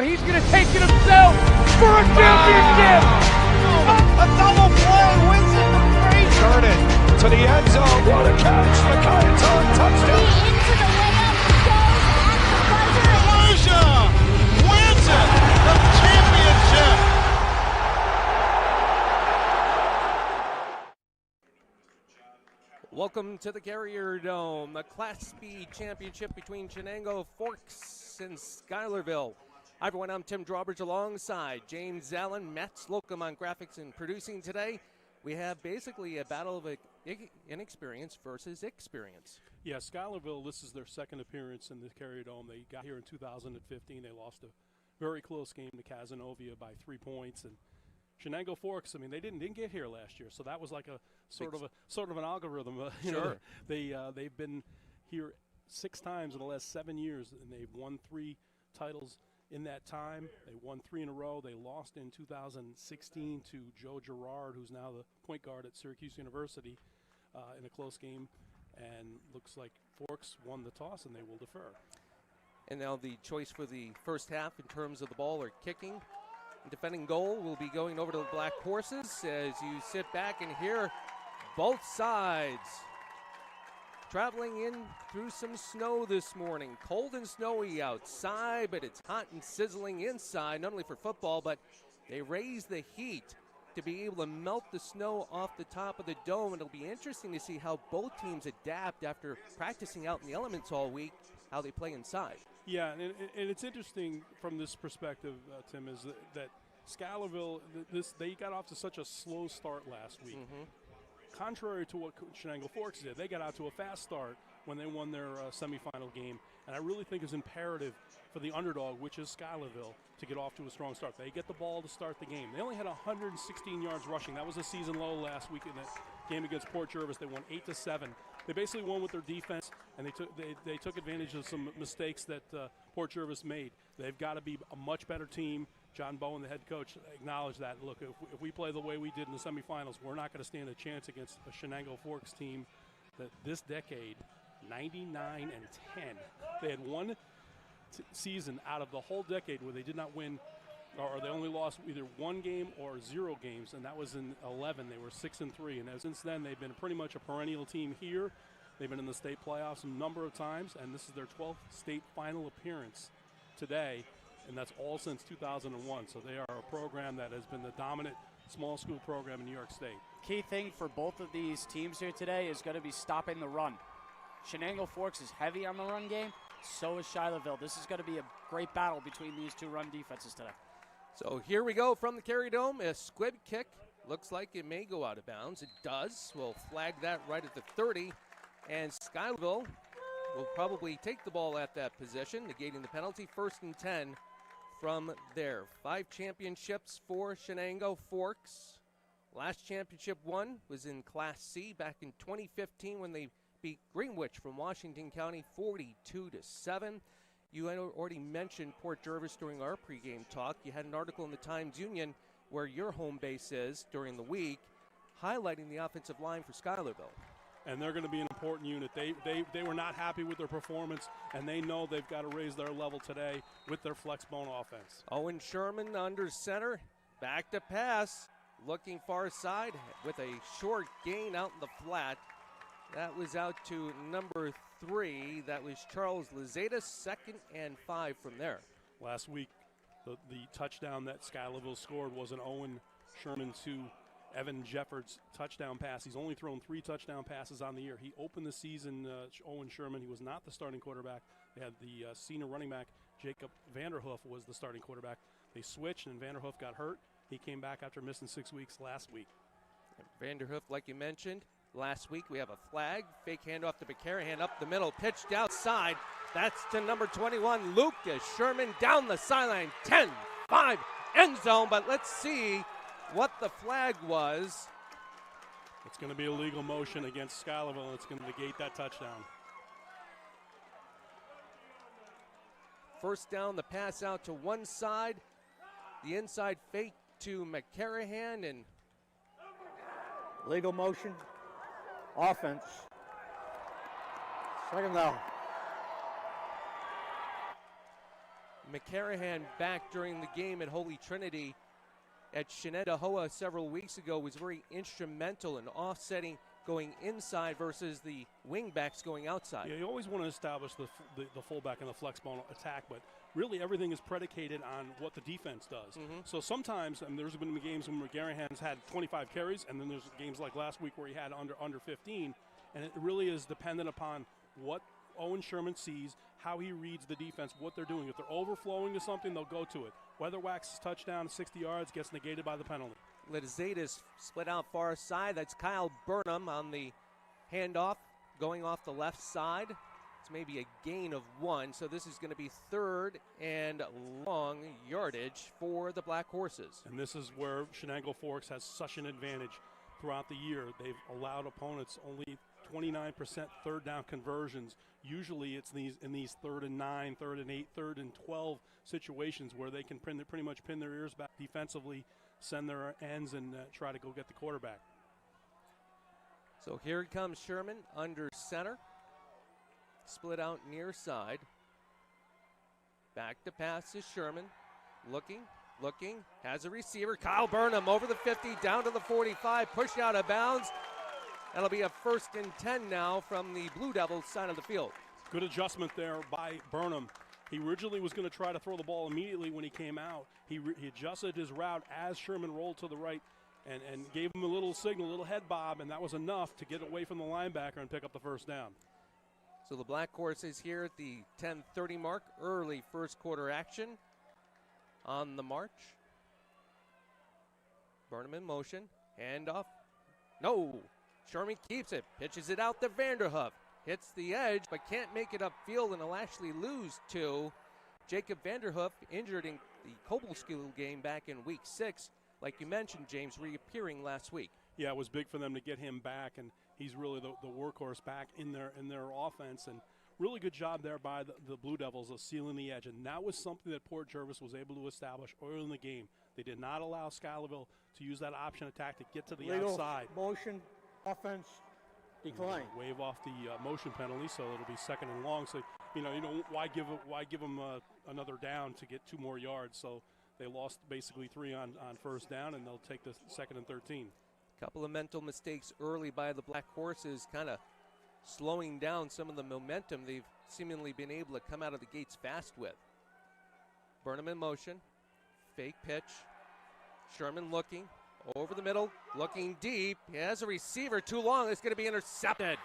He's going to take it himself for a championship. A double play wins it for Frazier. Turn it to the end zone. What a catch. McKay, touchdown. Into the layup, goes at the buzzer. Frazier wins it. The championship. Welcome to the Carrier Dome, the Class B championship between Chenango Forks and Schuylerville. Hi everyone, I'm Tim Drawbridge alongside James Allen, Matt Slocum on graphics and producing today. We have basically a battle of inexperience versus experience. Yeah, Schuylerville, this is their second appearance in the Carrier Dome. They got here in 2015. They lost a very close game to Cazenovia by 3 points. And Chenango Forks, I mean, they didn't get here last year, so that was like a sort of an algorithm. Sure. They've been here 6 times in the last 7 years, and they've won 3 titles in that time. They won 3 in a row. They lost in 2016 to Joe Girard, who's now the point guard at Syracuse University, in a close game. And looks like Forks won the toss, and they will defer. And now the choice for the first half in terms of the ball or kicking. Defending goal will be going over to the Black Horses as you sit back and hear both sides traveling in through some snow this morning. Cold and snowy outside, but it's hot and sizzling inside, not only for football, but they raise the heat to be able to melt the snow off the top of the dome. It'll be interesting to see how both teams adapt after practicing out in the elements all week, how they play inside. Yeah, and it's interesting from this perspective, Tim, is that Schuylerville, they got off to such a slow start last week. Mm-hmm. Contrary to what Chenango Forks did, they got out to a fast start when they won their semifinal game. And I really think it's imperative for the underdog, which is Schuylerville, to get off to a strong start. They get the ball to start the game. They only had 116 yards rushing. That was a season low last week in that game against Port Jervis. They won 8-7. They basically won with their defense, and they took advantage of some mistakes that Port Jervis made. They've got to be a much better team. John Bowen, the head coach, acknowledged that. Look, if we play the way we did in the semifinals, we're not going to stand a chance against a Chenango Forks team that this decade, 99-10. They had one season out of the whole decade where they did not win, or they only lost either 1 game or 0 games, and that was in 11. They were 6-3, and since then they've been pretty much a perennial team here. They've been in the state playoffs a number of times, and this is their 12th state final appearance today. And that's all since 2001. So they are a program that has been the dominant small school program in New York State. Key thing for both of these teams here today is going to be stopping the run. Shenango Forks is heavy on the run game. So is Schuylerville. This is going to be a great battle between these 2 run defenses today. So here we go from the Carrier Dome. A squib kick. Looks like it may go out of bounds. It does. We'll flag that right at the 30. And Schuylerville will probably take the ball at that position, negating the penalty. 1st and 10. From there, 5 championships for Chenango Forks. Last championship won was in Class C back in 2015 when they beat Greenwich from Washington County 42-7. You had already mentioned Port Jervis during our pregame talk. You had an article in the Times-Union where your home base is during the week, highlighting the offensive line for Schuylerville. And they're going to be an important unit. They were not happy with their performance, and they know they've got to raise their level today with their flex bone offense. Owen Sherman under center, back to pass, looking far side with a short gain out in the flat. That was out to number 3. That was Charles Lizada, 2nd and 5 from there. Last week, the touchdown that Schuylerville scored was an Owen Sherman to Evan Jeffords touchdown pass. He's only thrown 3 touchdown passes on the year. He opened the season, Owen Sherman. He was not the starting quarterback. They had the senior running back, Jacob Vanderhoof, was the starting quarterback. They switched, and Vanderhoof got hurt. He came back after missing 6 weeks last week. Vanderhoof, like you mentioned, last week we have a flag. Fake handoff to McCarahan up the middle, pitched outside. That's to number 21, Lucas Sherman, down the sideline, 10-5, end zone. But let's see what the flag was. It's going to be a legal motion against Schuylerville, and it's going to negate that touchdown. First down, the pass out to one side. The inside fake to McCarahan, and legal motion, offense. 2nd down. McCarahan back during the game at Holy Trinity at Shenandoah several weeks ago was very instrumental in offsetting going inside versus the wing backs going outside. Yeah, you always want to establish the fullback and the flex ball attack, but really everything is predicated on what the defense does. So sometimes, and there's been games when McCarahan's had 25 carries, and then there's games like last week where he had under 15, and it really is dependent upon what Owen Sherman sees, how he reads the defense, what they're doing. If they're overflowing to something, they'll go to it. Weatherwax's touchdown, 60 yards, gets negated by the penalty. Lizadis split out far side. That's Kyle Burnham on the handoff, going off the left side. It's maybe a gain of 1, so this is going to be 3rd and long yardage for the Black Horses. And this is where Chenango Forks has such an advantage throughout the year. They've allowed opponents only 29% third down conversions. Usually it's in these 3rd and 9, 3rd and 8, 3rd and 12 situations where they can pretty much pin their ears back defensively, send their ends, and try to go get the quarterback. So here comes Sherman under center. Split out near side. Back to pass is Sherman. Looking, has a receiver. Kyle Burnham over the 50, down to the 45, pushed out of bounds. That'll be a 1st and 10 now from the Blue Devils side of the field. Good adjustment there by Burnham. He originally was going to try to throw the ball immediately when he came out. He adjusted his route as Sherman rolled to the right and gave him a little signal, a little head bob, and that was enough to get away from the linebacker and pick up the 1st down. So the Black Horses here at the 10:30 mark, early first quarter action on the march. Burnham in motion, handoff. No, Sherman keeps it, pitches it out to Vanderhoof. Hits the edge, but can't make it upfield, and will actually lose to Jacob Vanderhoof, injured in the Cobleskill game back in week 6. Like you mentioned, James, reappearing last week. Yeah, it was big for them to get him back, and he's really the workhorse back in their offense. And really good job there by the Blue Devils of sealing the edge. And that was something that Port Jervis was able to establish early in the game. They did not allow Schuylerville to use that option attack to get to the outside. Motion, offense, decline. Wave off the motion penalty, so it'll be 2nd and long. So why give them another down to get 2 more yards? So they lost basically 3 on 1st down, and they'll take the 2nd and 13. Couple of mental mistakes early by the Black Horses, kind of slowing down some of the momentum they've seemingly been able to come out of the gates fast with. Burnham in motion, fake pitch. Sherman looking. Over the middle, looking deep. He has a receiver too long. It's going to be intercepted.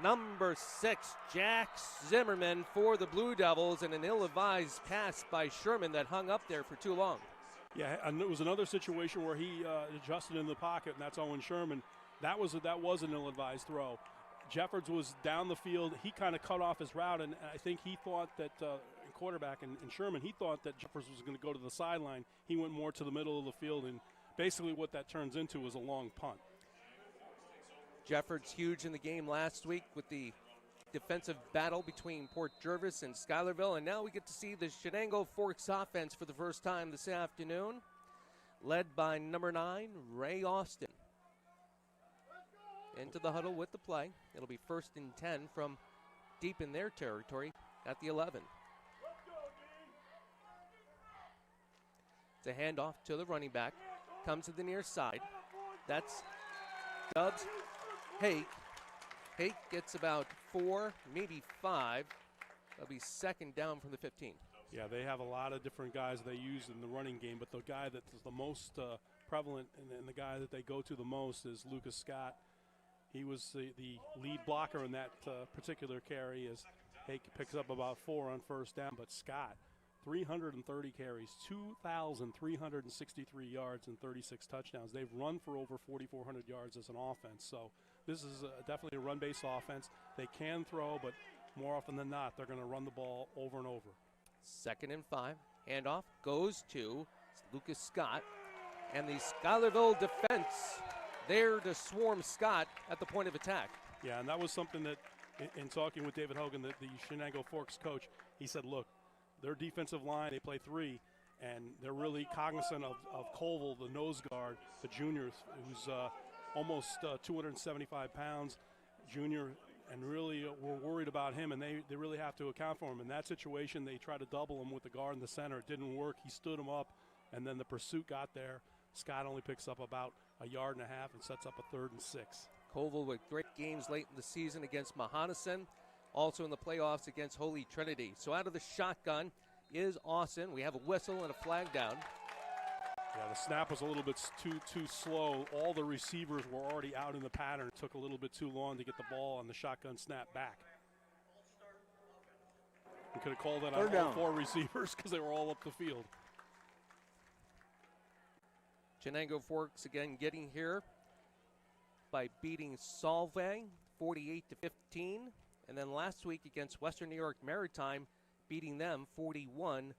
Number 6, Jack Zimmerman for the Blue Devils, and an ill-advised pass by Sherman that hung up there for too long. Yeah, and it was another situation where he adjusted in the pocket, and that's Owen Sherman. That was an ill-advised throw. Jeffords was down the field. He kind of cut off his route, and I think he thought that quarterback and Sherman, he thought that Jeffords was going to go to the sideline. He went more to the middle of the field, and basically what that turns into is a long punt. Jeffords huge in the game last week with the defensive battle between Port Jervis and Schuylerville, and now we get to see the Chenango Forks offense for the first time this afternoon, led by number 9, Ray Austin. Into the huddle with the play. It'll be 1st and 10 from deep in their territory at the 11. It's a handoff to the running back. Comes to the near side. That's Dubbs Haqq. Haqq gets about 4, maybe 5. That'll be 2nd down from the 15. Yeah, they have a lot of different guys they use in the running game, but the guy that's the most prevalent and the guy that they go to the most is Lucas Scott. He was the lead blocker in that particular carry as Haqq picks up about 4 on 1st down, but Scott, 330 carries, 2,363 yards, and 36 touchdowns. They've run for over 4,400 yards as an offense. So this is definitely a run-based offense. They can throw, but more often than not, they're going to run the ball over and over. 2nd and 5. Handoff goes to Lucas Scott. And the Schuylerville defense there to swarm Scott at the point of attack. Yeah, and that was something that, in talking with David Hogan, the Chenango Forks coach, he said, look, their defensive line, they play 3, and they're really cognizant of Colville, the nose guard, the junior, who's almost 275 pounds. Junior really were worried about him, and they really have to account for him. In that situation, they tried to double him with the guard in the center. It didn't work. He stood him up, and then the pursuit got there. Scott only picks up about a yard and a half and sets up a 3rd and 6. Colville with great games late in the season against Mahonison, also in the playoffs against Holy Trinity. So out of the shotgun is Austin. We have a whistle and a flag down. Yeah, the snap was a little bit too slow. All the receivers were already out in the pattern. It took a little bit too long to get the ball on the shotgun snap back. We could have called that on all 4 receivers because they were all up the field. Chenango Forks again getting here by beating Solvay 48-15. And then last week against Western New York Maritime, beating them 41-20.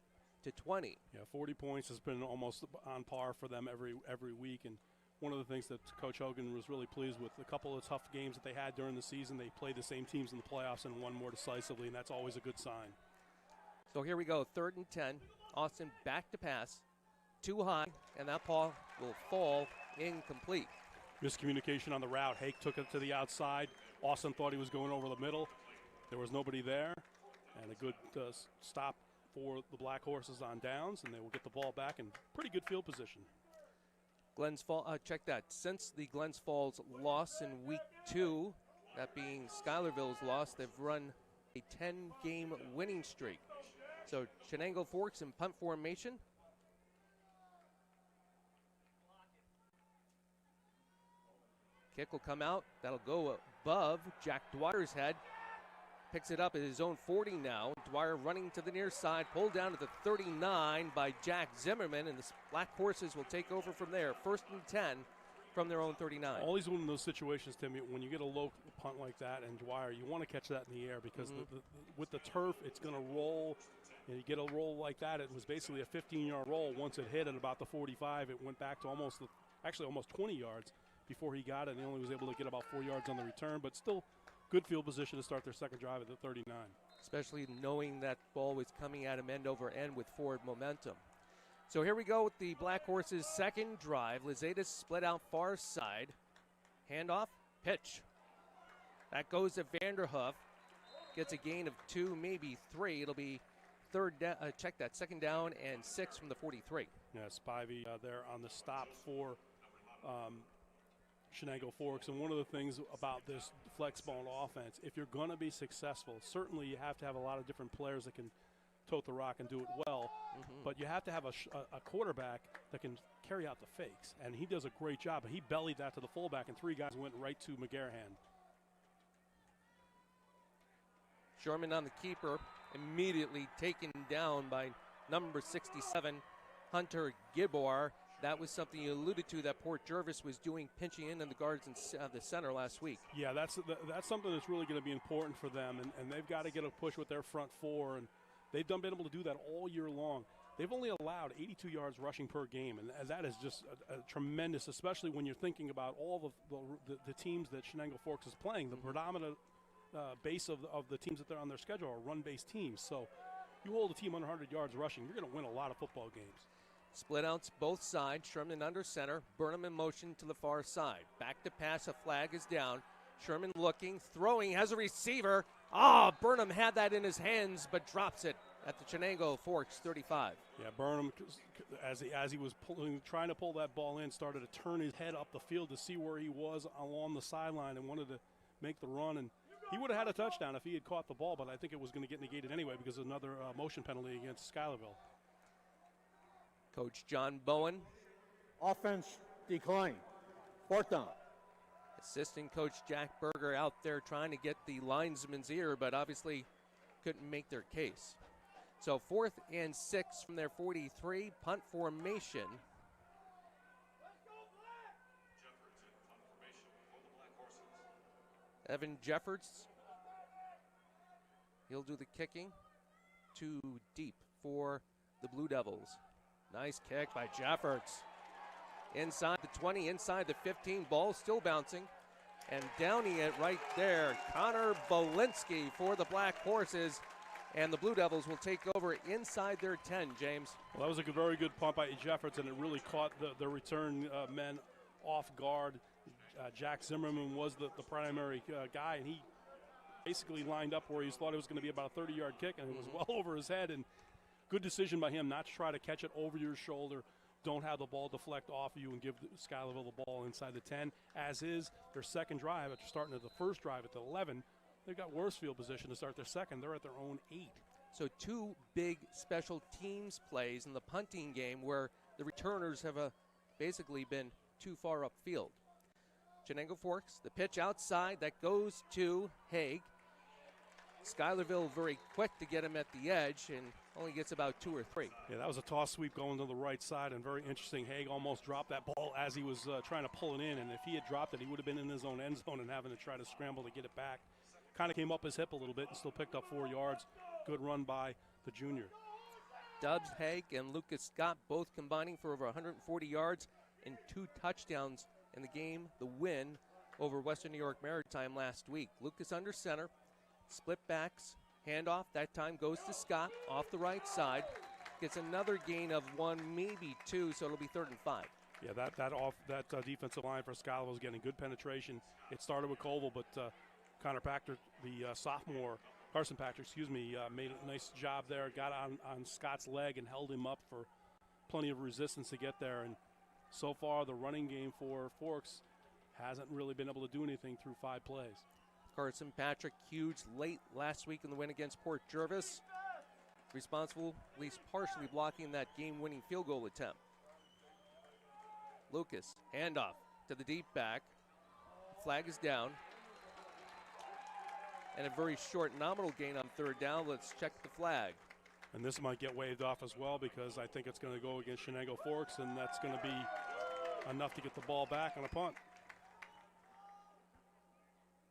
Yeah, 40 points has been almost on par for them every week. And one of the things that Coach Hogan was really pleased with, a couple of tough games that they had during the season, they played the same teams in the playoffs and won more decisively, and that's always a good sign. So here we go, 3rd and 10. Austin back to pass, too high, and that ball will fall incomplete. Miscommunication on the route. Haqq took it to the outside. Austin thought he was going over the middle. There was nobody there, and a good stop for the Black Horses on downs, and they will get the ball back in pretty good field position. Glens Falls, check that. Since the Glens Falls loss in week 2, that being Schuylerville's loss, they've run a 10-game winning streak. So Chenango Forks in punt formation. Kick will come out. That'll go above Jack Dwyer's head. Picks it up at his own 40 now. Dwyer running to the near side, pulled down to the 39 by Jack Zimmerman, and the Black Horses will take over from there. 1st and 10 from their own 39. Always one of those situations, Timmy, when you get a low punt like that and Dwyer, you want to catch that in the air because with the turf, it's going to roll. And you get a roll like that. It was basically a 15-yard roll. Once it hit at about the 45, it went back to almost 20 yards before he got it. And he only was able to get about 4 yards on the return, but still good field position to start their second drive at the 39. Especially knowing that ball was coming at him end over end with forward momentum. So here we go with the Black Horses' second drive. Lizadas split out far side. Handoff, pitch. That goes to Vanderhoof. Gets a gain of 2, maybe 3. It'll be second down and 6 from the 43. Yeah, Spivey there on the stop for Chenango Forks. And one of the things about this flex ball offense, if you're going to be successful, certainly you have to have a lot of different players that can tote the rock and do it well. But you have to have a quarterback that can carry out the fakes. And he does a great job. And he bellied that to the fullback, and 3 guys went right to McGarahan. Sherman on the keeper, immediately taken down by number 67, Hunter Gibor. That was something you alluded to that Port Jervis was doing, pinching in the guards in the center last week. Yeah, that's something that's really going to be important for them, and they've got to get a push with their front 4, and they've been able to do that all year long. They've only allowed 82 yards rushing per game, and that is just a tremendous, especially when you're thinking about all the teams that Chenango Forks is playing. The predominant base of the teams that they're on their schedule are run-based teams. So you hold a team under 100 yards rushing, you're going to win a lot of football games. Split outs both sides. Sherman under center. Burnham in motion to the far side. Back to pass. A flag is down. Sherman looking, throwing, has a receiver. Burnham had that in his hands, but drops it at the Chenango Forks 35. Yeah, Burnham, as he was trying to pull that ball in, started to turn his head up the field to see where he was along the sideline and wanted to make the run. And he would have had a touchdown if he had caught the ball, but I think it was going to get negated anyway because of another motion penalty against Schuylerville. Coach John Bowen. Offense decline. 4th down. Assistant coach Jack Berger out there trying to get the linesman's ear, but obviously couldn't make their case. So 4th and 6 from their 43, punt formation. Evan Jeffords, he'll do the kicking. Too deep for the Blue Devils. Nice kick by Jeffords. Inside the 20, inside the 15, ball still bouncing. And downing it right there, Connor Bolinski for the Black Horses. And the Blue Devils will take over inside their 10, James. Well, that was a very good punt by Jeffords, and it really caught the return men off guard. Jack Zimmerman was the primary guy, and he basically lined up where he thought it was going to be about a 30-yard kick, and it was well over his head. And good decision by him not to try to catch it over your shoulder. Don't have the ball deflect off of you and give Schuylerville the ball inside the 10. As is their second drive after starting at the first drive at the 11. They've got worse field position to start their second. They're at their own 8. So 2 big special teams plays in the punting game where the returners have basically been too far upfield. Chenango Forks, the pitch outside that goes to Haqq. Schuylerville very quick to get him at the edge and only gets about 2 or 3. Yeah, that was a toss sweep going to the right side and very interesting. Haqq almost dropped that ball as he was trying to pull it in, and if he had dropped it, he would have been in his own end zone and having to try to scramble to get it back. Kind of came up his hip a little bit and still picked up 4 yards. Good run by the junior. Dubbs Haqq and Lucas Scott both combining for over 140 yards and 2 touchdowns in the game, the win over Western New York Maritime last week. Lucas under center, split backs, handoff, that time goes to Scott off the right side. Gets another gain of 1, maybe 2, so it'll be 3rd and 5. Yeah, that defensive line for Schuylerville was getting good penetration. It started with Colville, but Connor Pachter, the sophomore, Carson Pachter, made a nice job there. Got on Scott's leg and held him up for plenty of resistance to get there. And so far, the running game for Forks hasn't really been able to do anything through 5 plays. Carson Patrick, huge late last week in the win against Port Jervis. Responsible, at least partially blocking that game-winning field goal attempt. Lucas, handoff to the deep back. Flag is down. And a very short nominal gain on 3rd down. Let's check the flag. And this might get waved off as well because I think it's going to go against Chenango Forks, and that's going to be enough to get the ball back on a punt.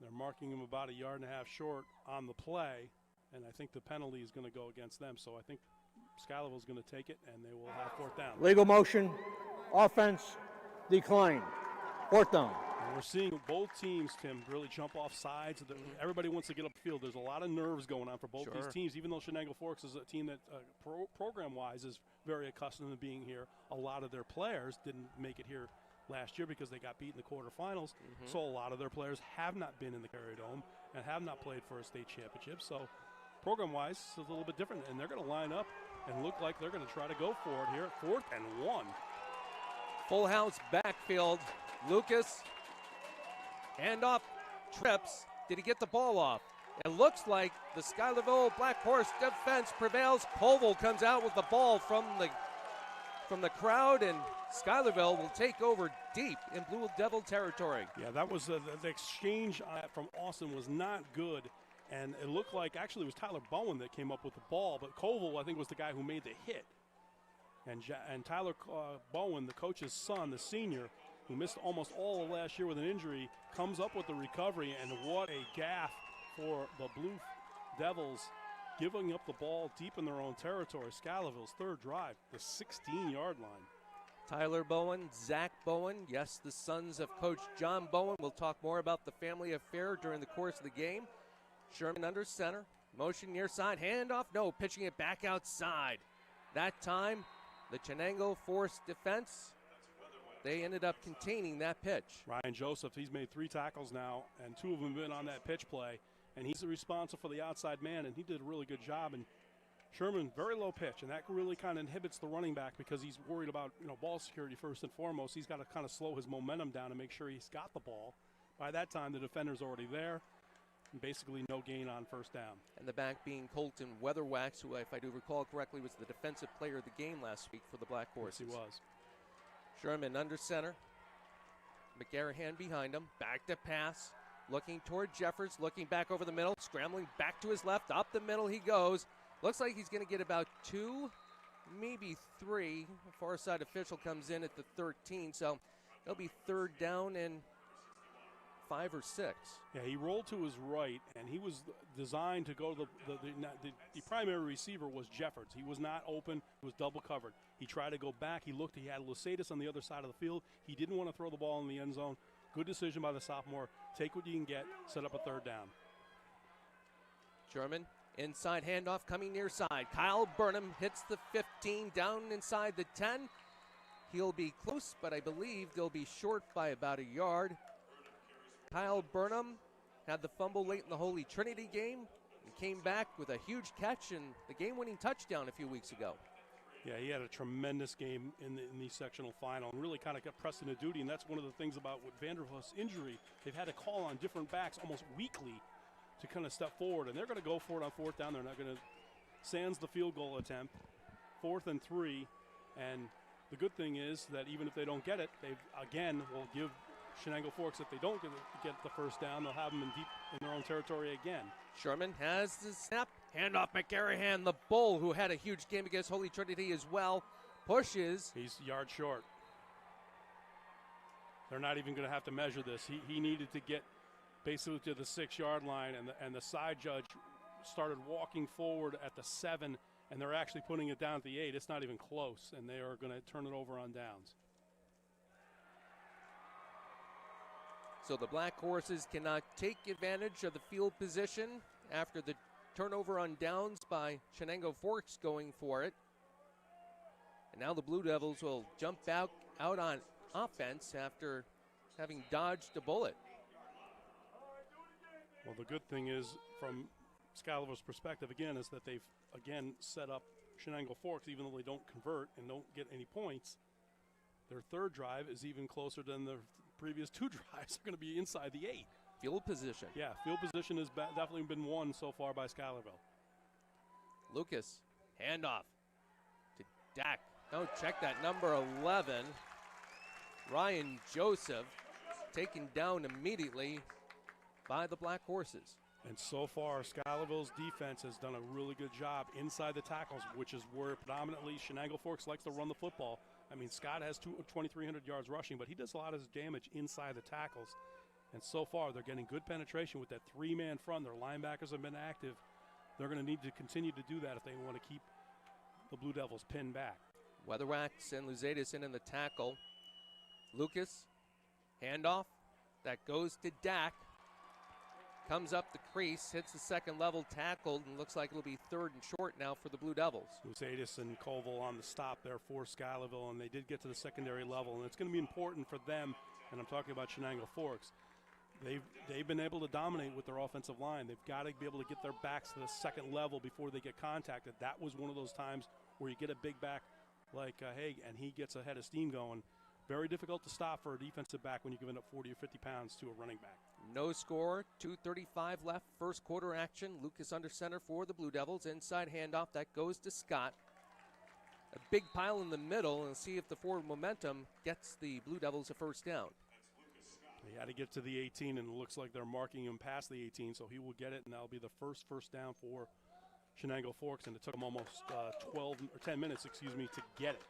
They're marking him about 1.5 yards short on the play, and I think the penalty is going to go against them. So I think Schuylerville is going to take it, and they will have 4th down. Legal motion, offense declined. 4th down. And we're seeing both teams, Tim, really jump off sides. Everybody wants to get upfield. There's a lot of nerves going on for both these teams, even though Chenango Forks is a team that program-wise is very accustomed to being here. A lot of their players didn't make it here last year because they got beat in the quarterfinals. So a lot of their players have not been in the Carrier Dome and have not played for a state championship. So program-wise, it's a little bit different, and they're going to line up and look like they're going to try to go for it here. 4th and 1. Full house backfield. Lucas, handoff, trips. Did he get the ball off? It looks like the Schuylerville Black Horse defense prevails. Colville comes out with the ball from the crowd, and Schuylerville will take over deep in Blue Devil territory. Yeah, that was the exchange from Austin was not good, and it looked like actually it was Tyler Bowen that came up with the ball, but Colville, I think, was the guy who made the hit. And Tyler Bowen, the coach's son, the senior, who missed almost all of last year with an injury, comes up with the recovery, and what a gaffe for the Blue Devils, giving up the ball deep in their own territory. Schuylerville's 3rd drive, the 16-yard line. Tyler Bowen, Zach Bowen, yes, the sons of Coach John Bowen. We'll talk more about the family affair during the course of the game. Sherman under center, motion near side, handoff, no, pitching it back outside. That time, the Chenango Force defense, they ended up containing that pitch. Ryan Joseph, he's made 3 tackles now, and 2 of them have been on that pitch play, and he's responsible for the outside man, and he did a really good job. And Sherman, very low pitch, and that really kind of inhibits the running back because he's worried about ball security first and foremost. He's got to kind of slow his momentum down and make sure he's got the ball. By that time, the defender's already there. Basically no gain on 1st down. And the back being Colton Weatherwax, who, if I do recall correctly, was the defensive player of the game last week for the Black Horses. Yes, he was. Sherman under center. McGarrahan behind him. Back to pass. Looking toward Jeffers. Looking back over the middle. Scrambling back to his left. Up the middle he goes. Looks like he's going to get about 2, maybe 3. The far side official comes in at the 13. So it'll be 3rd down and 5 or 6. Yeah, he rolled to his right, and he was designed to go to the primary receiver was Jeffords. He was not open. He was double covered. He tried to go back. He looked. He had Lusadis on the other side of the field. He didn't want to throw the ball in the end zone. Good decision by the sophomore. Take what you can get. Set up a 3rd down. Sherman, inside handoff coming near side. Kyle Burnham hits the 15 down inside the 10. He'll be close, but I believe they'll be short by about 1 yard. Kyle Burnham had the fumble late in the Holy Trinity game and came back with a huge catch and the game-winning touchdown a few weeks ago. Yeah, he had a tremendous game in the sectional final and really kind of got pressed into duty, and that's one of the things about with Vanderhoef's injury. They've had to call on different backs almost weekly to kind of step forward, and they're going to go for it on fourth down. They're not going to sans the field goal attempt. 4th and 3, and the good thing is that even if they don't get it, they again will give Chenango Forks, if they don't get the first down, they'll have them in deep in their own territory again. Sherman has the snap. Handoff McGarrahan, the Bull, who had a huge game against Holy Trinity as well, pushes. He's a yard short. They're not even going to have to measure this. He needed to get basically to the 6-yard line, and the side judge started walking forward at the 7, and they're actually putting it down at the 8. It's not even close, and they are going to turn it over on downs. So the Black Horses cannot take advantage of the field position after the turnover on downs by Chenango Forks going for it. And now the Blue Devils will jump out on offense after having dodged a bullet. Well, the good thing is, from Schuylerville's perspective, again, is that they've, again, set up Chenango Forks, even though they don't convert and don't get any points. Their third drive is even closer than the previous 2 drives. They're going to be inside the 8. Field position. Yeah, field position has definitely been won so far by Schuylerville. Lucas, handoff to Dak. No, check that, number 11. Ryan Joseph taken down immediately by the Black Horses. And so far, Schuylerville's defense has done a really good job inside the tackles, which is where predominantly Chenango Forks likes to run the football. I mean, Scott has 2,300 yards rushing, but he does a lot of his damage inside the tackles. And so far, they're getting good penetration with that 3-man front. Their linebackers have been active. They're going to need to continue to do that if they want to keep the Blue Devils pinned back. Weatherwax and Luzadis in the tackle. Lucas, handoff. That goes to Dak. Comes up the crease, hits the second level, tackled, and looks like it'll be 3rd and short now for the Blue Devils. Luzadis and Colville on the stop there for Schuylerville, and they did get to the secondary level, and it's going to be important for them, and I'm talking about Chenango Forks. They've been able to dominate with their offensive line. They've got to be able to get their backs to the second level before they get contacted. That was one of those times where you get a big back like Haqq, and he gets a head of steam going. Very difficult to stop for a defensive back when you're giving up 40 or 50 pounds to a running back. No score, 2:35 left, first quarter action. Lucas under center for the Blue Devils. Inside handoff, that goes to Scott. A big pile in the middle, and see if the forward momentum gets the Blue Devils a first down. He had to get to the 18, and it looks like they're marking him past the 18, so he will get it, and that'll be the first down for Chenango Forks, and it took him almost 10 minutes, to get it.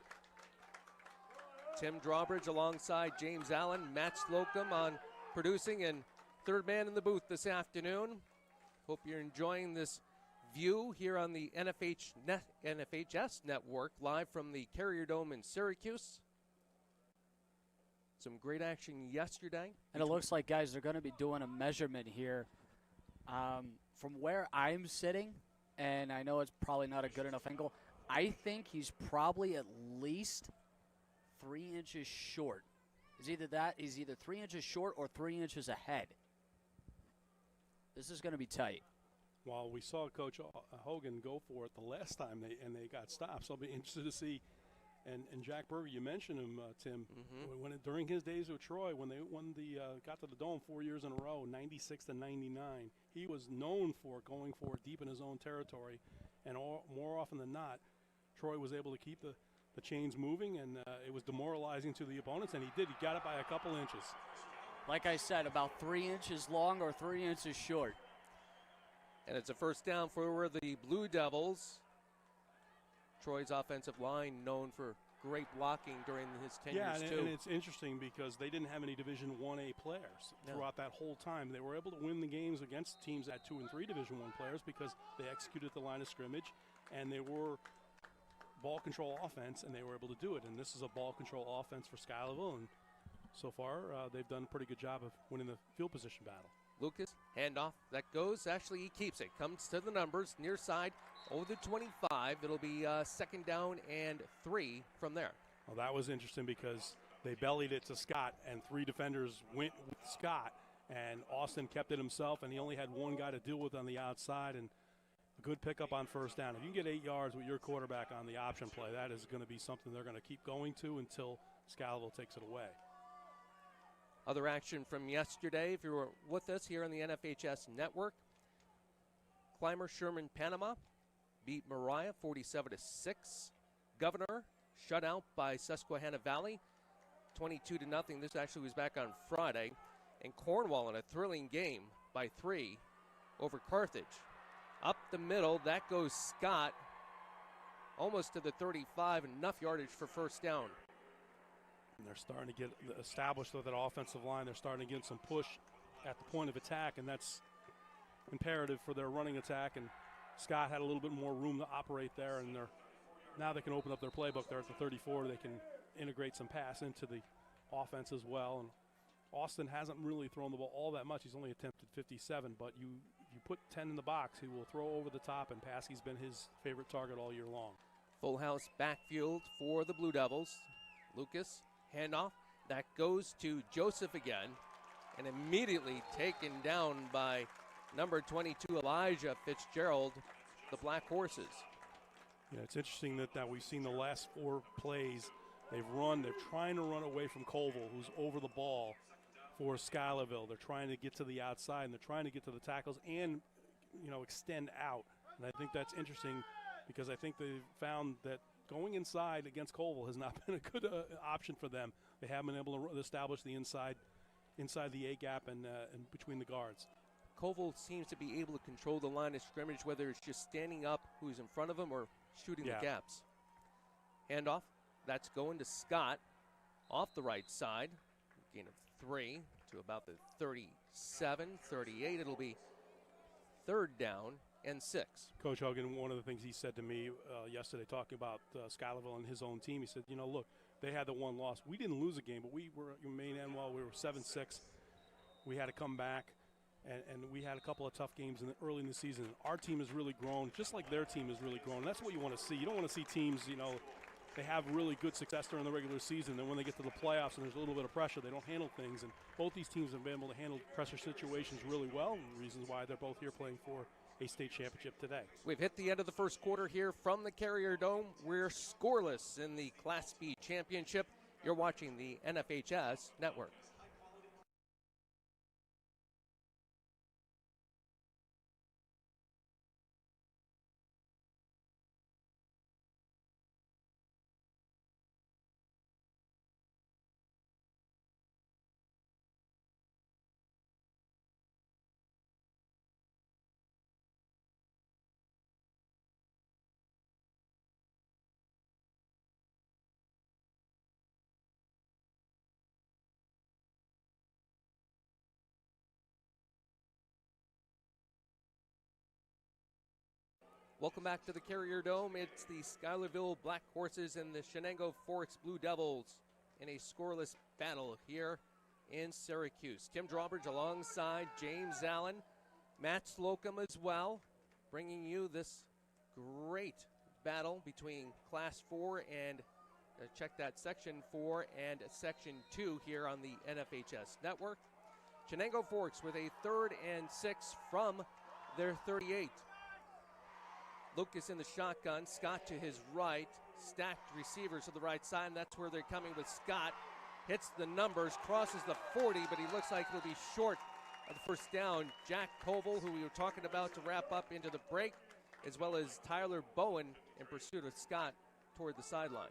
Tim Drawbridge alongside James Allen, Matt Slocum on producing, and third man in the booth this afternoon. Hope you're enjoying this view here on the NFHS network, live from the Carrier Dome in Syracuse. Some great action yesterday. And it looks like, guys, they're going to be doing a measurement here. From where I'm sitting, and I know it's probably not a good enough angle, I think he's probably at least 3 inches short. He's either 3 inches short or 3 inches ahead. This is going to be tight. Well, we saw Coach Hogan go for it the last time they got stopped, so I'll be interested to see. And Jack Berger, you mentioned him, Tim, during his days with Troy, when they got to the Dome 4 years in a row, 96 to 99, he was known for going for it deep in his own territory, and more often than not, Troy was able to keep the chains moving, and it was demoralizing to the opponents, and he did. He got it by a couple inches. Like I said, about 3 inches long or 3 inches short. And it's a first down for the Blue Devils. Troy's offensive line known for great blocking during his tenures, too. And it's interesting because they didn't have any Division 1A players throughout that whole time. They were able to win the games against teams that had 2 and 3 Division 1 players because they executed the line of scrimmage, and they were ball control offense, and they were able to do it. And this is a ball control offense for Schuylerville, and so far they've done a pretty good job of winning the field position battle. Lucas, handoff, that goes. Actually, he keeps it. Comes to the numbers, near side, over the 25. It'll be second down and 3 from there. Well, that was interesting because they bellied it to Scott, and 3 defenders went with Scott, and Austin kept it himself, and he only had one guy to deal with on the outside, and a good pickup on first down. If you can get 8 yards with your quarterback on the option play, that is going to be something they're going to keep going to until Schuylerville takes it away. Other action from yesterday, if you were with us here on the NFHS Network, Clymer Sherman Panama beat Mariah 47-6. Governor shut out by Susquehanna Valley 22-0. This actually was back on Friday. And Cornwall in a thrilling game by 3 over Carthage. Up the middle, that goes Scott, almost to the 35, enough yardage for first down. And they're starting to get established with that offensive line. They're starting to get some push at the point of attack, and that's imperative for their running attack. And Scott had a little bit more room to operate there, and now they can open up their playbook there at the 34. They can integrate some pass into the offense as well. And Austin hasn't really thrown the ball all that much. He's only attempted 57, but you put 10 in the box, he will throw over the top and pass. He's been his favorite target all year long. Full house backfield for the Blue Devils. Lucas, handoff. That goes to Joseph again, and immediately taken down by number 22, Elijah Fitzgerald, the Black Horses. Yeah, it's interesting that we've seen the last 4 plays. They're trying to run away from Colville, who's over the ball for Schuylerville. They're trying to get to the outside, and they're trying to get to the tackles and, extend out. And I think that's interesting because I think they've found that going inside against Colville has not been a good option for them. They haven't been able to establish the inside the A-gap and between the guards. Colville seems to be able to control the line of scrimmage, whether it's just standing up who's in front of him or shooting the gaps. Handoff. That's going to Scott off the right side. Gain of 3 to about the 37, 38. It'll be 3rd down and 6. Coach Hogan, one of the things he said to me yesterday talking about Schuylerville and his own team, he said, look, they had the one loss. We didn't lose a game, but we were in Maine and we were 7-6. We had to come back, and we had a couple of tough games early in the season. Our team has really grown, just like their team has really grown. And that's what you want to see. You don't want to see teams, they have really good success during the regular season. Then when they get to the playoffs and there's a little bit of pressure, they don't handle things. And both these teams have been able to handle pressure situations really well, and reasons why they're both here playing for a state championship today. We've hit the end of the first quarter here from the Carrier Dome. We're scoreless in the Class B championship. You're watching the NFHS Network. Welcome back to the Carrier Dome. It's the Schuylerville Black Horses and the Chenango Forks Blue Devils in a scoreless battle here in Syracuse. Tim Drawbridge alongside James Allen, Matt Slocum as well, bringing you this great battle between Class 4 and check that Section 4 and Section 2 here on the NFHS Network. Chenango Forks with a 3rd and 6 from their 38. Lucas in the shotgun, Scott to his right, stacked receivers to the right side, and that's where they're coming with Scott. Hits the numbers, crosses the 40, but he looks like he'll be short of the first down. Jack Colville, who we were talking about to wrap up into the break, as well as Tyler Bowen in pursuit of Scott toward the sideline.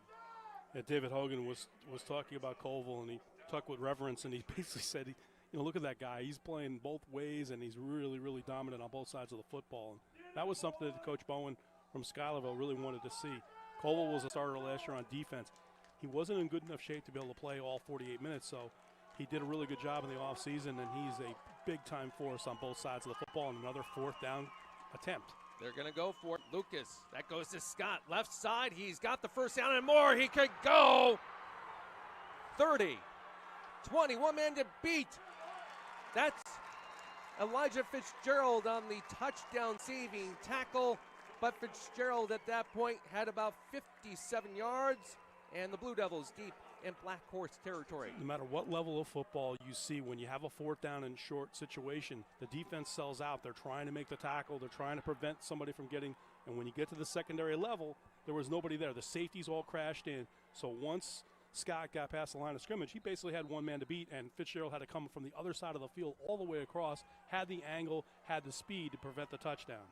Yeah, David Hogan was talking about Colville, and he talked with reverence, and he basically said, look at that guy. He's playing both ways, and he's really, really dominant on both sides of the football. And that was something that Coach Bowen from Schuylerville really wanted to see. Colville was a starter last year on defense. He wasn't in good enough shape to be able to play all 48 minutes, so he did a really good job in the offseason, and he's a big-time force on both sides of the football, and another 4th down attempt. They're going to go for it. Lucas, that goes to Scott. Left side, he's got the first down and more. He could go 30, 20, one man to beat. That's Elijah Fitzgerald on the touchdown saving tackle, but Fitzgerald at that point had about 57 yards, and the Blue Devils deep in Black Horse territory. No matter what level of football you see, when you have a 4th down and short situation, the defense sells out. They're trying to make the tackle. They're trying to prevent somebody from getting, and when you get to the secondary level, there was nobody there. The safeties all crashed in. So once Scott got past the line of scrimmage, he basically had one man to beat, and Fitzgerald had to come from the other side of the field all the way across, had the angle, had the speed to prevent the touchdown.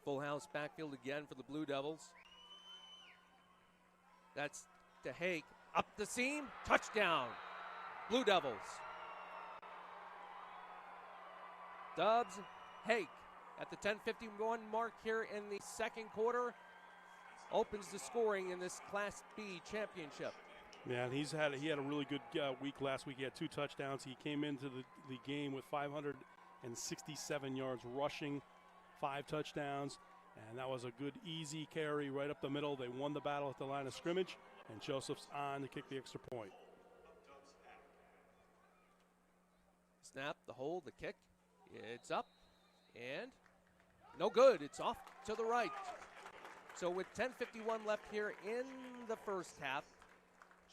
Full house backfield again for the Blue Devils. That's to Haqq, up the seam, touchdown, Blue Devils. Dubbs Haqq at the 10:51 mark here in the second quarter opens the scoring in this Class B championship. Man, he had a really good week last week. He had 2 touchdowns. He came into the game with 567 yards rushing, 5 touchdowns, and that was a good easy carry right up the middle. They won the battle at the line of scrimmage, and Joseph's on to kick the extra point. Snap, the hold, the kick. It's up, and no good. It's off to the right. So with 10:51 left here in the first half,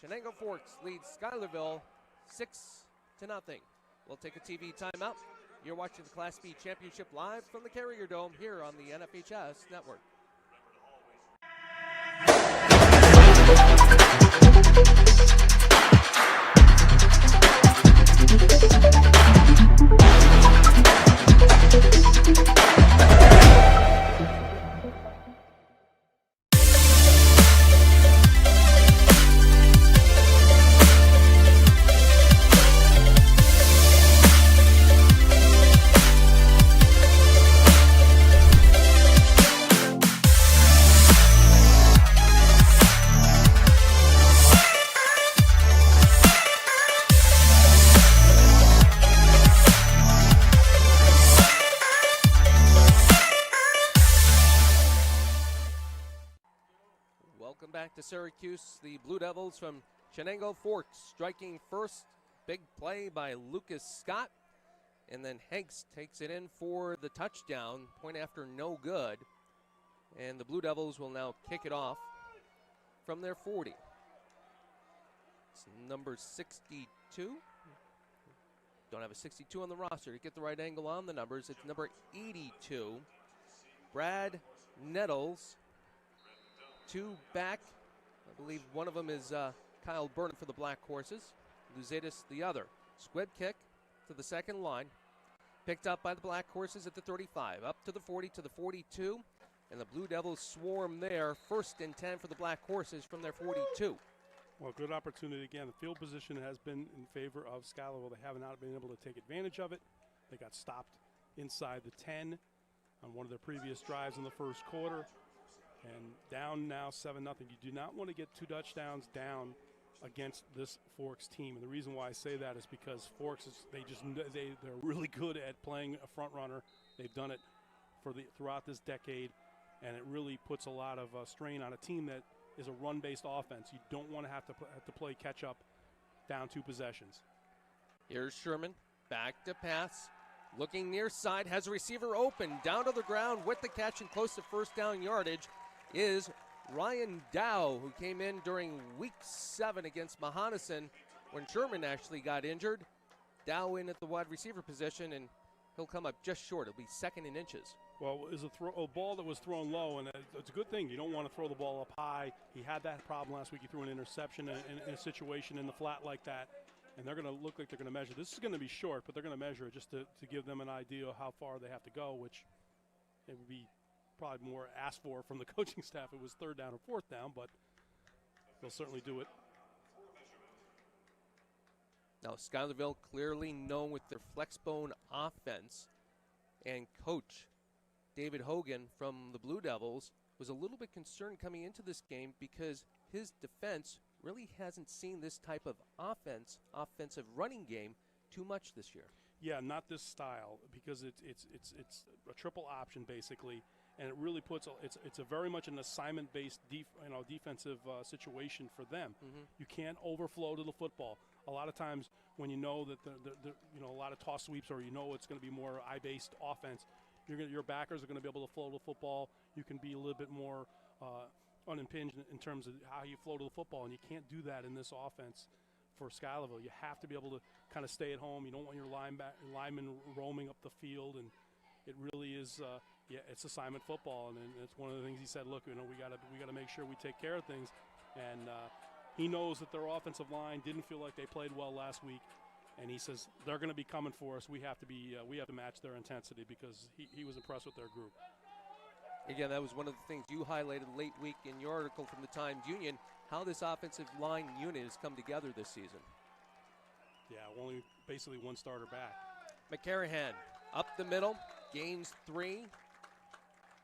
Chenango Forks leads Schuylerville 6-0. We'll take a TV timeout. You're watching the Class B Championship live from the Carrier Dome here on the NFHS Network. Welcome back to Syracuse. The Blue Devils from Chenango Forks striking first. Big play by Lucas Scott. And then Hanks takes it in for the touchdown. Point after no good. And the Blue Devils will now kick it off from their 40. It's number 62. Don't have a 62 on the roster. To get the right angle on the numbers, it's number 82. Brad Nettles. 2 back. I believe one of them is Kyle Burnham for the Black Horses. Luzatis the other. Squib kick to the second line. Picked up by the Black Horses at the 35. Up to the 40, to the 42. And the Blue Devils swarm there. 1st and 10 for the Black Horses from their 42. Well, good opportunity again. The field position has been in favor of Schuylerville. They have not been able to take advantage of it. They got stopped inside the 10 on one of their previous drives in the first quarter. And down now 7-0. You do not want to get 2 touchdowns down against this Forks team. And the reason why I say that is because Forks they're really good at playing a front runner. They've done it throughout this decade, and it really puts a lot of strain on a team that is a run-based offense. You don't want to have to play catch up down 2 possessions. Here's Sherman back to pass. Looking near side, has a receiver open, down to the ground with the catch and close to first down yardage is Ryan Dow, who came in during week 7 against Mahonison when Sherman actually got injured. Dow in at the wide receiver position, and he'll come up just short. It'll be 2nd in inches. Well, it was a ball that was thrown low, and it's a good thing. You don't want to throw the ball up high. He had that problem last week. He threw an interception in a situation in the flat like that, and they're going to look like they're going to measure. This is going to be short, but they're going to measure it just to give them an idea of how far they have to go, which it would be probably more asked for from the coaching staff. It was 3rd down or 4th down, but they'll certainly do it. Now, Schuylerville clearly known with their flexbone offense, and coach David Hogan from the Blue Devils was a little bit concerned coming into this game because his defense really hasn't seen this type of offensive running game too much this year. Yeah, not this style, because it's a triple option basically, and it really puts it's a very much an assignment-based defensive situation for them. Mm-hmm. You can't overflow to the football. A lot of times when you know that a lot of toss sweeps, or it's going to be more eye-based offense, your backers are going to be able to flow the football. You can be a little bit more unimpinged in terms of how you flow to the football, and you can't do that in this offense for Schuylerville. You have to be able to kind of stay at home. You don't want your linemen roaming up the field, and it really is, it's assignment football, and it's one of the things he said. Look, we gotta make sure we take care of things, and he knows that their offensive line didn't feel like they played well last week, and he says they're going to be coming for us. We have to match their intensity because he was impressed with their group. Again, that was one of the things you highlighted late week in your article from the Times-Union, how this offensive line unit has come together this season. Yeah, only basically one starter back. McCarahan up the middle, gains 3.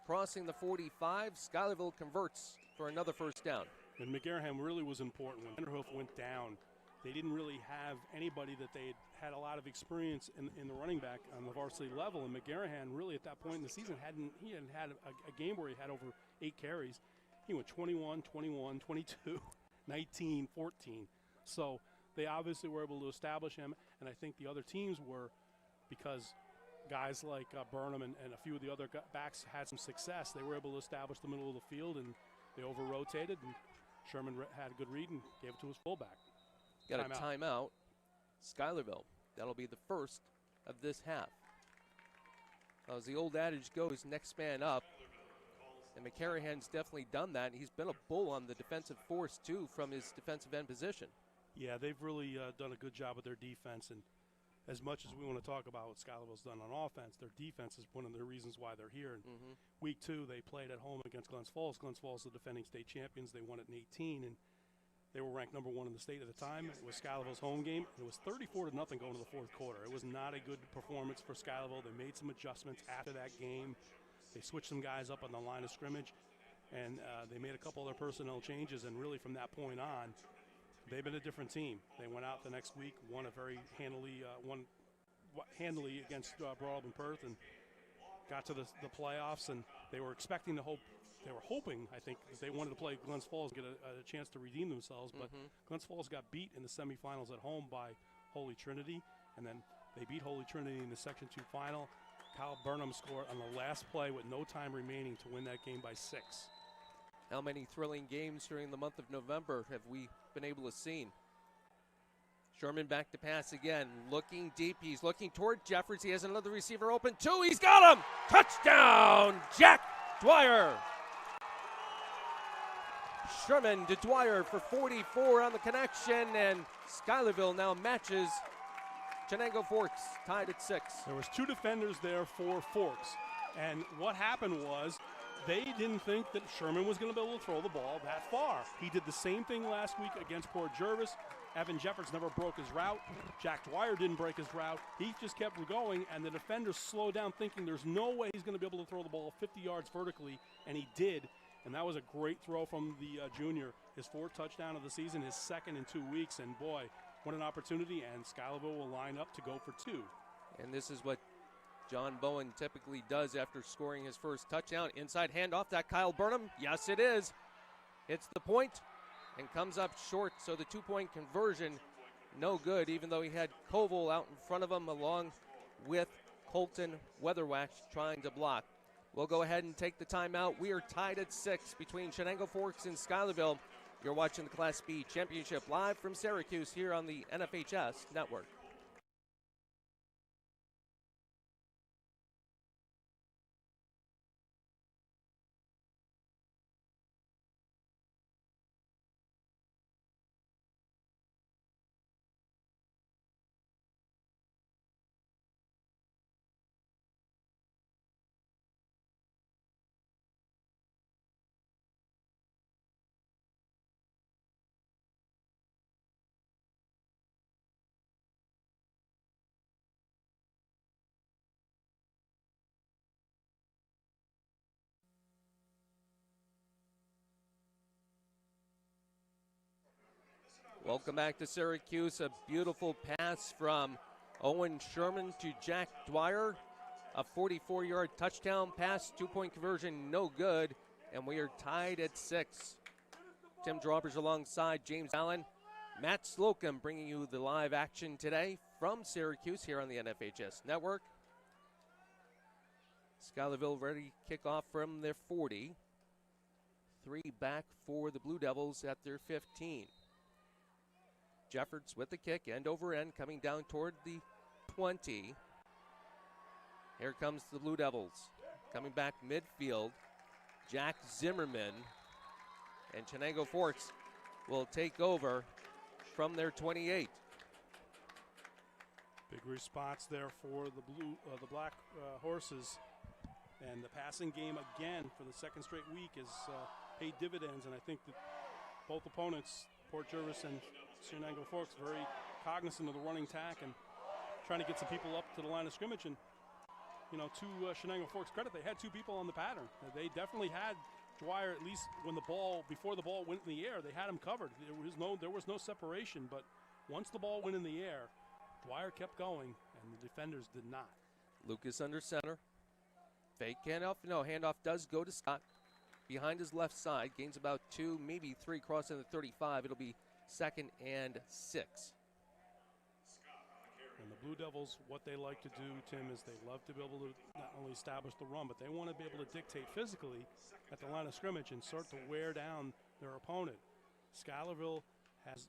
Crossing the 45, Schuylerville converts for another first down. And McGarahan really was important. When Vanderhoof went down, they didn't really have anybody that they had a lot of experience in the running back on the varsity level. And McGarahan really at that point in the season hadn't had a game where he had over 8 carries. He went 21, 21, 22, 19, 14. So they obviously were able to establish him, and I think the other teams were, because guys like Burnham and a few of the other backs had some success. They were able to establish the middle of the field, and they over-rotated, and Sherman had a good read and gave it to his fullback. Got a timeout. Schuylerville. That'll be the first of this half. As the old adage goes, next man up. And McCarahan's definitely done that. He's been a bull on the defensive force, too, from his defensive end position. Yeah, they've really done a good job with their defense. And as much as we want to talk about what Schuylerville's done on offense, their defense is one of the reasons why they're here. And week 2, they played at home against Glens Falls. Glens Falls, the defending state champions, they won it in 18. And they were ranked number 1 in the state at the time. It was Schuylerville's home game. It was 34-0 going to the fourth quarter. It was not a good performance for Schuylerville. They made some adjustments after that game. They switched some guys up on the line of scrimmage, and they made a couple other personnel changes. And really, from that point on, they've been a different team. They went out the next week, won a very handily against Broad and Perth, and got to the playoffs. And they were expecting to hope. They were hoping, I think, that they wanted to play Glens Falls and get a chance to redeem themselves. But Glens Falls got beat in the semifinals at home by Holy Trinity, and then they beat Holy Trinity in the Section 2 final. Kyle Burnham scored on the last play with no time remaining to win that game by 6. How many thrilling games during the month of November have we been able to see? Sherman back to pass again, looking deep. He's looking toward Jeffers. He has another receiver open, 2. He's got him! Touchdown, Jack Dwyer! Sherman to Dwyer for 44 on the connection, and Schuylerville now matches Chenango Forks, tied at 6. There was 2 defenders there for Forks, and what happened was they didn't think that Sherman was going to be able to throw the ball that far. He did the same thing last week against Port Jervis. Evan Jeffords never broke his route. Jack Dwyer didn't break his route. He just kept going, and the defenders slowed down thinking there's no way he's going to be able to throw the ball 50 yards vertically, and he did. And that was a great throw from the junior. His 4th touchdown of the season, his 2nd in 2 weeks. And boy, what an opportunity. And Schuylerville will line up to go for 2. And this is what John Bowen typically does after scoring his first touchdown. Inside handoff, that Kyle Burnham. Yes, it is. Hits the point and comes up short. So the 2-point conversion, no good, even though he had Koval out in front of him along with Colton Weatherwax trying to block. We'll go ahead and take the timeout. We are tied at 6 between Chenango Forks and Schuylerville. You're watching the Class B Championship live from Syracuse here on the NFHS Network. Welcome back to Syracuse. A beautiful pass from Owen Sherman to Jack Dwyer. A 44-yard touchdown pass, 2-point conversion, no good. And we are tied at 6. Tim Drawbridge alongside James Allen. Matt Slocum bringing you the live action today from Syracuse here on the NFHS Network. Schuylerville ready to kick off from their 40. 3 back for the Blue Devils at their 15. Jeffords with the kick, end over end, coming down toward the 20. Here comes the Blue Devils. Coming back midfield, Jack Zimmerman. And Chenango Forks will take over from their 28. Big response there for the Black Horses. And the passing game again for the second straight week has paid dividends. And I think that both opponents, Port Jervis and Chenango Forks, very cognizant of the running tack and trying to get some people up to the line of scrimmage. And, you know, to Chenango Forks' credit, they had 2 people on the pattern. They definitely had Dwyer, at least before the ball went in the air, they had him covered. There was no separation, but once the ball went in the air, Dwyer kept going, and the defenders did not. Lucas under center. Fake handoff. No, handoff does go to Scott. Behind his left side. Gains about 2, maybe 3, crossing the 35. It'll be 2nd and 6. And the Blue Devils, what they like to do, Tim, is they love to be able to not only establish the run, but they want to be able to dictate physically at the line of scrimmage and start to wear down their opponent. Schuylerville has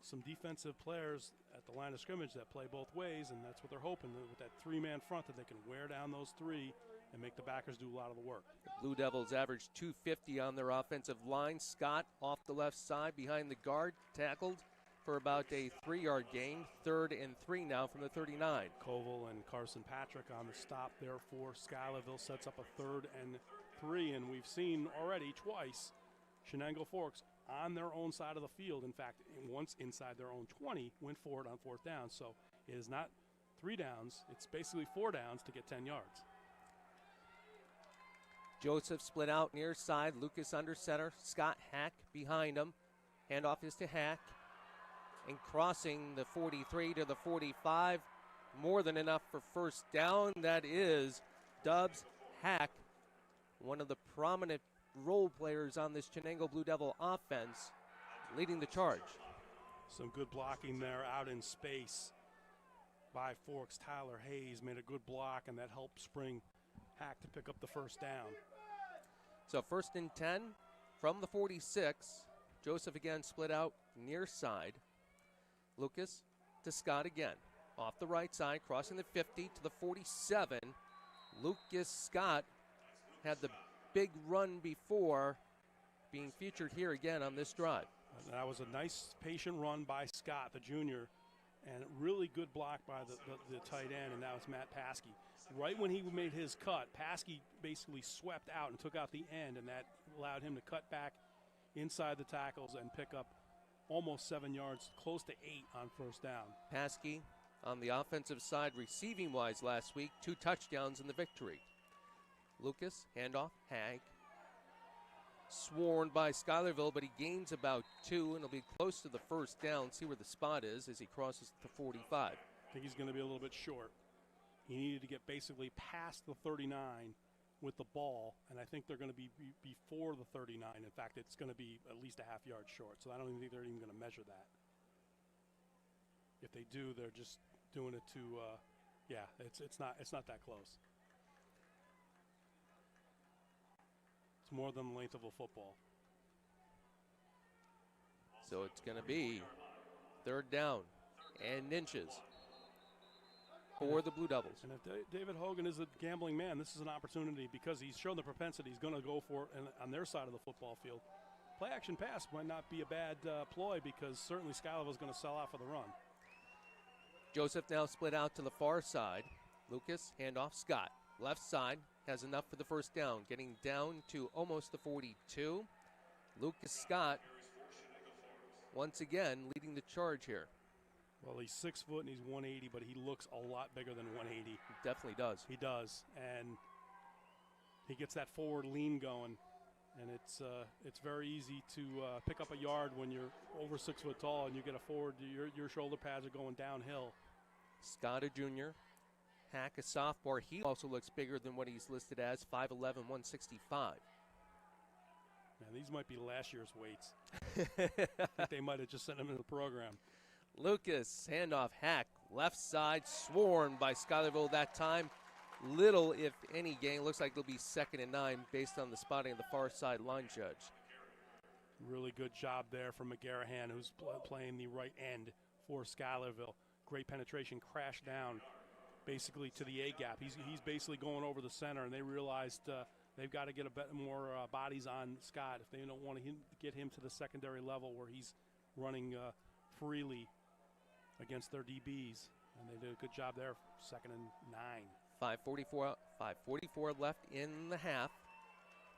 some defensive players at the line of scrimmage that play both ways, and that's what they're hoping with that 3-man front, that they can wear down those 3 and make the backers do a lot of the work. The Blue Devils average 250 on their offensive line. Scott off the left side behind the guard, tackled for about a 3-yard gain. 3rd and 3 now from the 39. Koval and Carson Patrick on the stop there for Schuylerville sets up a 3rd and 3, and we've seen already twice Chenango Forks on their own side of the field. In fact, once inside their own 20, went forward on 4th down. So it is not 3 downs, it's basically 4 downs to get 10 yards. Joseph split out near side. Lucas under center. Scott Haqq behind him. Handoff is to Haqq. And crossing the 43 to the 45. More than enough for first down. That is Dubbs Haqq, one of the prominent role players on this Chenango Blue Devil offense, leading the charge. Some good blocking there out in space by Forks. Tyler Hayes made a good block, and that helped spring Haqq to pick up the first down. So 1st and 10 from the 46. Joseph again split out near side. Lucas to Scott again. Off the right side, crossing the 50 to the 47. Lucas Scott had the big run before, being featured here again on this drive. That was a nice, patient run by Scott, the junior, and really good block by the tight end, and that was Matt Paskey. Right when he made his cut, Paskey basically swept out and took out the end, and that allowed him to cut back inside the tackles and pick up almost 7 yards, close to 8 on first down. Paskey on the offensive side, receiving-wise last week, 2 touchdowns in the victory. Lucas, handoff, Haqq. Swarmed by Schuylerville, but he gains about 2, and he'll be close to the first down. See where the spot is as he crosses the 45. I think he's going to be a little bit short. He needed to get basically past the 39 with the ball, and I think they're going to be before the 39. In fact, it's going to be at least a half yard short, so I don't even think they're even going to measure that. If they do, they're just doing it to, it's not that close. It's more than the length of a football. So it's going to be 3rd down and inches for the Blue Devils. And if David Hogan is a gambling man, this is an opportunity because he's shown the propensity. He's going to go for it on their side of the football field. Play action pass might not be a bad ploy because certainly Schuylerville is going to sell out for the run. Joseph now split out to the far side. Lucas, handoff, Scott. Left side has enough for the first down, getting down to almost the 42. Lucas Scott once again leading the charge here. Well, he's 6 foot and he's 180, but he looks a lot bigger than 180. He definitely does. He does, and he gets that forward lean going, and it's very easy to pick up a yard when you're over 6 foot tall and you get a forward. Your shoulder pads are going downhill. Scott, a junior. Haqq, a sophomore. He also looks bigger than what he's listed as, 5'11", 165. Man, these might be last year's weights. I think they might have just sent him in the program. Lucas, handoff, Haqq, left side, swarmed by Schuylerville that time. Little, if any, gain. Looks like it'll be 2nd and 9 based on the spotting of the far side line judge. Really good job there from McGarrahan, who's playing the right end for Schuylerville. Great penetration, crash down basically to the A-gap. He's basically going over the center, and they realized they've got to get a bit more bodies on Scott if they don't want to get him to the secondary level where he's running freely against their DBs. And they did a good job there, 2nd and 9. 5:44 left in the half.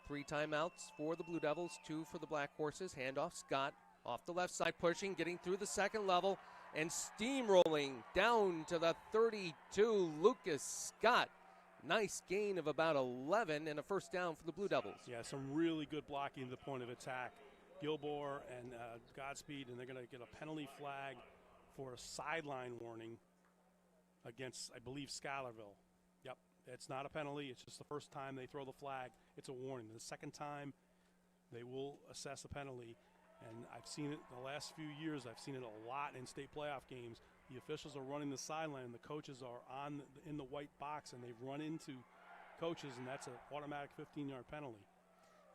3 timeouts for the Blue Devils, 2 for the Black Horses. Handoff, Scott off the left side, pushing, getting through the second level, and steamrolling down to the 32, Lucas Scott. Nice gain of about 11 and a first down for the Blue Devils. Yeah, some really good blocking at the point of attack. Gilmore and Godspeed, and they're going to get a penalty flag for a sideline warning against, I believe, Schuylerville. Yep, it's not a penalty. It's just the first time they throw the flag, it's a warning. The second time, they will assess a penalty. And I've seen it the last few years. I've seen it a lot in state playoff games. The officials are running the sideline, and the coaches are in the white box, and they've run into coaches, and that's an automatic 15-yard penalty.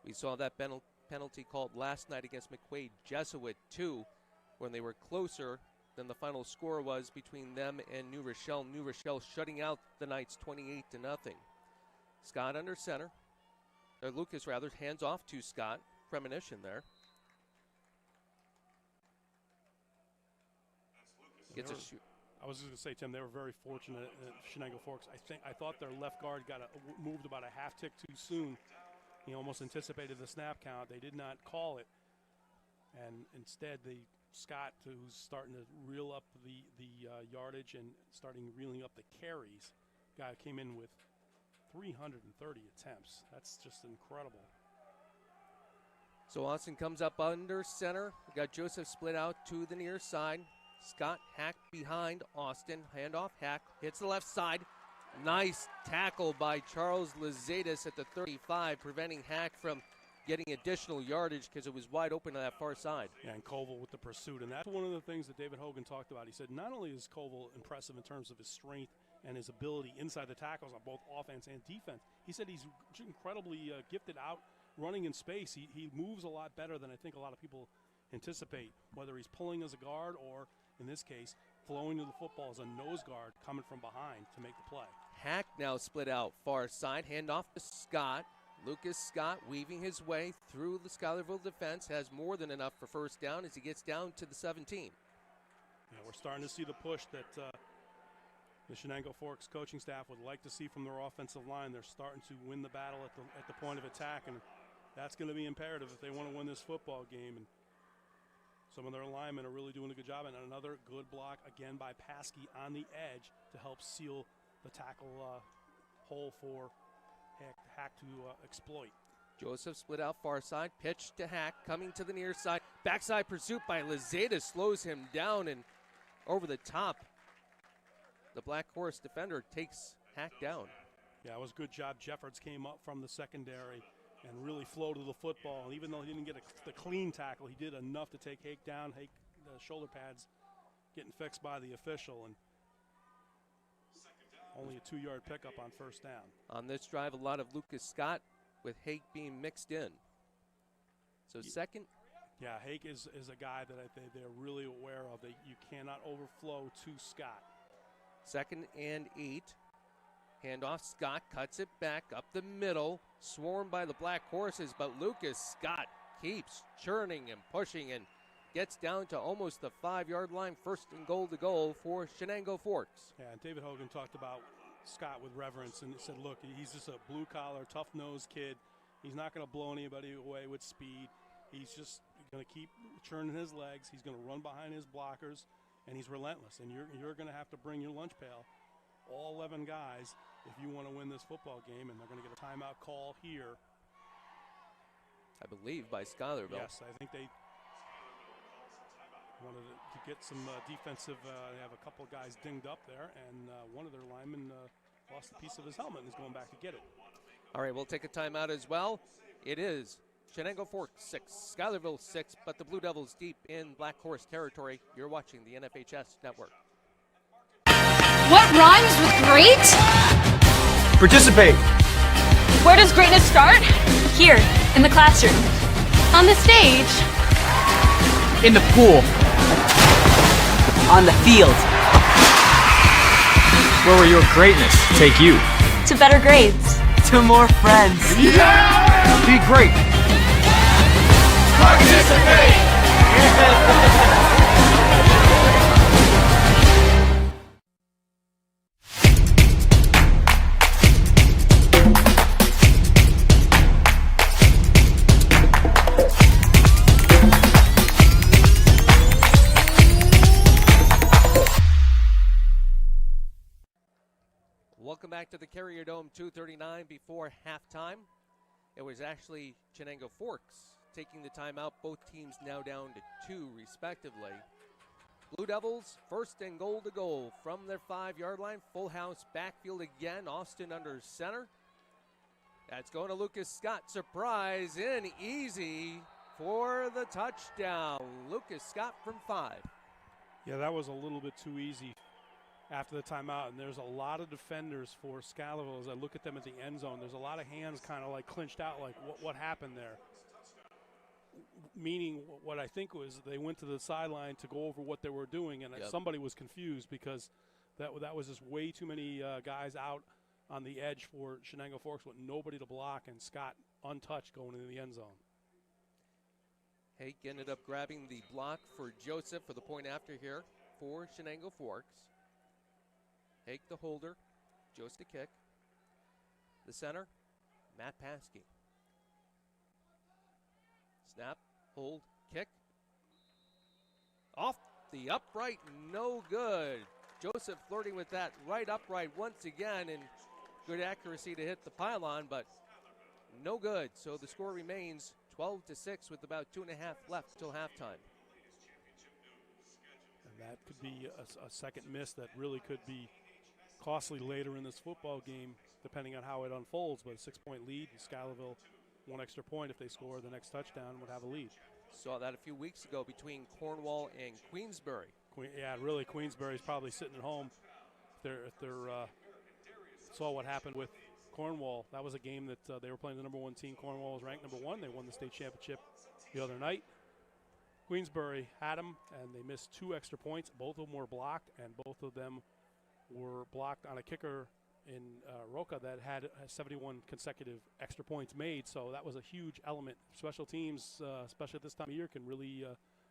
We saw that penalty called last night against McQuaid Jesuit, too, when they were closer than the final score was between them and New Rochelle. New Rochelle shutting out the Knights 28-0. Scott under center. Lucas, rather, hands off to Scott. Premonition there. Gets a shoot. I was just going to say, Tim, they were very fortunate at Chenango Forks. I thought their left guard moved about a half tick too soon. He almost anticipated the snap count. They did not call it. And instead, Scott, who's starting to reel up the yardage and starting reeling up the carries, guy came in with 330 attempts. That's just incredible. So Austin comes up under center. We got Joseph split out to the near side. Scott Haqq behind Austin. Handoff, Haqq hits the left side. Nice tackle by Charles Lazatis at the 35, preventing Haqq from getting additional yardage because it was wide open on that far side. Yeah, and Koval with the pursuit. And that's one of the things that David Hogan talked about. He said not only is Koval impressive in terms of his strength and his ability inside the tackles on both offense and defense, he said he's incredibly gifted out running in space. He moves a lot better than I think a lot of people anticipate, whether he's pulling as a guard or, in this case, flowing to the football as a nose guard coming from behind to make the play. Haqq now split out far side, handoff to Scott. Lucas Scott weaving his way through the Schuylerville defense, has more than enough for first down as he gets down to the 17. Yeah, we're starting to see the push that the Chenango Forks coaching staff would like to see from their offensive line. They're starting to win the battle at the point of attack, and that's going to be imperative if they want to win this football game. And some of their linemen are really doing a good job. And another good block, again, by Paskey on the edge to help seal the tackle hole for Haqq to exploit. Joseph split out far side, pitch to Haqq, coming to the near side. Backside pursuit by Lazatis slows him down, and over the top, the Black Horse defender takes Haqq down. Yeah, it was a good job. Jeffords came up from the secondary and really floated the football. And even though he didn't get the clean tackle, he did enough to take Haqq down. Haqq, the shoulder pads getting fixed by the official, and only a 2-yard pickup on first down. On this drive, a lot of Lucas Scott with Haqq being mixed in. So second. Yeah, Haqq is a guy that I think they're really aware of. That you cannot overflow to Scott. 2nd and 8. Handoff, Scott cuts it back up the middle, swarmed by the Black Horses, but Lucas Scott keeps churning and pushing and gets down to almost the 5-yard line, 1st and goal to goal for Chenango Forks. Yeah, and David Hogan talked about Scott with reverence and said, look, he's just a blue-collar, tough-nosed kid. He's not going to blow anybody away with speed. He's just going to keep churning his legs. He's going to run behind his blockers, and he's relentless. And you're going to have to bring your lunch pail, all 11 guys, if you want to win this football game, and they're going to get a timeout call here. I believe by Schuylerville. Yes, I think they wanted to get some defensive. They have a couple of guys dinged up there, and one of their linemen lost a piece of his helmet and is going back to get it. All right, we'll take a timeout as well. It is Chenango Forks 6, Schuylerville 6, but the Blue Devils deep in Black Horse territory. You're watching the NFHS Network. What rhymes with great? Participate. Where does greatness start? Here, in the classroom. On the stage. In the pool. On the field. Where will your greatness take you? To better grades. To more friends. Yeah! Be great. Participate! Welcome back to the Carrier Dome, 2:39 before halftime. It was actually Chenango Forks taking the timeout. Both teams now down to 2 respectively. Blue Devils first and goal to goal from their 5-yard line. Full house backfield again. Austin under center. That's going to Lucas Scott. Surprise in easy for the touchdown. Lucas Scott from 5. Yeah, that was a little bit too easy after the timeout, and there's a lot of defenders for Schuylerville. As I look at them at the end zone, there's a lot of hands kind of like clinched out, like what happened there? Meaning what I think was they went to the sideline to go over what they were doing, and somebody was confused because that was just way too many guys out on the edge for Chenango Forks with nobody to block, and Scott untouched going into the end zone. Haqq ended up grabbing the block for Joseph for the point after here for Chenango Forks. Haqq the holder, Joseph the kick. The center, Matt Paskey. Snap, hold, kick. Off the upright, no good. Joseph flirting with that right upright once again, and good accuracy to hit the pylon, but no good. So the score remains 12-6 with about 2.5 left till halftime. And that could be a second miss that really could be costly later in this football game, depending on how it unfolds. But a 6-point lead, and Schuylerville, 1 extra point if they score the next touchdown, would have a lead. Saw that a few weeks ago between Cornwall and Queensbury. Yeah, really, Queensbury's probably sitting at home. If they're saw what happened with Cornwall. That was a game that they were playing the number 1 team. Cornwall was ranked number 1. They won the state championship the other night. Queensbury had them, and they missed 2 extra points. Both of them were blocked, and both of them were blocked on a kicker in Roca that had 71 consecutive extra points made. So that was a huge element. Special teams, especially at this time of year, can really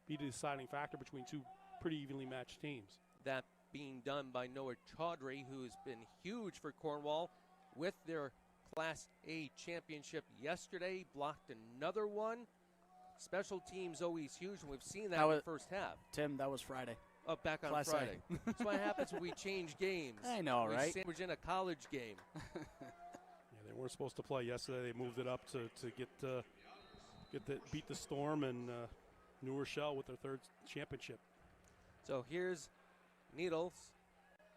be the deciding factor between 2 pretty evenly matched teams. That being done by Noah Chaudhry, who has been huge for Cornwall with their Class A championship yesterday. Blocked another one. Special teams always huge, and we've seen that in the first half. Tim, that was Friday. Oh, back on Class Friday. That's what happens when we change games. I know, right? We sandwich in a college game. Yeah, they weren't supposed to play yesterday. They moved it up to beat the Storm and New Rochelle with their 3rd championship. So here's Needles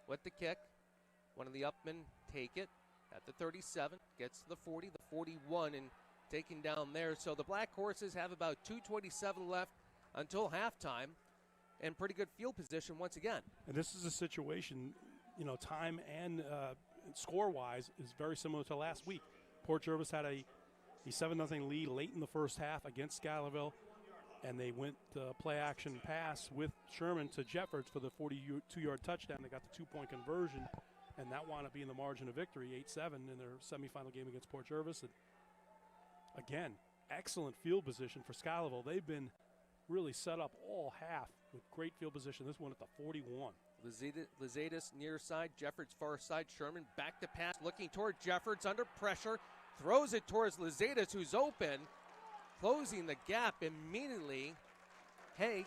with the kick. One of the upmen take it at the 37, gets to the 40, the 41, and taken down there. So the Black Horses have about 2:27 left until halftime, and pretty good field position once again. And this is a situation, time and score-wise is very similar to last week. Port Jervis had a 7-0 lead late in the first half against Schuylerville, and they went play-action pass with Sherman to Jeffords for the 42-yard touchdown. They got the 2-point conversion, and that wound up being the margin of victory, 8-7 in their semifinal game against Port Jervis. And again, excellent field position for Schuylerville. They've been really set up all half with great field position. This one at the 41. Lizatis near side, Jeffords far side. Sherman back to pass, looking toward Jeffords under pressure. Throws it towards Lizatis, who's open. Closing the gap immediately. Haqq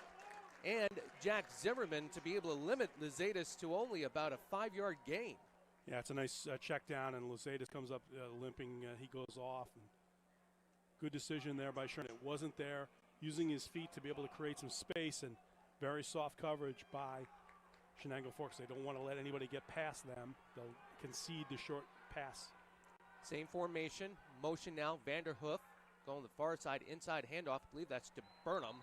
and Jack Zimmerman to be able to limit Lizatis to only about a 5-yard gain. Yeah, it's a nice check down, and Lizatis comes up limping. He goes off. And good decision there by Sherman. It wasn't there. Using his feet to be able to create some space, and very soft coverage by Chenango Forks. They don't want to let anybody get past them. They'll concede the short pass. Same formation. Motion now. Vanderhoof going to the far side. Inside handoff. I believe that's to Burnham.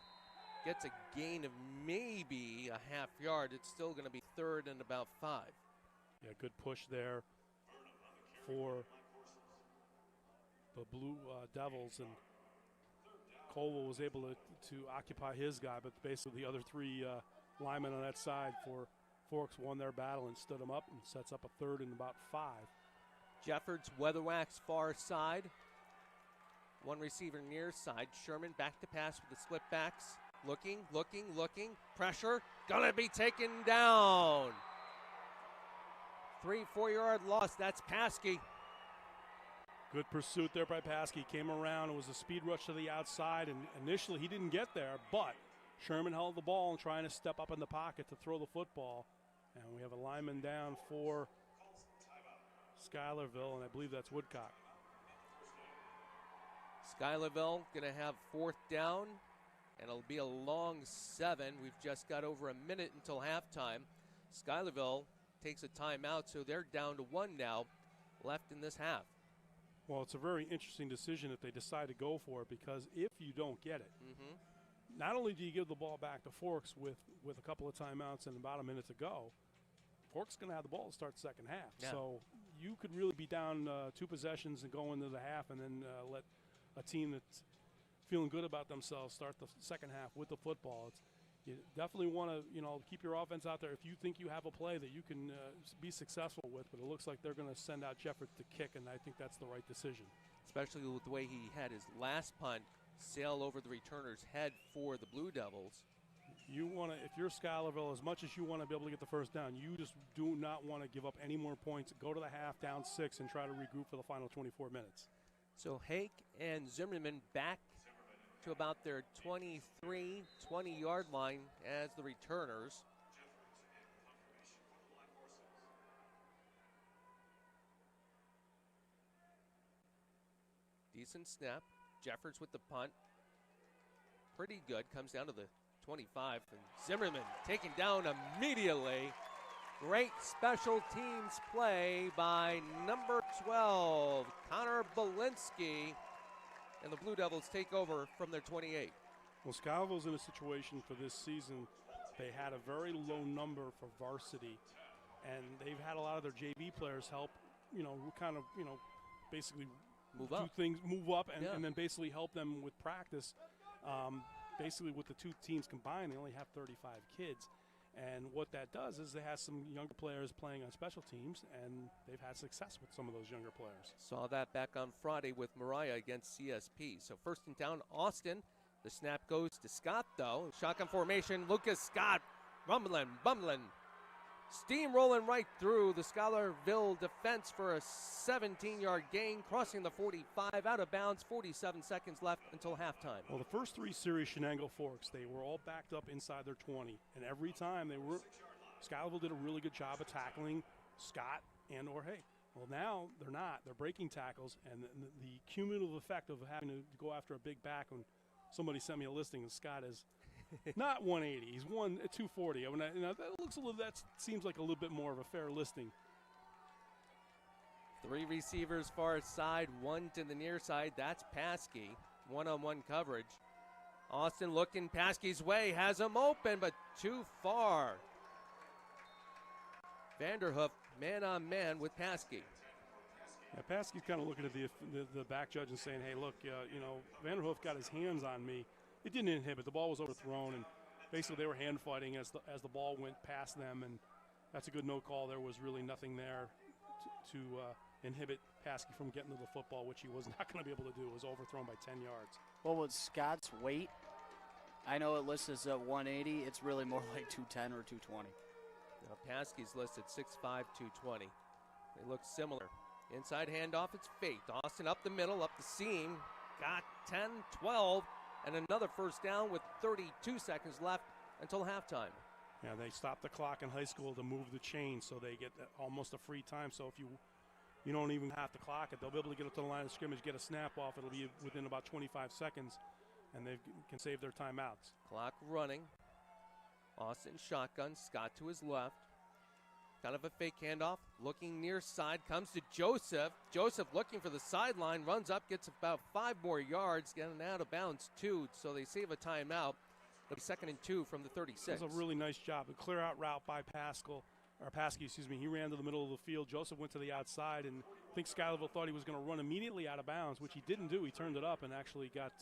Gets a gain of maybe a half yard. It's still going to be 3rd and about 5. Yeah, good push there for the Blue Devils, and Colville was able to occupy his guy, but basically the other three linemen on that side for Forks won their battle and stood him up and sets up a 3rd and about 5. Jeffords, Weatherwax far side. One receiver near side. Sherman back to pass with the split backs. Looking. Pressure. Gonna be taken down. 3-4 yard loss. That's Paskey. Good pursuit there by Paskey. Came around. It was a speed rush to the outside, and initially he didn't get there, but Sherman held the ball and trying to step up in the pocket to throw the football. And we have a lineman down for Schuylerville, and I believe that's Woodcock. Schuylerville going to have 4th down, and it'll be a long 7. We've just got over a minute until halftime. Schuylerville takes a timeout, so they're down to 1 now left in this half. Well, it's a very interesting decision if they decide to go for it, because if you don't get it, not only do you give the ball back to Forks with a couple of timeouts and about a minute to go, Forks going to have the ball to start the second half. Yeah. So you could really be down 2 possessions and go into the half, and then let a team that's feeling good about themselves start the second half with the football. You definitely want to, keep your offense out there if you think you have a play that you can be successful with, but it looks like they're going to send out Jeffords to kick, and I think that's the right decision. Especially with the way he had his last punt sail over the returner's head for the Blue Devils. You want to, if you're Schuylerville, as much as you want to be able to get the first down, you just do not want to give up any more points. Go to the half, down 6, and try to regroup for the final 24 minutes. So Haqq and Zimmerman back to about their 23, 20-yard line as the returners. Decent snap. Jeffords with the punt. Pretty good. Comes down to the 25. And Zimmerman taken down immediately. Great special teams play by number 12, Connor Belinsky. And the Blue Devils take over from their 28. Well, Schuylerville's in a situation for this season. They had a very low number for varsity, and they've had a lot of their JV players help, basically move up, and then basically help them with practice. Basically, with the 2 teams combined, they only have 35 kids. And what that does is they have some younger players playing on special teams, and they've had success with some of those younger players. Saw that back on Friday with Mariah against CSP. So 1st and down, Austin. The snap goes to Scott, though. Shotgun formation, Lucas Scott bumbling. Steamrolling right through the Schuylerville defense for a 17-yard gain, crossing the 45, out of bounds, 47 seconds left until halftime. Well, the first 3 series, Chenango Forks, they were all backed up inside their 20, and every time Schuylerville did a really good job of tackling Scott and or Haqq. Well, now they're not. They're breaking tackles, and the cumulative effect of having to go after a big back. When somebody sent me a listing, and Scott is not 180. He's 240. That seems like a little bit more of a fair listing. 3 receivers far side, 1 to the near side. That's Paskey. One-on-one coverage. Austin looking Paskey's way, has him open, but too far. Vanderhoof man-on-man with Paskey. Yeah, Paskey's kind of looking at the back judge and saying, hey, look, Vanderhoof got his hands on me. It didn't inhibit. The ball was overthrown, and basically they were hand fighting as the ball went past them, and that's a good no call. There was really nothing there to inhibit Paskey from getting to the football, which he was not going to be able to do. It was overthrown by 10 yards. Well, with Scott's weight, I know it lists as 180. It's really more like 210 or 220. Now Paskey's listed 6'5", 220. They look similar. Inside handoff, it's faked. Austin up the middle, up the seam. Got 10, 12. And another first down with 32 seconds left until halftime. Yeah, they stopped the clock in high school to move the chain, so they get almost a free time. So if you don't even have to clock it, they'll be able to get up to the line of scrimmage, get a snap off. It'll be within about 25 seconds, and they can save their timeouts. Clock running. Austin shotgun, Scott to his left. Kind of a fake handoff. Looking near side, comes to Joseph. Joseph looking for the sideline, runs up, gets about 5 more yards, getting out of bounds 2, so they save a timeout. It'll be 2nd and 2 from the 36. That was a really nice job. A clear out route by Paskey, he ran to the middle of the field. Joseph went to the outside, and I think Schuylerville thought he was going to run immediately out of bounds, which he didn't do. He turned it up and actually got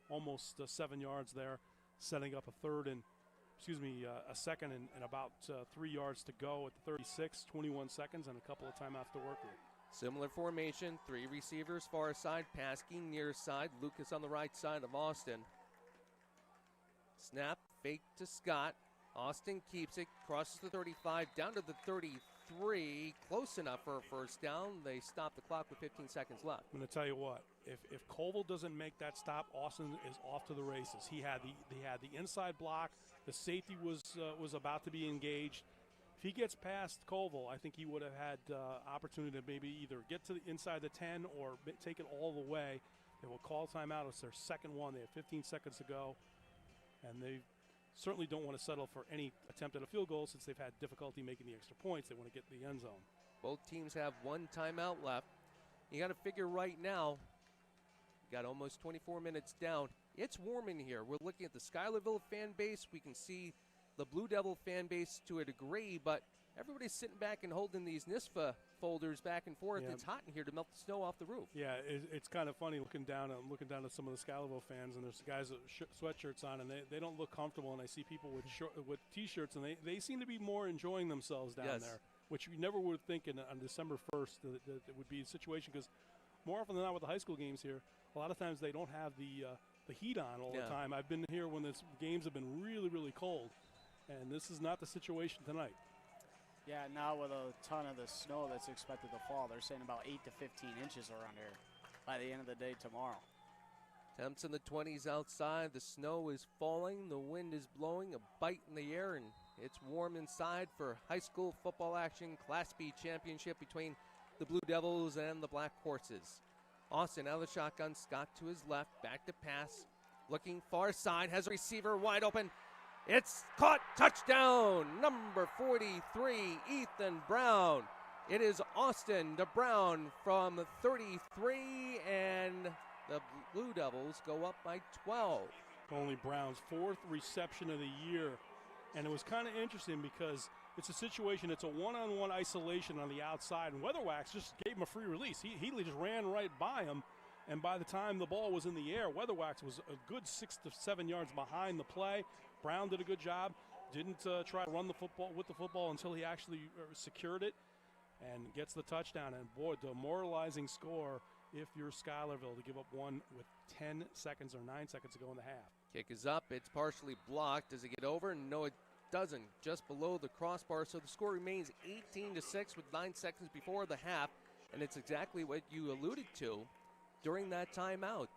almost 7 yards there, setting up a second and about 3 yards to go at the 36, 21 seconds, and a couple of timeouts to work with. Similar formation, 3 receivers far side, Paskey near side, Lucas on the right side of Austin. Snap, fake to Scott. Austin keeps it, crosses the 35, down to the 33, close enough for a first down. They stop the clock with 15 seconds left. I'm going to tell you what, if Colville doesn't make that stop, Austin is off to the races. He had the inside block. The safety was about to be engaged. If he gets past Colville, I think he would have had opportunity to maybe either get to the inside the 10 or take it all the way. They will call timeout. It's their second one. They have 15 seconds to go, and they certainly don't want to settle for any attempt at a field goal since they've had difficulty making the extra points. They want to get to the end zone. Both teams have 1 timeout left. You got to figure right now, you got almost 24 minutes down. It's warm in here. We're looking at the Schuylerville fan base. We can see the Blue Devil fan base to a degree, but everybody's sitting back and holding these NYSFA folders back and forth. Yeah. It's hot in here to melt the snow off the roof. Yeah, it's kind of funny looking down at some of the Schuylerville fans, and there's guys with sweatshirts on, and they don't look comfortable, and I see people with T-shirts, and they seem to be more enjoying themselves down there, which you never would think on December 1st that it would be a situation, because more often than not with the high school games here, a lot of times they don't have the heat on all the time. I've been here when the games have been really, really cold, and this is not the situation tonight. Yeah, now with a ton of the snow that's expected to fall, they're saying about 8 to 15 inches around here by the end of the day tomorrow. Temps in the 20s outside. The snow is falling. The wind is blowing, a bite in the air, and it's warm inside for high school football action. Class B championship between the Blue Devils and the Black Horses. Austin out of the shotgun. Scott to his left. Back to pass. Looking far side. Has a receiver wide open. It's caught. Touchdown. Number 43, Ethan Brown. It is Austin to Brown from 33, and the Blue Devils go up by 12. Only Brown's 4th reception of the year. And it was kind of interesting because it's a situation, it's a one-on-one isolation on the outside, and Weatherwax just gave him a free release. He just ran right by him, and by the time the ball was in the air, Weatherwax was a good 6 to 7 yards behind the play. Brown did a good job, didn't try to run the football with the football until he actually secured it and gets the touchdown. And boy, demoralizing score if you're Schuylerville to give up one with 10 seconds or 9 seconds to go in the half. Kick is up. It's partially blocked. Does it get over? No, it doesn't. Just below the crossbar. So the score remains 18-6 with 9 seconds before the half. And it's exactly what you alluded to during that timeout.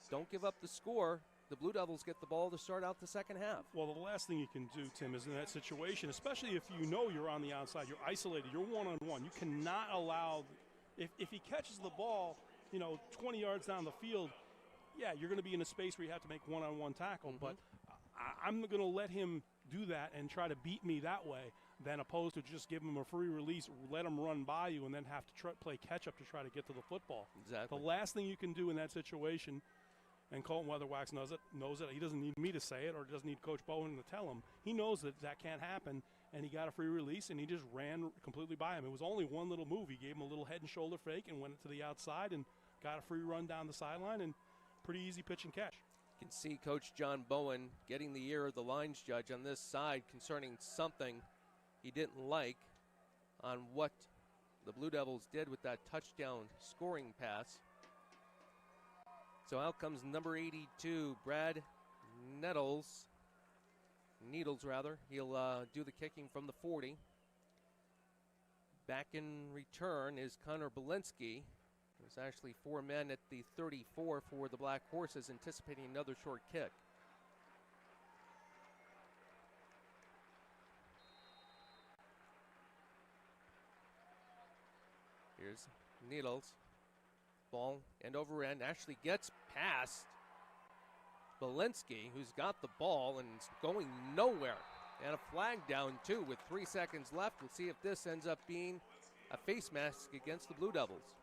Don't give up the score. The Blue Devils get the ball to start out the second half. Well, the last thing you can do, Tim, is in that situation, especially if you know you're on the outside, you're isolated, you're one-on-one. You cannot allow, if he catches the ball, 20 yards down the field, yeah, you're going to be in a space where you have to make one-on-one tackle. But I'm going to let him do that and try to beat me that way than opposed to just give him a free release, let him run by you, and then have to play catch-up to try to get to the football. Exactly. The last thing you can do in that situation, and Colton Weatherwax knows it. He doesn't need me to say it or doesn't need Coach Bowen to tell him. He knows that can't happen, and he got a free release, and he just ran completely by him. It was only one little move. He gave him a little head and shoulder fake and went to the outside and got a free run down the sideline, and pretty easy pitch and catch. You can see Coach John Bowen getting the ear of the lines judge on this side concerning something he didn't like on what the Blue Devils did with that touchdown scoring pass. So out comes number 82, Brad Needles. He'll do the kicking from the 40. Back in return is Connor Belinsky. There's actually 4 men at the 34 for the Black Horses, anticipating another short kick. Here's Needles. Ball end over end actually gets past Belinsky, who's got the ball and it's going nowhere. And a flag down too with 3 seconds left. We'll see if this ends up being a face mask against the Blue Devils.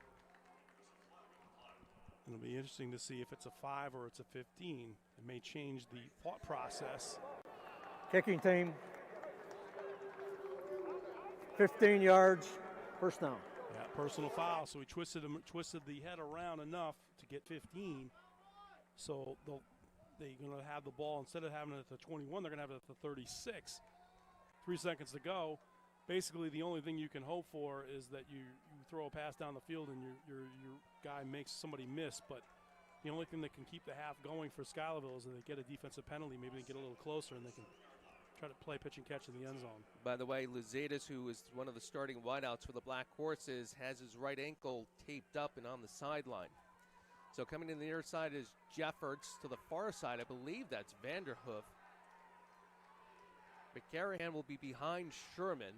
It'll be interesting to see if it's a 5 or it's a 15. It may change the thought process. Kicking team, 15 yards, first down. Yeah, personal foul. So he twisted the head around enough to get 15. So they're going to have the ball, instead of having it at the 21, they're going to have it at the 36. 3 seconds to go. Basically, the only thing you can hope for is that you throw a pass down the field and your guy makes somebody miss. But the only thing that can keep the half going for Schuylerville is that they get a defensive penalty. Maybe they get a little closer and they can try to play pitch and catch in the end zone. By the way, Luzatis, who is one of the starting wideouts for the Black Horses, has his right ankle taped up and on the sideline. So coming in the near side is Jeffords. To the far side, I believe that's Vanderhoof. McCarrahan will be behind Sherman.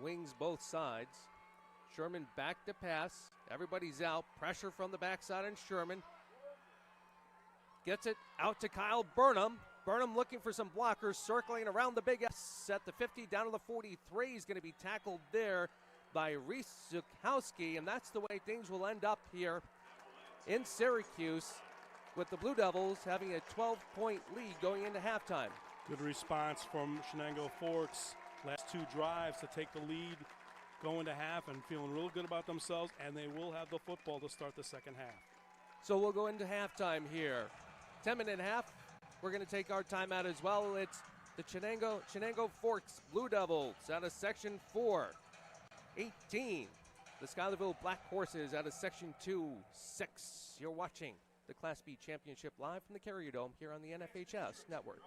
Wings both sides. Sherman back to pass. Everybody's out. Pressure from the backside on Sherman. Gets it out to Kyle Burnham. Burnham looking for some blockers, circling around the big S at the 50 down to the 43. He's going to be tackled there by Reese Zukowski, and that's the way things will end up here in Syracuse, with the Blue Devils having a 12-point lead going into halftime. Good response from Chenango Forks. Last 2 drives to take the lead, going to half and feeling real good about themselves, and they will have the football to start the second half. So we'll go into halftime here. 10-minute half. We're going to take our timeout as well. It's the Chenango Forks Blue Devils out of Section 4, 18. The Schuylerville Black Horses out of Section 2, 6. You're watching the Class B Championship live from the Carrier Dome here on the NFHS Network.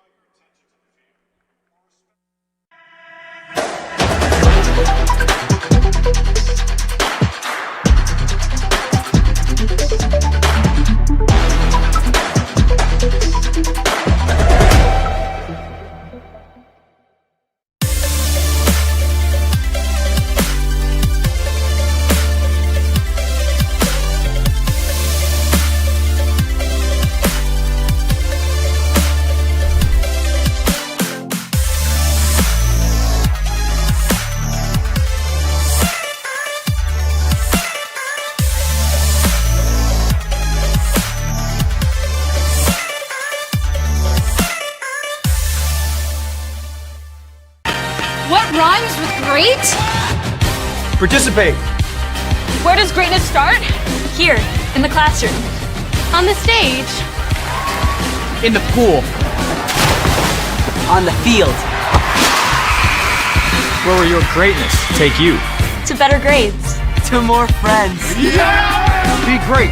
Participate. Where does greatness start? Here, in the classroom. On the stage. In the pool. On the field. Where will your greatness take you? To better grades. To more friends. Yeah! Be great.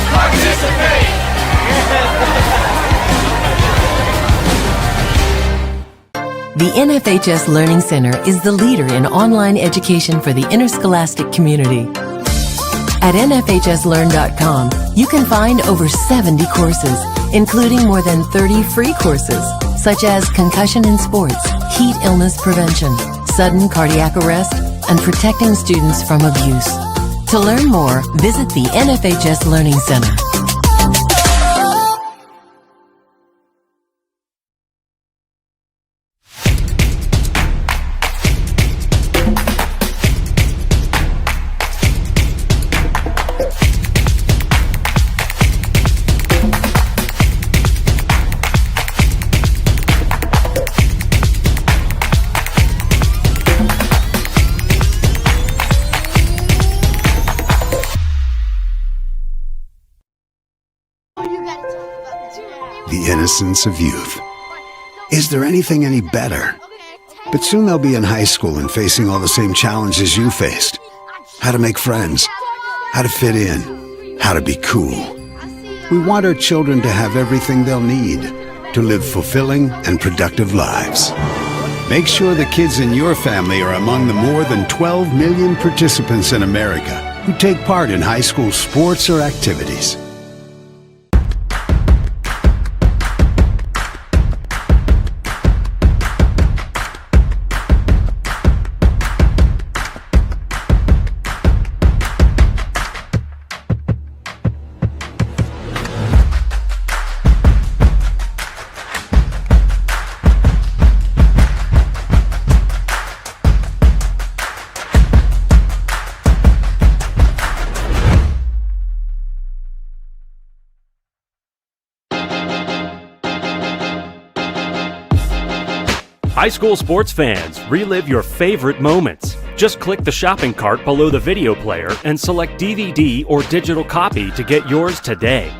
Participate! The NFHS Learning Center is the leader in online education for the interscholastic community. At NFHSLearn.com, you can find over 70 courses, including more than 30 free courses, such as concussion in sports, heat illness prevention, sudden cardiac arrest, and protecting students from abuse. To learn more, visit the NFHS Learning Center. The innocence of youth. Is there anything any better? But soon they'll be in high school and facing all the same challenges you faced. How to make friends, how to fit in, how to be cool. We want our children to have everything they'll need to live fulfilling and productive lives. Make sure the kids in your family are among the more than 12 million participants in America who take part in high school sports or activities. High school sports fans, relive your favorite moments. Just click the shopping cart below the video player and select DVD or digital copy to get yours today.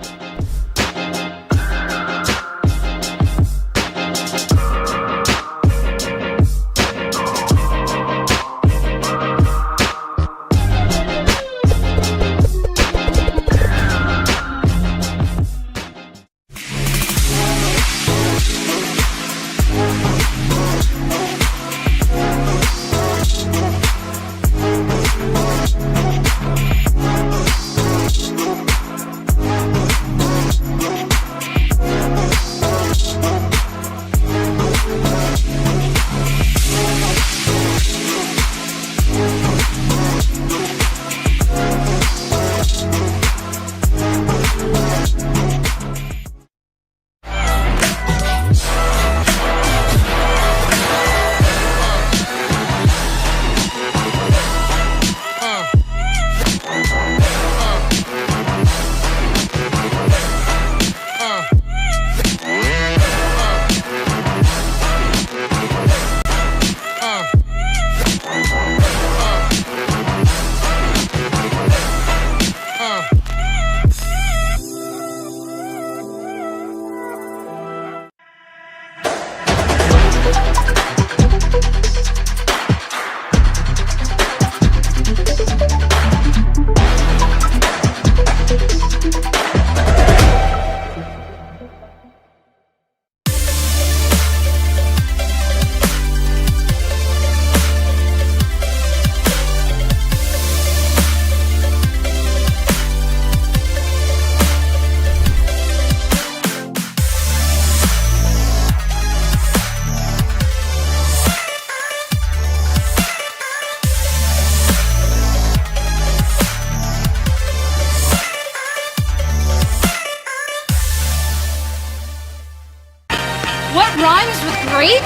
What rhymes with great?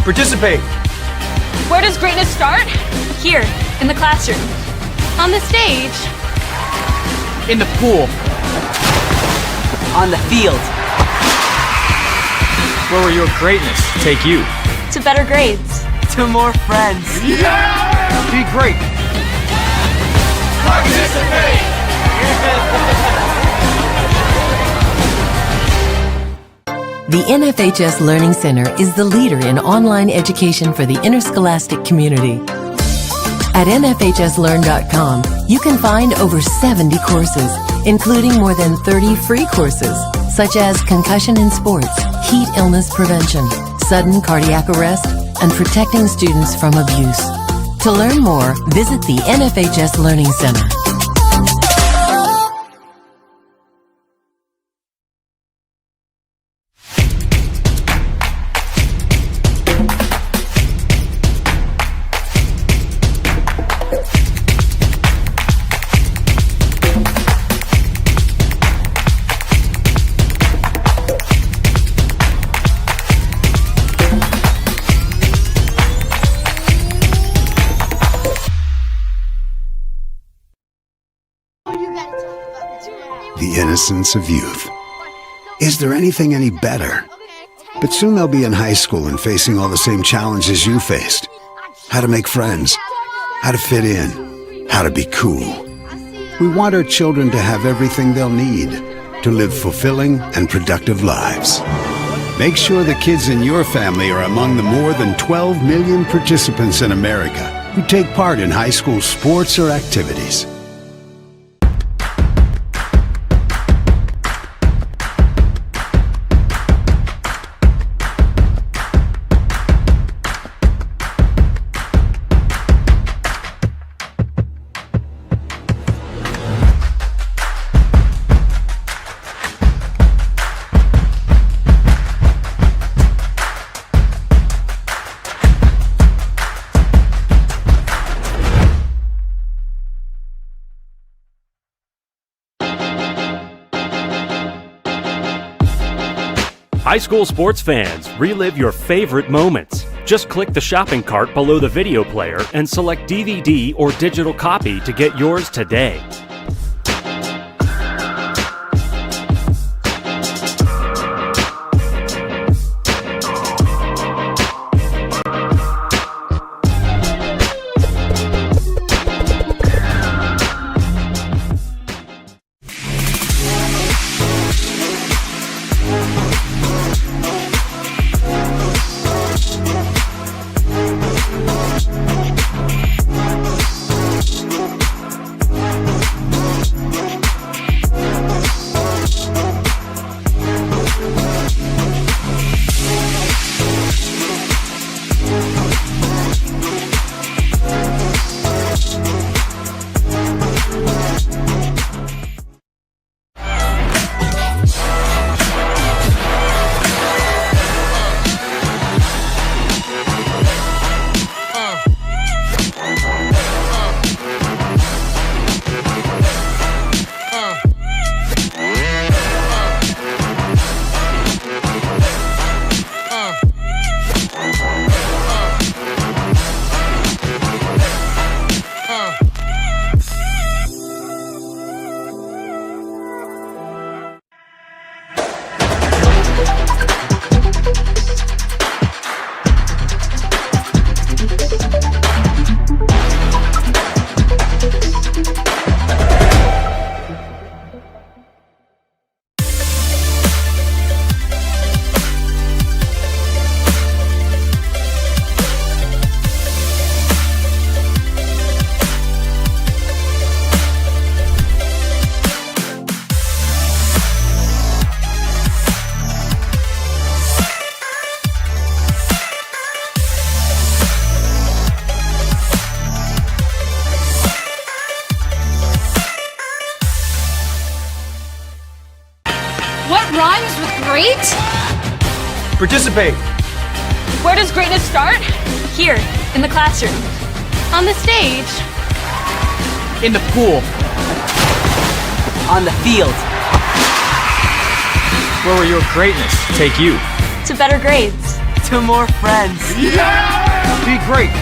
Participate. Where does greatness start? Here, in the classroom. On the stage. In the pool. On the field. Where will your greatness take you? To better grades. To more friends. Yeah! Be great. Participate! The NFHS Learning Center is the leader in online education for the interscholastic community. At NFHSlearn.com, you can find over 70 courses, including more than 30 free courses, such as concussion in sports, heat illness prevention, sudden cardiac arrest, and protecting students from abuse. To learn more, visit the NFHS Learning Center. The innocence of youth. Is there anything any better? But soon they'll be in high school and facing all the same challenges you faced. How to make friends, how to fit in, how to be cool. We want our children to have everything they'll need to live fulfilling and productive lives. Make sure the kids in your family are among the more than 12 million participants in America who take part in high school sports or activities. High school sports fans, relive your favorite moments. Just click the shopping cart below the video player and select DVD or digital copy to get yours today. great? Participate. Where does greatness start? Here, in the classroom. On the stage. In the pool. On the field. Where will your greatness take you? To better grades. To more friends. Be great.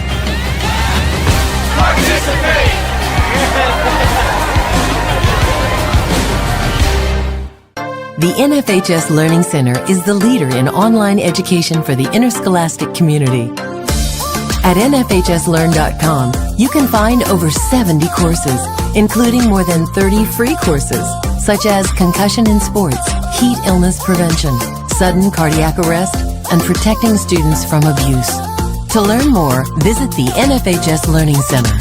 Participate! The NFHS Learning Center is the leader in online education for the interscholastic community. At NFHSlearn.com, you can find over 70 courses, including more than 30 free courses, such as concussion in sports, heat illness prevention, sudden cardiac arrest, and protecting students from abuse. To learn more, visit the NFHS Learning Center.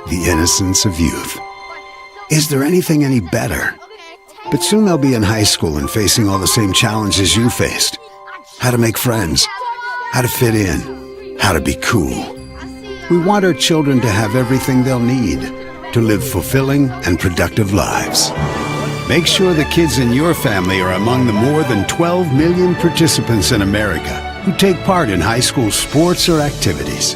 The innocence of youth. Is there anything any better? But soon they'll be in high school and facing all the same challenges you faced. How to make friends, how to fit in, how to be cool. We want our children to have everything they'll need to live fulfilling and productive lives. Make sure the kids in your family are among the more than 12 million participants in America who take part in high school sports or activities.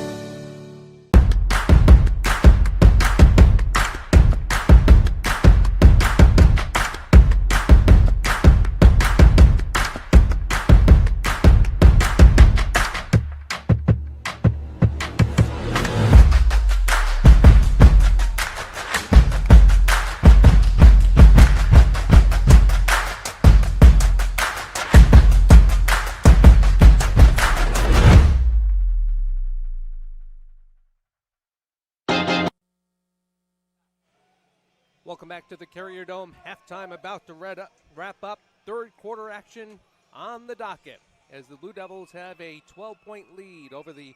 Welcome back to the Carrier Dome. Halftime about to wrap up. Third quarter action on the docket as the Blue Devils have a 12-point lead over the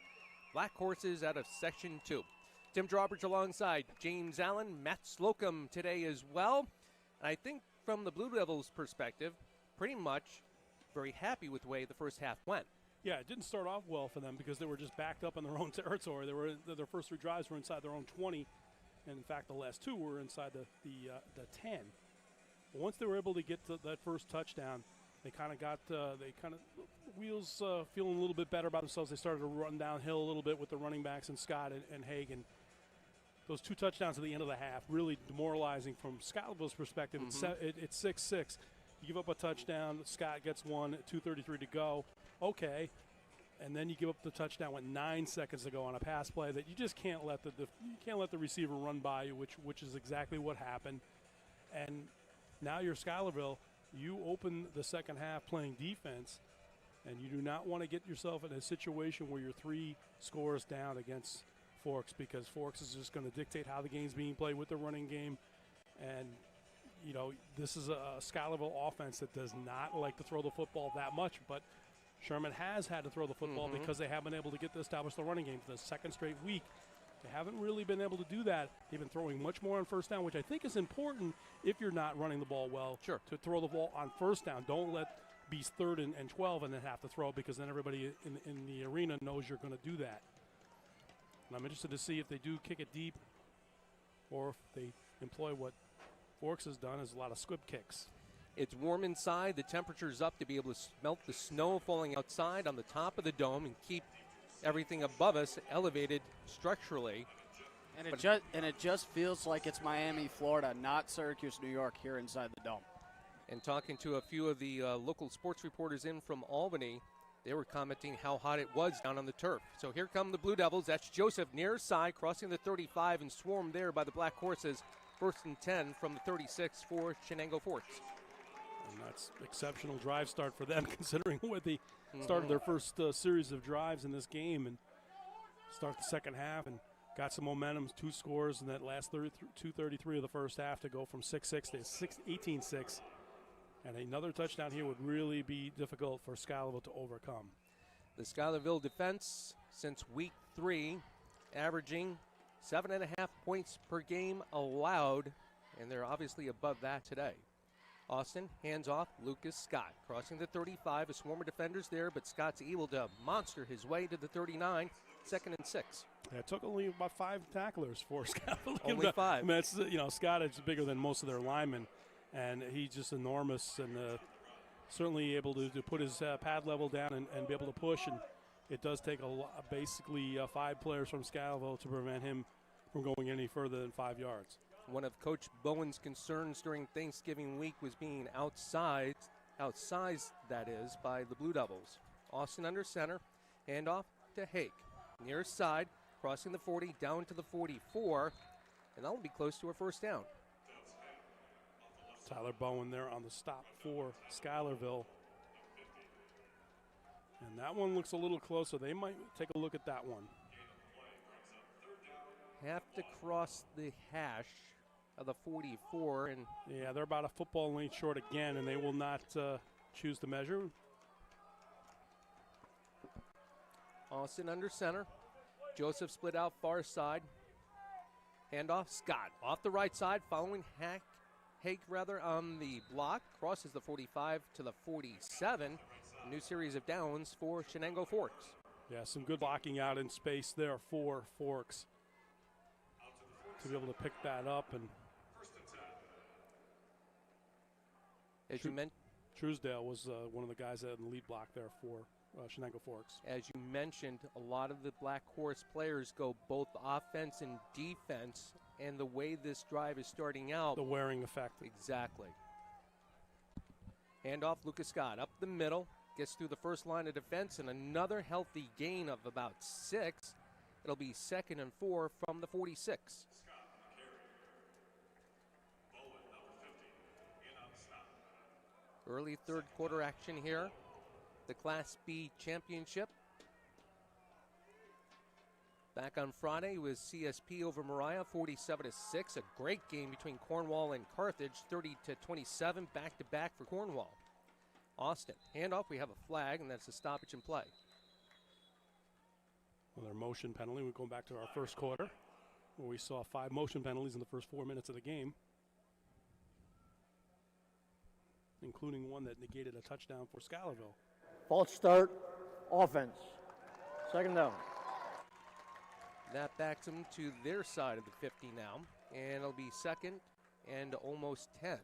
Black Horses out of Section 2. Tim Drawbridge alongside James Allen, Matt Slocum today as well. And I think from the Blue Devils' perspective, pretty much very happy with the way the first half went. Yeah, it didn't start off well for them because they were just backed up in their own territory. Their first three drives were inside their own 20. And in fact, the last two were inside the 10. But once they were able to get to that first touchdown, they kind of got wheels feeling a little bit better about themselves. They started to run downhill a little bit with the running backs and Scott and Hagan. Those two touchdowns at the end of the half really demoralizing from Schuylerville's perspective. Mm-hmm. It's 6-6. You give up a touchdown. Scott gets one at 2:33 to go. Okay. And then you give up the touchdown with 9 seconds to go on a pass play that you just can't let the receiver run by you, which is exactly what happened. And now you're Schuylerville. You open the second half playing defense, and you do not want to get yourself in a situation where you're 3 scores down against Forks, because Forks is just going to dictate how the game's being played with the running game. And you know, this is a Schuylerville offense that does not like to throw the football that much, but Sherman has had to throw the football because they haven't been able to establish the running game for the second straight week. They haven't really been able to do that. They've been throwing much more on first down, which I think is important if you're not running the ball well. Sure. To throw the ball on first down. Don't let be 3rd and 12 and then have to throw, because then everybody in the arena knows you're going to do that. And I'm interested to see if they do kick it deep or if they employ what Forks has done, is a lot of squib kicks. It's warm inside. The temperature's up to be able to melt the snow falling outside on the top of the dome and keep everything above us elevated structurally. And it just feels like it's Miami, Florida, not Syracuse, New York here inside the dome. And talking to a few of the local sports reporters in from Albany, they were commenting how hot it was down on the turf. So here come the Blue Devils. That's Joseph near side, crossing the 35 and swarmed there by the Black Horses. 1st and 10 from the 36 for Chenango Forks. And that's exceptional drive start for them, considering where they started their first series of drives in this game, and start the second half and got some momentum, 2 scores in that last 2:33 of the first half to go from 6-6 to 18-6. And another touchdown here would really be difficult for Schuylerville to overcome. The Schuylerville defense since week 3, averaging 7.5 points per game allowed, and they're obviously above that today. Austin hands off Lucas Scott, crossing the 35. A swarm of defenders there, but Scott's able to monster his way to the 39, 2nd and 6. Yeah, it took only about 5 tacklers for Schuylerville. Only 5. I mean, that's, Scott is bigger than most of their linemen, and he's just enormous and certainly able to put his pad level down and be able to push. And it does take basically 5 players from Schuylerville to prevent him from going any further than 5 yards. One of Coach Bowen's concerns during Thanksgiving week was being outsized, that is, by the Blue Devils. Austin under center, handoff to Haqq. Near side, crossing the 40, down to the 44, and that will be close to a first down. Tyler Bowen there on the stop for Schuylerville. And that one looks a little closer. They might take a look at that one. Have to cross the hash of the 44. And yeah, they're about a football length short again, and they will not choose to measure. Austin under center. Joseph split out far side. Handoff, Scott off the right side, following Haqq on the block. Crosses the 45 to the 47. A new series of downs for Chenango Forks. Yeah, some good blocking out in space there for Forks to be able to pick that up. And as you mentioned, Truesdale was one of the guys that in the lead block there for Chenango Forks. As you mentioned, a lot of the Black Horse players go both offense and defense, and the way this drive is starting out, the wearing effect. Exactly. Handoff, Lucas Scott up the middle, gets through the first line of defense, and another healthy gain of about 6. It'll be 2nd and 4 from the 46. Early third quarter action here. The Class B championship. Back on Friday was CSP over Mariah, 47-6. A great game between Cornwall and Carthage, 30-27, back-to-back for Cornwall. Austin, handoff, we have a flag, and that's a stoppage in play. Another motion penalty. We're going back to our first quarter, where we saw 5 motion penalties in the first 4 minutes of the game, including one that negated a touchdown for Schuylerville. False start, offense. 2nd down. That backs them to their side of the 50 now, and it'll be 2nd and almost 10.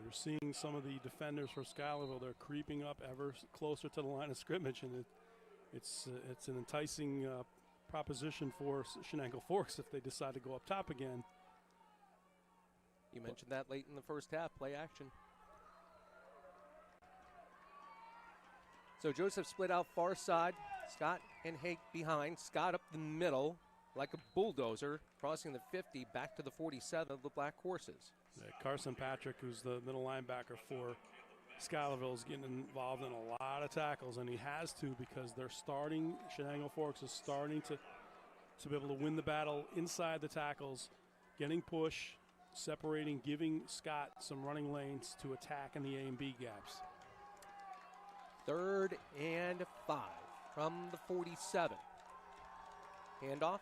You're seeing some of the defenders for Schuylerville. They're creeping up ever closer to the line of scrimmage, and it's an enticing proposition for Chenango Forks if they decide to go up top again. You mentioned that late in the first half, play action. So Joseph split out far side. Scott and Haqq behind. Scott up the middle like a bulldozer, crossing the 50 back to the 47 of the Black Horses. Yeah, Carson Patrick, who's the middle linebacker for Schuylerville, is getting involved in a lot of tackles, and he has to because they're starting, Chenango Forks is starting to be able to win the battle inside the tackles, getting push, separating, giving Scott some running lanes to attack in the A and B gaps. 3rd and 5 from the 47. Handoff,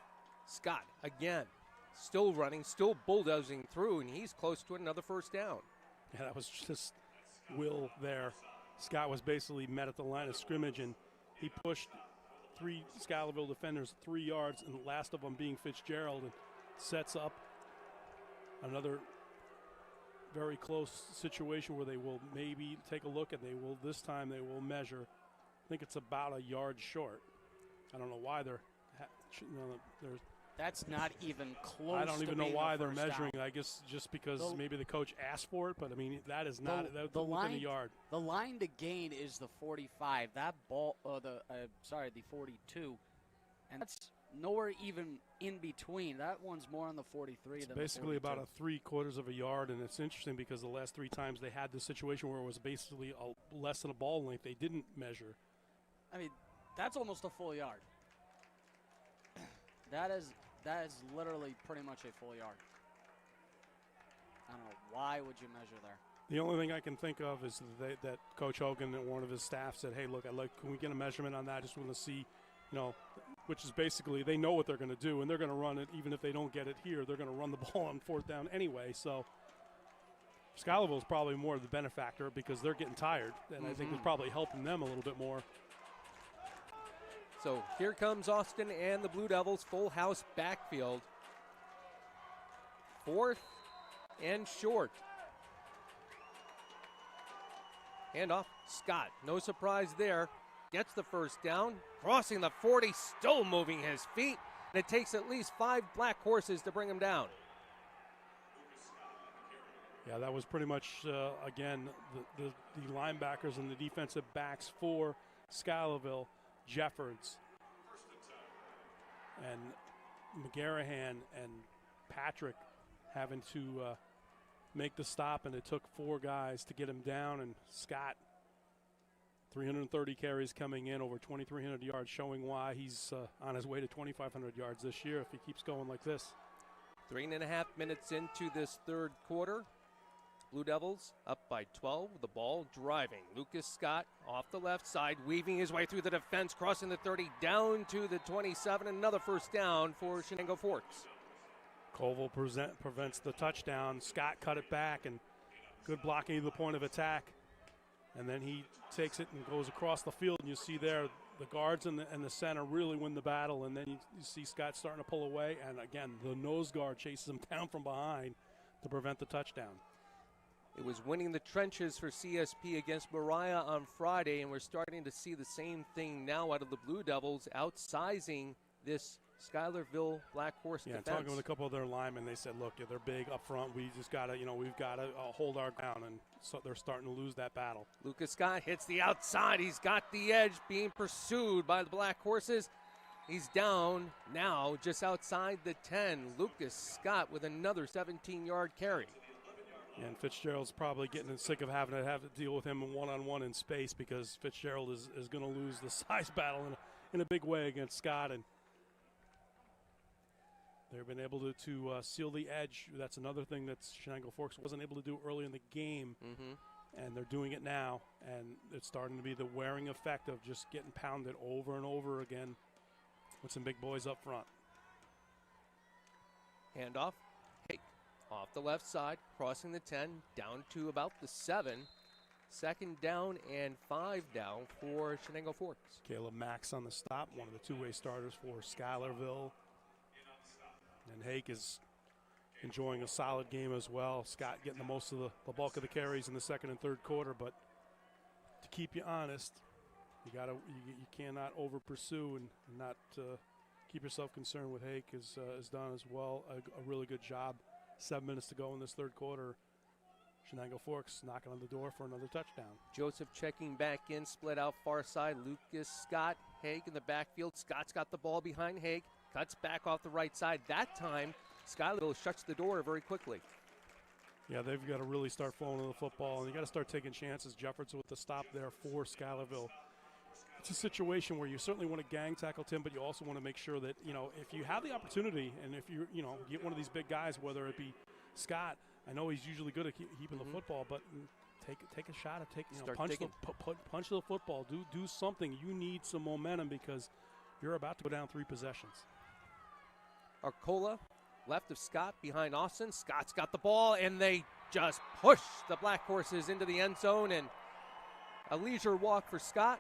Scott again. Still running, still bulldozing through, and he's close to another first down. Yeah, that was just will there. Scott was basically met at the line of scrimmage, and he pushed 3 Schuylerville defenders 3 yards, and the last of them being Fitzgerald, and sets up another very close situation where they will maybe take a look, and this time they will measure. I think it's about a yard short. I don't know why they're That's not even close. I don't even know why they're measuring. Down. I guess just because maybe the coach asked for it, but I mean that is not the line, within a yard. The line to gain is the 45. That ball, the 42, and that's nowhere even in between. That one's more on the 43 It's than basically the 42. about a 3/4 of a yard, and it's interesting because the last 3 times they had this situation where it was basically less than a ball length, they didn't measure. I mean, that's almost a full yard. That is literally pretty much a full yard. I don't know, why would you measure there? The only thing I can think of is that Coach Hogan and one of his staff said, hey, look, can we get a measurement on that? I just want to see, which is basically they know what they're going to do, and they're going to run it even if they don't get it here. They're going to run the ball on fourth down anyway. So Schuylerville is probably more of the benefactor because they're getting tired, and I think it's probably helping them a little bit more. So here comes Austin and the Blue Devils, full house backfield. 4th and short. Handoff, Scott, no surprise there. Gets the first down, crossing the 40, still moving his feet. And it takes at least 5 Black Horses to bring him down. Yeah, that was pretty much, again, the linebackers and the defensive backs for Schuylerville, Jeffords and McGarrahan and Patrick having to make the stop, and it took 4 guys to get him down. And Scott, 330 carries coming in, over 2,300 yards, showing why he's on his way to 2,500 yards this year if he keeps going like this. 3.5 minutes into this third quarter. Blue Devils up by 12, the ball driving. Lucas Scott off the left side, weaving his way through the defense, crossing the 30, down to the 27, another first down for Chenango Forks. Colville prevents the touchdown. Scott cut it back, and good blocking to the point of attack. And then he takes it and goes across the field, and you see there the guards and the center really win the battle, and then you see Scott starting to pull away, and again, the nose guard chases him down from behind to prevent the touchdown. It was winning the trenches for CSP against Mariah on Friday, and we're starting to see the same thing now out of the Blue Devils, outsizing this Schuylerville Black Horse defense. Talking with a couple of their linemen, they said, look, they're big up front. We just got to, we've got to hold our ground, and so they're starting to lose that battle. Lucas Scott hits the outside. He's got the edge, being pursued by the Black Horses. He's down now just outside the 10. Lucas Scott with another 17-yard carry. And Fitzgerald's probably getting sick of having to deal with him one-on-one in space, because Fitzgerald is going to lose the size battle in a big way against Scott. And they've been able to seal the edge. That's another thing that Chenango Forks wasn't able to do early in the game. And they're doing it now. And it's starting to be the wearing effect of just getting pounded over and over again with some big boys up front. Handoff. Off the left side, crossing the 10, down to about the 7. 2nd down and 5 down for Chenango Forks. Caleb Max on the stop, one of the two-way starters for Schuylerville. And Haqq is enjoying a solid game as well. Scott getting the most of the bulk of the carries in the second and third quarter, but to keep you honest, you cannot over pursue and not keep yourself concerned with Haqq is done as well. A really good job. 7 minutes to go in this third quarter. Chenango Forks knocking on the door for another touchdown. Joseph checking back in, split out far side. Lucas Scott, Haqq in the backfield. Scott's got the ball behind Haqq, cuts back off the right side. That time, Schuylerville shuts the door very quickly. Yeah, they've got to really start flowing the football, and you got to start taking chances. Jeffords with the stop there for Schuylerville. It's a situation where you certainly want to gang tackle Tim, but you also want to make sure that, if you have the opportunity, and if you get one of these big guys, whether it be Scott, I know he's usually good at keeping the football, but take a shot at punch the football, do something. You need some momentum because you're about to go down 3 possessions. Arcola, left of Scott, behind Austin. Scott's got the ball, and they just push the Black Horses into the end zone, and a leisure walk for Scott.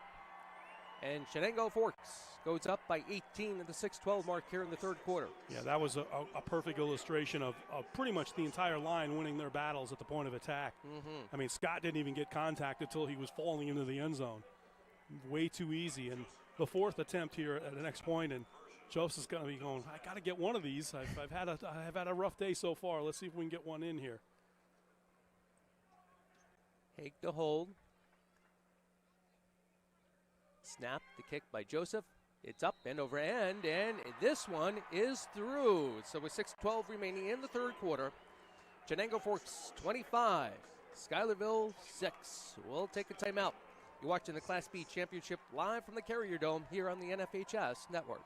And Chenango Forks goes up by 18 at the 6:12 mark here in the third quarter. Yeah, that was a perfect illustration of pretty much the entire line winning their battles at the point of attack. I mean, Scott didn't even get contact until he was falling into the end zone. Way too easy. And the 4th attempt here at the next point, and Joseph's going to be going, I got to get one of these. I've had a rough day so far. Let's see if we can get one in here. Haqq to hold. Snap, the kick by Joseph. It's up and over end, and this one is through. So with 6:12 remaining in the third quarter, Chenango Forks 25, Schuylerville 6. We'll take a timeout. You're watching the Class B Championship live from the Carrier Dome here on the NFHS Network.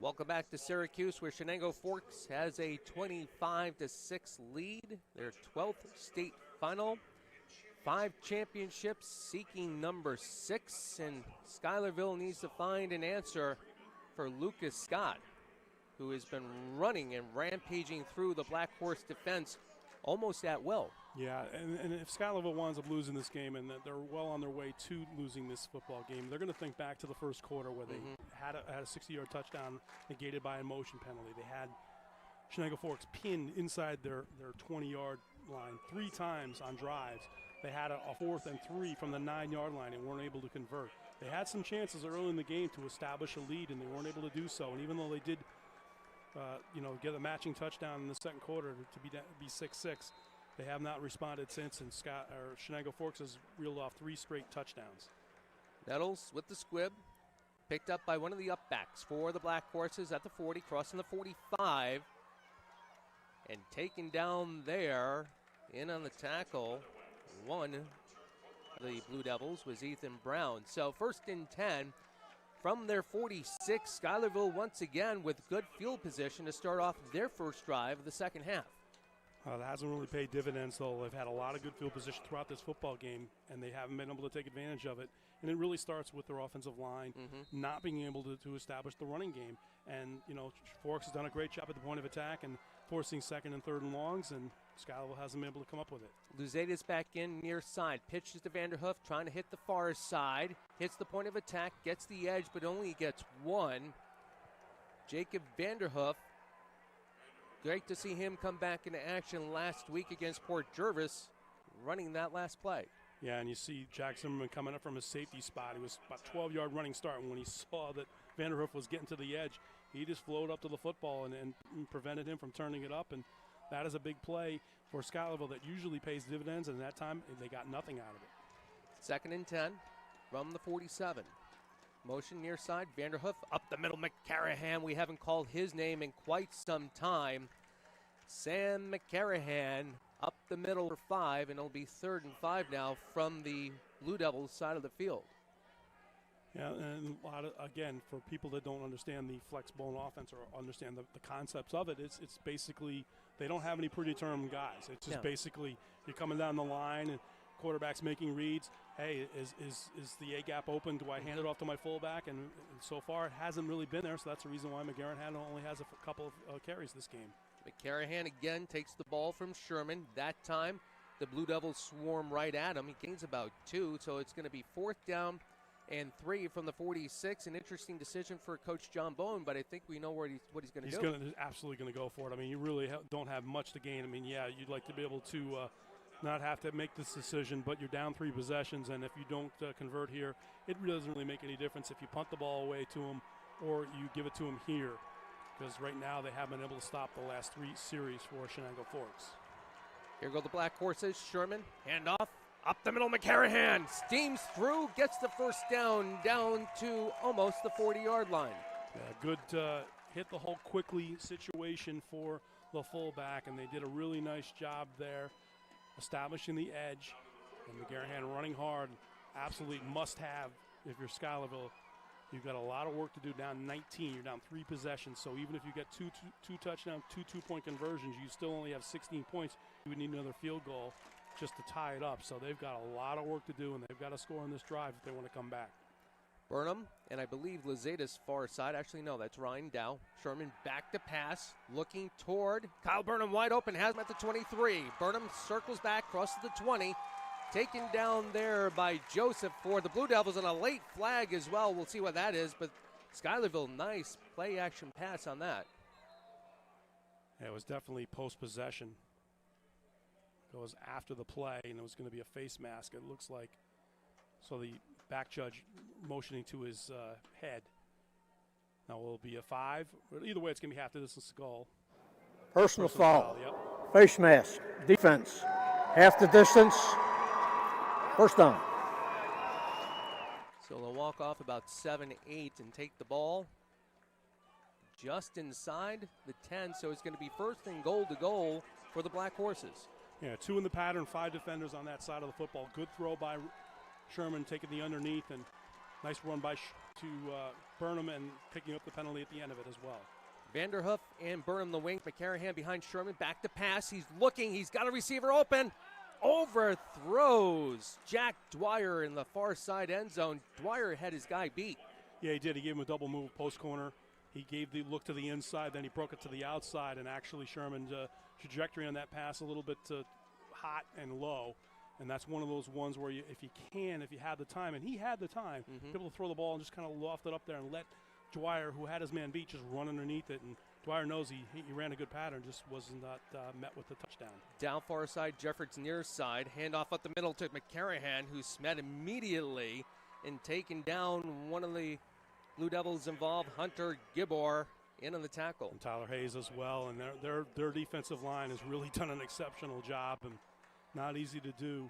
Welcome back to Syracuse, where Chenango Forks has a 25-6 lead. Their 12th state final. 5 championships, seeking number 6, and Schuylerville needs to find an answer for Lucas Scott, who has been running and rampaging through the Black Horse defense almost at will. Yeah, and if Schuylerville winds up losing this game, and they're well on their way to losing this football game, they're going to think back to the first quarter where they had a 60-yard touchdown negated by a motion penalty. They had Chenango Forks pinned inside their 20-yard line 3 times on drives. They had a 4th and 3 from the 9-yard line and weren't able to convert. They had some chances early in the game to establish a lead, and they weren't able to do so. And even though they did, get a matching touchdown in the second quarter to be 6-6, they have not responded since, and Chenango Forks has reeled off 3 straight touchdowns. Nettles with the squib, picked up by one of the upbacks for the Black Horses at the 40, crossing the 45, and taken down there. In on the tackle, one of the Blue Devils was Ethan Brown. So 1st and 10 from their 46. Schuylerville once again with good field position to start off their first drive of the second half. That hasn't really paid dividends, though. They've had a lot of good field position throughout this football game, and they haven't been able to take advantage of it. And it really starts with their offensive line not being able to establish the running game. And, Forks has done a great job at the point of attack and forcing 2nd and 3rd and longs, and Schuylerville hasn't been able to come up with it. Luzeda's back in near side. Pitches to Vanderhoof, trying to hit the far side. Hits the point of attack, gets the edge, but only gets 1. Jacob Vanderhoof. Great to see him come back into action last week against Port Jervis, running that last play. Yeah, and you see Jack Zimmerman coming up from his safety spot. He was about 12-yard running start, and when he saw that Vanderhoof was getting to the edge, he just flowed up to the football and prevented him from turning it up. And that is a big play for Schuylerville that usually pays dividends, and that time they got nothing out of it. 2nd and 10 from the 47. Motion near side, Vanderhoof up the middle, McCarahan. We haven't called his name in quite some time. Sam McCarahan up the middle for 5, and it'll be 3rd and 5 now from the Blue Devils side of the field. Yeah, and a lot of, again, for people that don't understand the flex bone offense or understand the concepts of it, it's basically they don't have any predetermined guys. It's just basically you're coming down the line and quarterback's making reads. Hey, is the A gap open? Do I hand it off to my fullback? And so far it hasn't really been there, so that's the reason why McCarahan only has a couple of carries this game. McCarahan again takes the ball from Sherman. That time the Blue Devils swarm right at him. He gains about 2, so it's going to be 4th down and 3 from the 46. An interesting decision for Coach John Bowen, but I think we know what he's going to do. He's absolutely going to go for it. I mean, you really don't have much to gain. I mean, yeah, you'd like to be able to not have to make this decision, but you're down 3 possessions, and if you don't convert here, it really doesn't really make any difference if you punt the ball away to him or you give it to him here, because right now they haven't been able to stop the last 3 series for Chenango Forks. Here go the Black Horses. Sherman, handoff, up the middle, McCarahan steams through, gets the 1st down to almost the 40-yard line. Yeah, good hit the hole quickly situation for the fullback, and they did a really nice job there establishing the edge. And McCarahan running hard, absolutely must-have if you're Schuylerville. You've got a lot of work to do, down 19. You're down 3 possessions, so even if you get two touchdowns, 2 two-point conversions, you still only have 16 points. You would need another field goal just to tie it up. So they've got a lot of work to do, and they've got to score on this drive if they want to come back. Burnham, and I believe Luzeda's far side. Actually, no, that's Ryan Dow. Sherman back to pass, looking toward Kyle Burnham, wide open, has him at the 23. Burnham circles back, crosses the 20. Taken down there by Joseph for the Blue Devils, and a late flag as well. We'll see what that is, but Schuylerville, nice play-action pass on that. Yeah, it was definitely post-possession. Goes after the play, and it was going to be a face mask, it looks like. So the back judge motioning to his head. Now will it be a 5? Either way, it's going to be half the distance goal. Personal foul. Yep. Face mask. Defense. Half the distance. 1st down. So they'll walk off about 7-8 and take the ball just inside the 10. So it's going to be 1st and goal to goal for the Black Horses. Yeah, 2 in the pattern, 5 defenders on that side of the football. Good throw by Sherman, taking the underneath, and nice run by to Burnham and picking up the penalty at the end of it as well. Vanderhoof and Burnham the wing. McCarahan behind Sherman. Back to pass. He's looking. He's got a receiver open. Overthrows Jack Dwyer in the far side end zone. Dwyer had his guy beat. Yeah, he did. He gave him a double move post corner. He gave the look to the inside, then he broke it to the outside, and actually Sherman's trajectory on that pass a little bit hot and low. And that's one of those ones where if you have the time, and he had the time, be able to throw the ball and just kind of loft it up there and let Dwyer, who had his man beat, just run underneath it. And Dwyer knows he ran a good pattern, just was not met with the touchdown. Down far side, Jeffords near side. Handoff up the middle to McCarahan, who's met immediately and taken down one of the Blue Devils involved, Hunter Gibor, in on the tackle. And Tyler Hayes as well. And their defensive line has really done an exceptional job and not easy to do.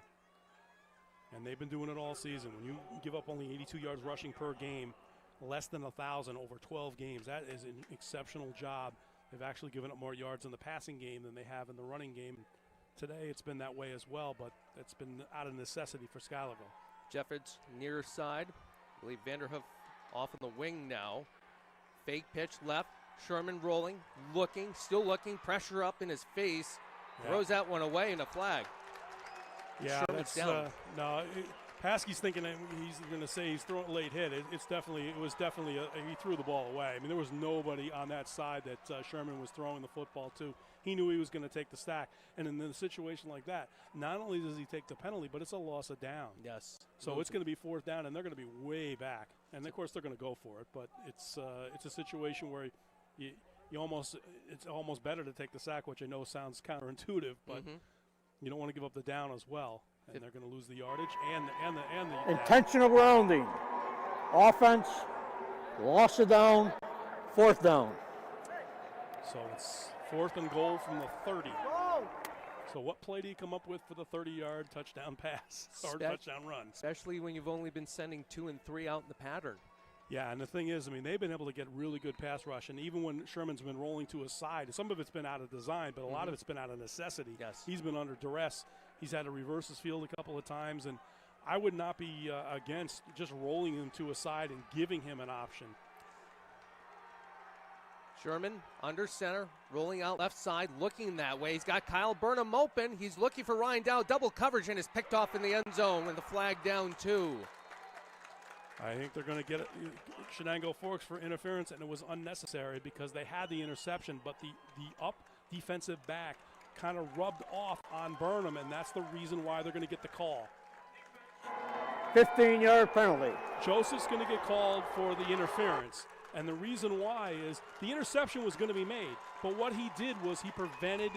And they've been doing it all season. When you give up only 82 yards rushing per game, less than 1,000 over 12 games, that is an exceptional job. They've actually given up more yards in the passing game than they have in the running game. Today it's been that way as well, but it's been out of necessity for Schuylerville. Jeffords near side. I believe Vanderhoof off on the wing now. Fake pitch left. Sherman rolling, looking, still looking. Pressure up in his face. Throws that one away and a flag. Yeah, Sherman's down. Paskey's thinking that he's going to say he's throwing a late hit. It was definitely he threw the ball away. I mean, there was nobody on that side that Sherman was throwing the football to. He knew he was going to take the sack. And in a situation like that, not only does he take the penalty, but it's a loss of down. Yes. So it's going to be fourth down, and they're going to be way back. And of course they're going to go for it. But it's a situation where it's almost better to take the sack, which I know sounds counterintuitive, but you don't want to give up the down as well. And they're going to lose the yardage and the intentional grounding. Offense, loss of down, fourth down. So it's 4th and goal from the 30. So what play do you come up with for the 30-yard touchdown pass or touchdown run? Especially when you've only been sending 2 and 3 out in the pattern. Yeah, and the thing is, I mean, they've been able to get really good pass rush, and even when Sherman's been rolling to his side, some of it's been out of design, but a lot of it's been out of necessity. Yes. He's been under duress. He's had to reverse his field a couple of times, and I would not be against just rolling him to a side and giving him an option. Sherman under center, rolling out left side, looking that way. He's got Kyle Burnham open. He's looking for Ryan Dow. Double coverage and is picked off in the end zone with the flag down 2. I think they're going to get Chenango Forks for interference, and it was unnecessary because they had the interception, but the up defensive back kind of rubbed off on Burnham, and that's the reason why they're going to get the call. 15-yard penalty. Joseph's going to get called for the interference, and the reason why is the interception was going to be made, but what he did was he prevented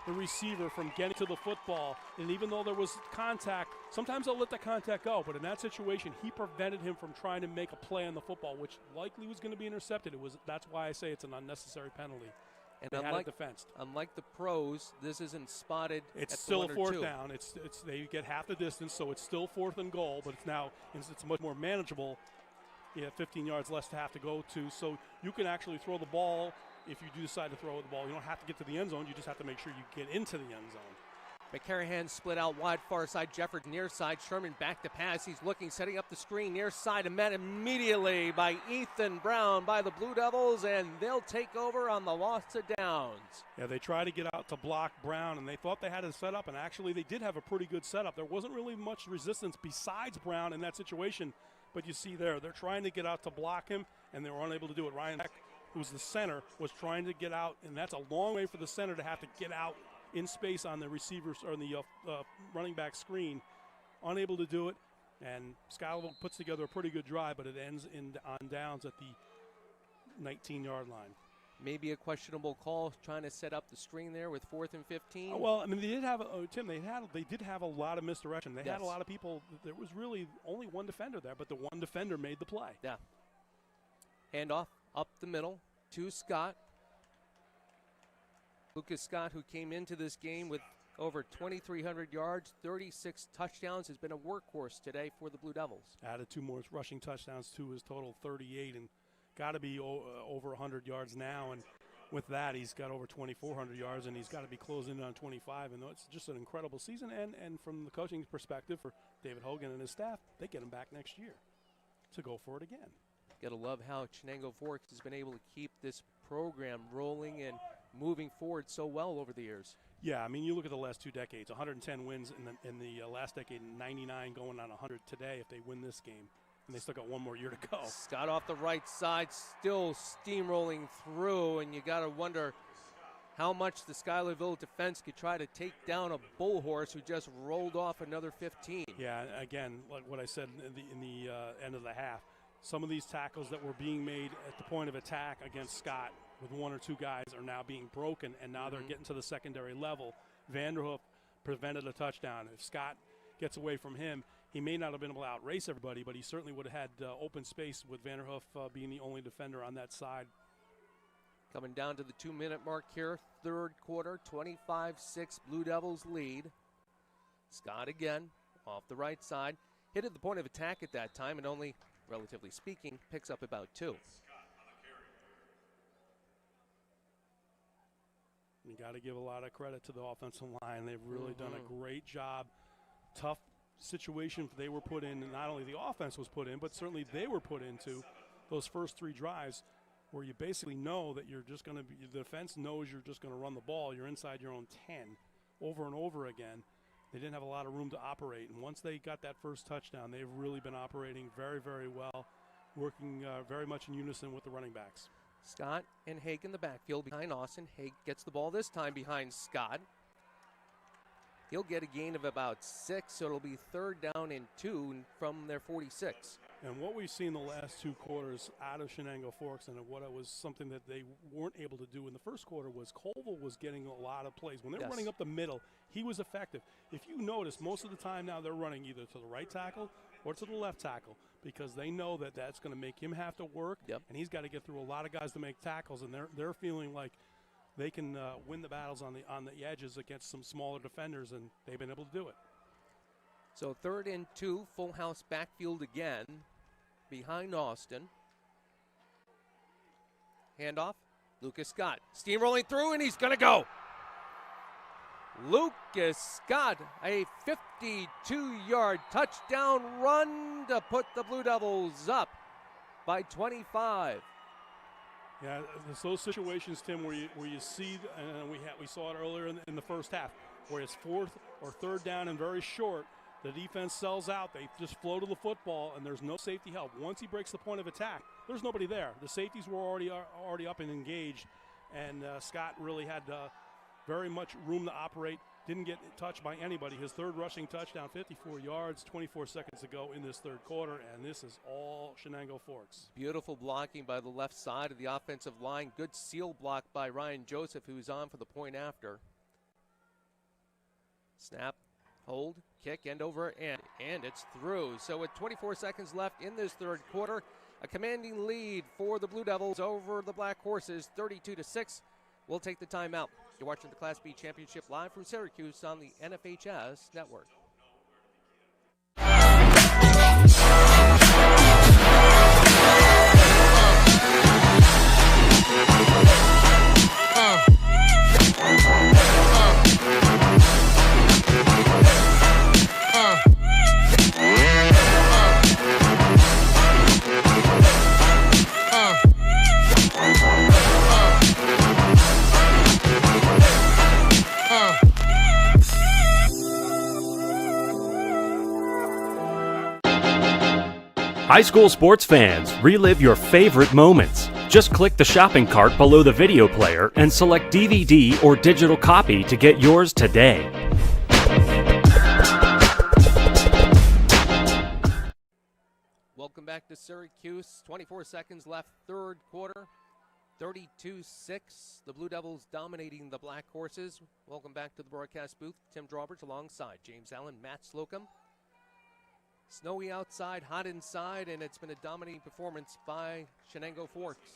the receiver from getting to the football, and even though there was contact, sometimes they'll let the contact go, but in that situation, he prevented him from trying to make a play on the football, which likely was going to be intercepted. That's why I say it's an unnecessary penalty. And they had it defensed. Unlike the pros, this isn't spotted. It's still a fourth down. They get half the distance, so it's still 4th and goal, but it's much more manageable. You have 15 yards less to have to go to, so you can actually throw the ball. If you do decide to throw the ball, you don't have to get to the end zone. You just have to make sure you get into the end zone. McCarahan split out wide far side. Jeffords near side. Sherman back to pass. He's looking, setting up the screen near side, and met immediately by Ethan Brown by the Blue Devils, and they'll take over on the loss to downs. Yeah, they tried to get out to block Brown, and they thought they had a setup, and actually they did have a pretty good setup. There wasn't really much resistance besides Brown in that situation, but you see there, they're trying to get out to block him, and they were unable to do it. Ryan Haqq, who's the center, was trying to get out, and that's a long way for the center to have to get out in space on the receivers or the running back screen. Unable to do it, and Schuylerville puts together a pretty good drive, but it ends on downs at the 19-yard line. Maybe a questionable call trying to set up the screen there with 4th and 15. Well, I mean, they did have Tim. They did have a lot of misdirection. They had a lot of people. There was really only one defender there, but the one defender made the play. Yeah. Handoff up the middle to Scott. Lucas Scott, who came into this game with over 2,300 yards, 36 touchdowns, has been a workhorse today for the Blue Devils. Added 2 more rushing touchdowns to his total 38, and got to be over 100 yards now. And with that, he's got over 2,400 yards, and he's got to be closing in on 25. And it's just an incredible season. And from the coaching perspective for David Hogan and his staff, they get him back next year to go for it again. Gotta love how Chenango Forks has been able to keep this program rolling and moving forward so well over the years. Yeah, I mean, you look at the last 2 decades, 110 wins in the last decade, 99 going on 100 today if they win this game. And they still got one more year to go. Scott off the right side, still steamrolling through, and you got to wonder how much the Schuylerville defense could try to take down a bull horse who just rolled off another 15. Yeah, again, like what I said in the end of the half, some of these tackles that were being made at the point of attack against Scott with 1 or 2 guys are now being broken, and now they're getting to the secondary level. Vanderhoof prevented a touchdown. If Scott gets away from him, he may not have been able to outrace everybody, but he certainly would have had open space with Vanderhoof being the only defender on that side. Coming down to the 2-minute mark here, third quarter, 25-6 Blue Devils lead. Scott again off the right side. Hit at the point of attack at that time and only, relatively speaking, picks up about 2. You got to give a lot of credit to the offensive line. They've really done a great job. Tough situation they were put in, and not only the offense was put in, but certainly they were put into those first 3 drives where you basically know that you're just going to be, the defense knows you're just going to run the ball. You're inside your own 10 over and over again. They didn't have a lot of room to operate, and once they got that first touchdown, they've really been operating very, very well, working very much in unison with the running backs. Scott and Haqq in the backfield behind Austin. Haqq gets the ball this time behind Scott. He'll get a gain of about 6, so it'll be 3rd down and 2 from their 46. And what we've seen the last 2 quarters out of Chenango Forks, and what it was something that they weren't able to do in the first quarter, was Colville was getting a lot of plays. When they're running up the middle, he was effective. If you notice, most of the time now they're running either to the right tackle or to the left tackle because they know that that's going to make him have to work, and he's got to get through a lot of guys to make tackles, and they're feeling like they can win the battles on the edges against some smaller defenders, and they've been able to do it. So 3rd and 2, full house backfield again, behind Austin. Handoff, Lucas Scott, steamrolling through, and he's going to go. Lucas Scott, a 52-yard touchdown run to put the Blue Devils up by 25. Yeah, it's those situations, Tim, where you see, and we saw it earlier in the first half, where it's 4th or 3rd down and very short. The defense sells out. They just flow to the football, and there's no safety help. Once he breaks the point of attack, there's nobody there. The safeties were already up and engaged, and Scott really had very much room to operate. Didn't get touched by anybody. His 3rd rushing touchdown, 54 yards, 24 seconds to go in this 3rd quarter, and this is all Chenango Forks. Beautiful blocking by the left side of the offensive line. Good seal block by Ryan Joseph, who's on for the point after. Snap, hold, kick, end over, and it's through. So with 24 seconds left in this 3rd quarter, a commanding lead for the Blue Devils over the Black Horses, 32-6. We'll take the timeout. You're watching the Class B Championship live from Syracuse on the NFHS Network. High school sports fans, relive your favorite moments. Just click the shopping cart below the video player and select DVD or digital copy to get yours today. Welcome back to Syracuse. 24 seconds left, 3rd quarter. 32-6. The Blue Devils dominating the Black Horses. Welcome back to the broadcast booth. Tim Drawbridge alongside James Allen, Matt Slocum. Snowy outside, hot inside, and it's been a dominating performance by Chenango Forks.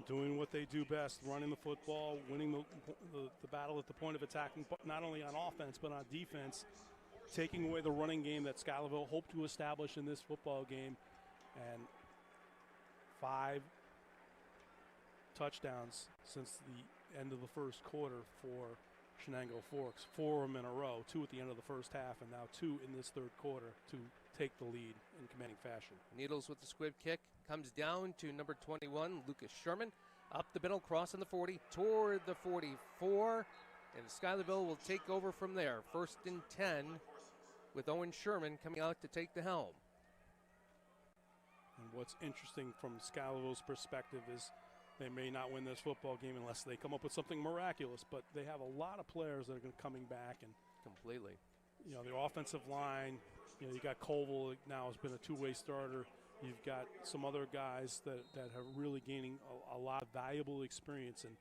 Doing what they do best, running the football, winning the battle at the point of attack, not only on offense but on defense, taking away the running game that Schuylerville hoped to establish in this football game, and 5 touchdowns since the end of the 1st quarter for Chenango Forks, 4 of them in a row, 2 at the end of the first half, and now 2 in this third quarter to take the lead in commanding fashion. Needles with the squib kick, comes down to number 21, Lucas Sherman. Up the middle, crossing the 40, toward the 44, and Schuylerville will take over from there. 1st and 10 with Owen Sherman coming out to take the helm. And what's interesting from Schuylerville's perspective is they may not win this football game unless they come up with something miraculous, but they have a lot of players that are coming back. And completely. You know, their offensive line, you know, you got Colville now has been a two-way starter. You've got some other guys that are really gaining a lot of valuable experience. And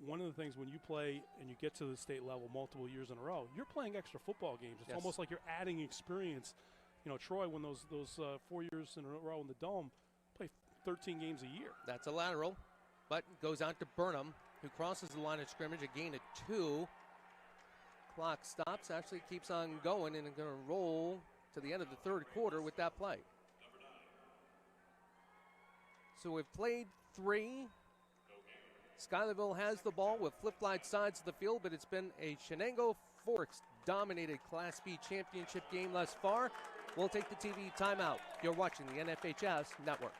one of the things when you play and you get to the state level multiple years in a row, you're playing extra football games. It's almost like you're adding experience. You know, Troy, when those 4 years in a row in the Dome, play 13 games a year. That's a lateral, but goes out to Burnham, who crosses the line of scrimmage, a gain of 2. Clock stops, actually keeps on going, and going to roll to the end of the third quarter with that play. So we've played 3. Schuylerville has the ball with flip-wide sides of the field, but it's been a Chenango Forks dominated Class B championship game thus far. We'll take the TV timeout. You're watching the NFHS Network.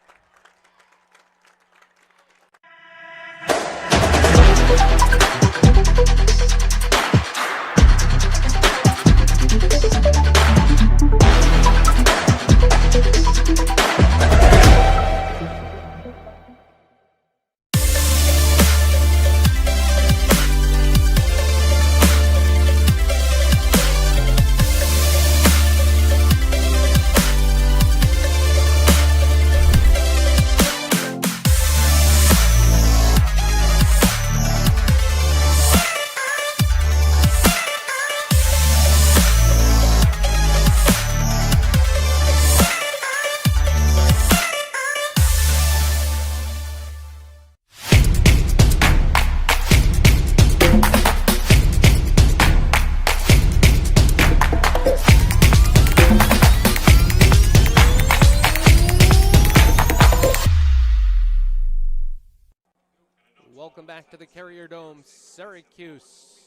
Welcome back to the Carrier Dome, Syracuse.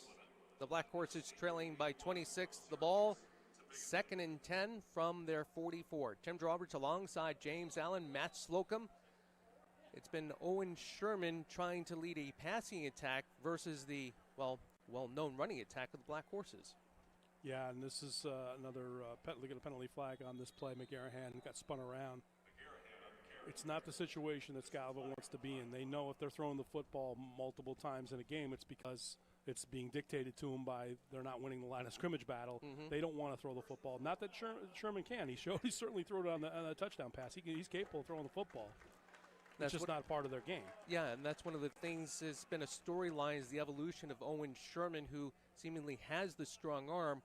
The Black Horses trailing by 26. The ball, 2nd and 10 from their 44. Tim Drawbridge alongside James Allen, Matt Slocum. It's been Owen Sherman trying to lead a passing attack versus the, well-known running attack of the Black Horses. Yeah, and this is another look at a penalty flag on this play. McGarrahan got spun around. It's not the situation that Schuylerville wants to be in. They know if they're throwing the football multiple times in a game, it's because it's being dictated to them by they're not winning the line of scrimmage battle. They don't want to throw the football. Not that Sherman can. He certainly threw it on a touchdown pass. He's capable of throwing the football. It's just not part of their game. Yeah, and that's one of the things that's been a storyline is the evolution of Owen Sherman, who seemingly has the strong arm,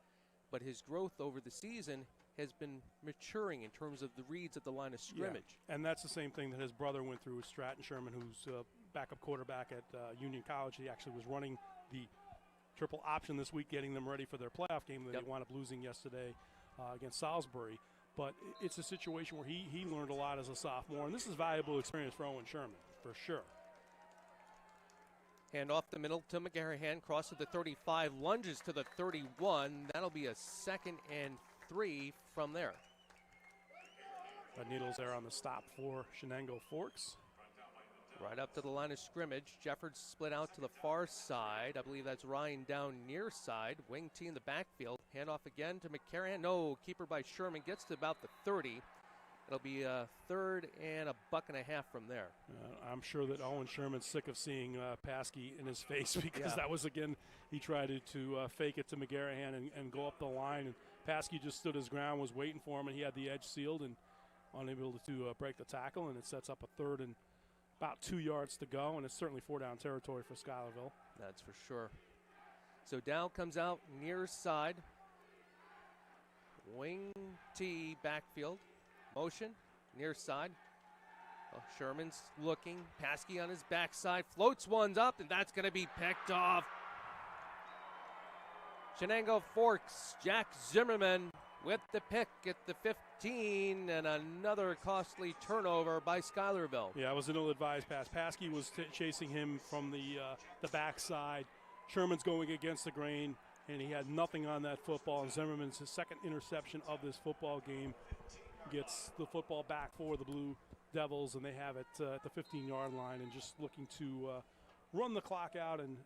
but his growth over the season has been maturing in terms of the reads at the line of scrimmage. Yeah. And that's the same thing that his brother went through with Stratton Sherman, who's backup quarterback at Union College. He actually was running the triple option this week, getting them ready for their playoff game that they wound up losing yesterday against Salisbury. But it's a situation where he learned a lot as a sophomore, and this is valuable experience for Owen Sherman, for sure. Hand off the middle to McGarrahan, crosses the 35, lunges to the 31. That'll be a 2nd and 3 from there. The Needles there on the stop for Chenango Forks. Right up to the line of scrimmage. Jeffords split out to the far side. I believe that's Ryan down near side. Wing T in the backfield. Hand off again to McCarran. No, keeper by Sherman gets to about the 30. It'll be a 3rd and a $1.50 from there. I'm sure that Owen Sherman's sick of seeing Paskey in his face because that was, again, he tried to fake it to McGarrahan and go up the line. And Paskey just stood his ground, was waiting for him, and he had the edge sealed and unable to break the tackle. And it sets up a 3rd and about 2 yards to go, and it's certainly 4-down territory for Schuylerville. That's for sure. So Dow comes out near side. Wing T backfield. Motion, near side. Oh, Sherman's looking. Paskey on his backside. Floats one's up, and that's going to be picked off. Chenango Forks, Jack Zimmerman with the pick at the 15, and another costly turnover by Schuylerville. Yeah, it was an ill-advised pass. Paskey was chasing him from the backside, Sherman's going against the grain, and he had nothing on that football. And Zimmerman's his second interception of this football game gets the football back for the Blue Devils, and they have it at the 15-yard line and just looking to run the clock out and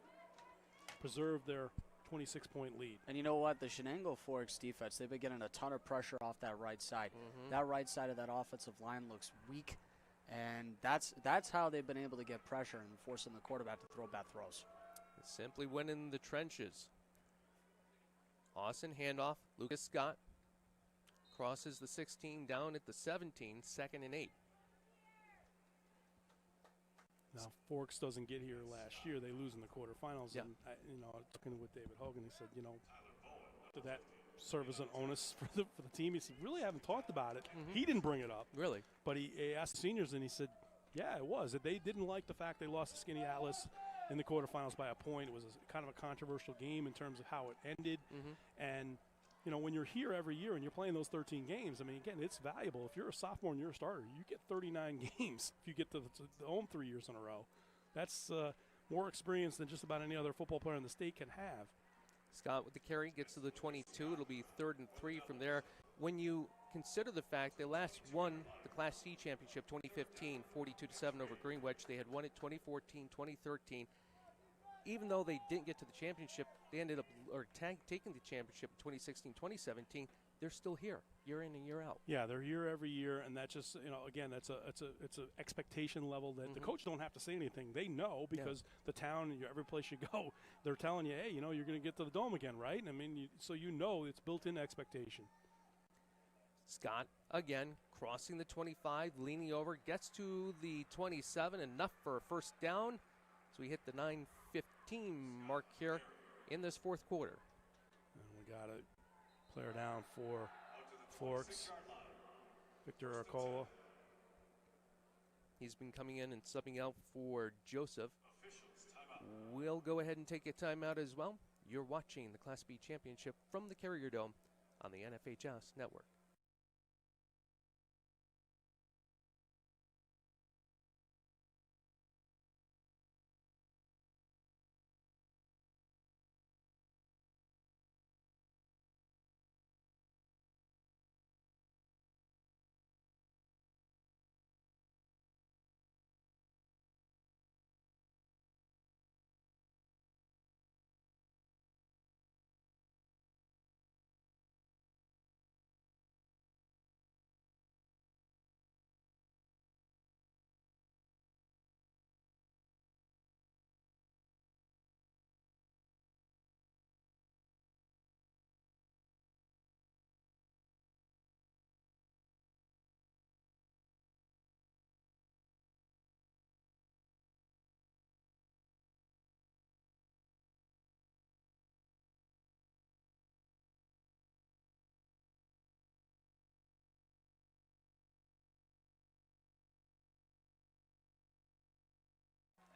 preserve their 26-point lead. And you know what? The Chenango Forks defense, they've been getting a ton of pressure off that right side. That right side of that offensive line looks weak, and that's how they've been able to get pressure and forcing the quarterback to throw bad throws. Simply went in the trenches. Austin handoff. Lucas Scott crosses the 16 down at the 17, 2nd and 8. Now, Forks doesn't get here last year. They lose in the quarterfinals. Yeah. And, I was talking with David Hogan. He said, did that serve as an onus for the team? He said, really haven't talked about it. He didn't bring it up. Really? But he asked the seniors, and he said, yeah, it was. They didn't like the fact they lost to Skinny Atlas in the quarterfinals by a point. It was kind of a controversial game in terms of how it ended. And, when you're here every year and you're playing those 13 games, I mean, again, it's valuable. If you're a sophomore and you're a starter, you get 39 games if you get to the home 3 years in a row. That's more experience than just about any other football player in the state can have. Scott with the carry gets to the 22. It'll be 3rd and 3 from there. When you consider the fact they last won the Class C championship 2015, 42-7 over Greenwich. They had won it 2014, 2013. Even though they didn't get to the championship, they ended up taking the championship in 2016, 2017. They're still here, year in and year out. Yeah, they're here every year, and that just again, it's an expectation level that the coach don't have to say anything. They know because the town, every place you go, they're telling you, hey, you're going to get to the Dome again, right? I mean, so it's built-in expectation. Scott again crossing the 25, leaning over, gets to the 27, enough for a first down. So we hit the 9:15 mark here in this 4th quarter. And we got a player down for Forks, Victor Arcola. He's been coming in and subbing out for Joseph. We'll go ahead and take a timeout as well. You're watching the Class B Championship from the Carrier Dome on the NFHS Network.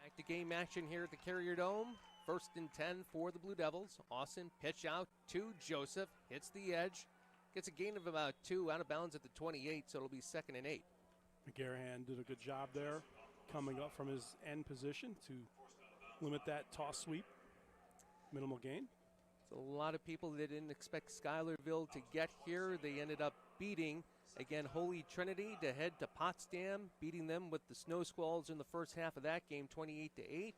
Back to game action here at the Carrier Dome. 1st and 10 for the Blue Devils. Austin pitch out to Joseph, hits the edge, gets a gain of about 2, out of bounds at the 28, so it'll be 2nd and 8. McGarahan did a good job there, coming up from his end position to limit that toss sweep, minimal gain. So a lot of people that didn't expect Schuylerville to get here. They ended up beating, again, Holy Trinity to head to Potsdam, beating them with the Snow Squalls in the first half of that game, 28-8.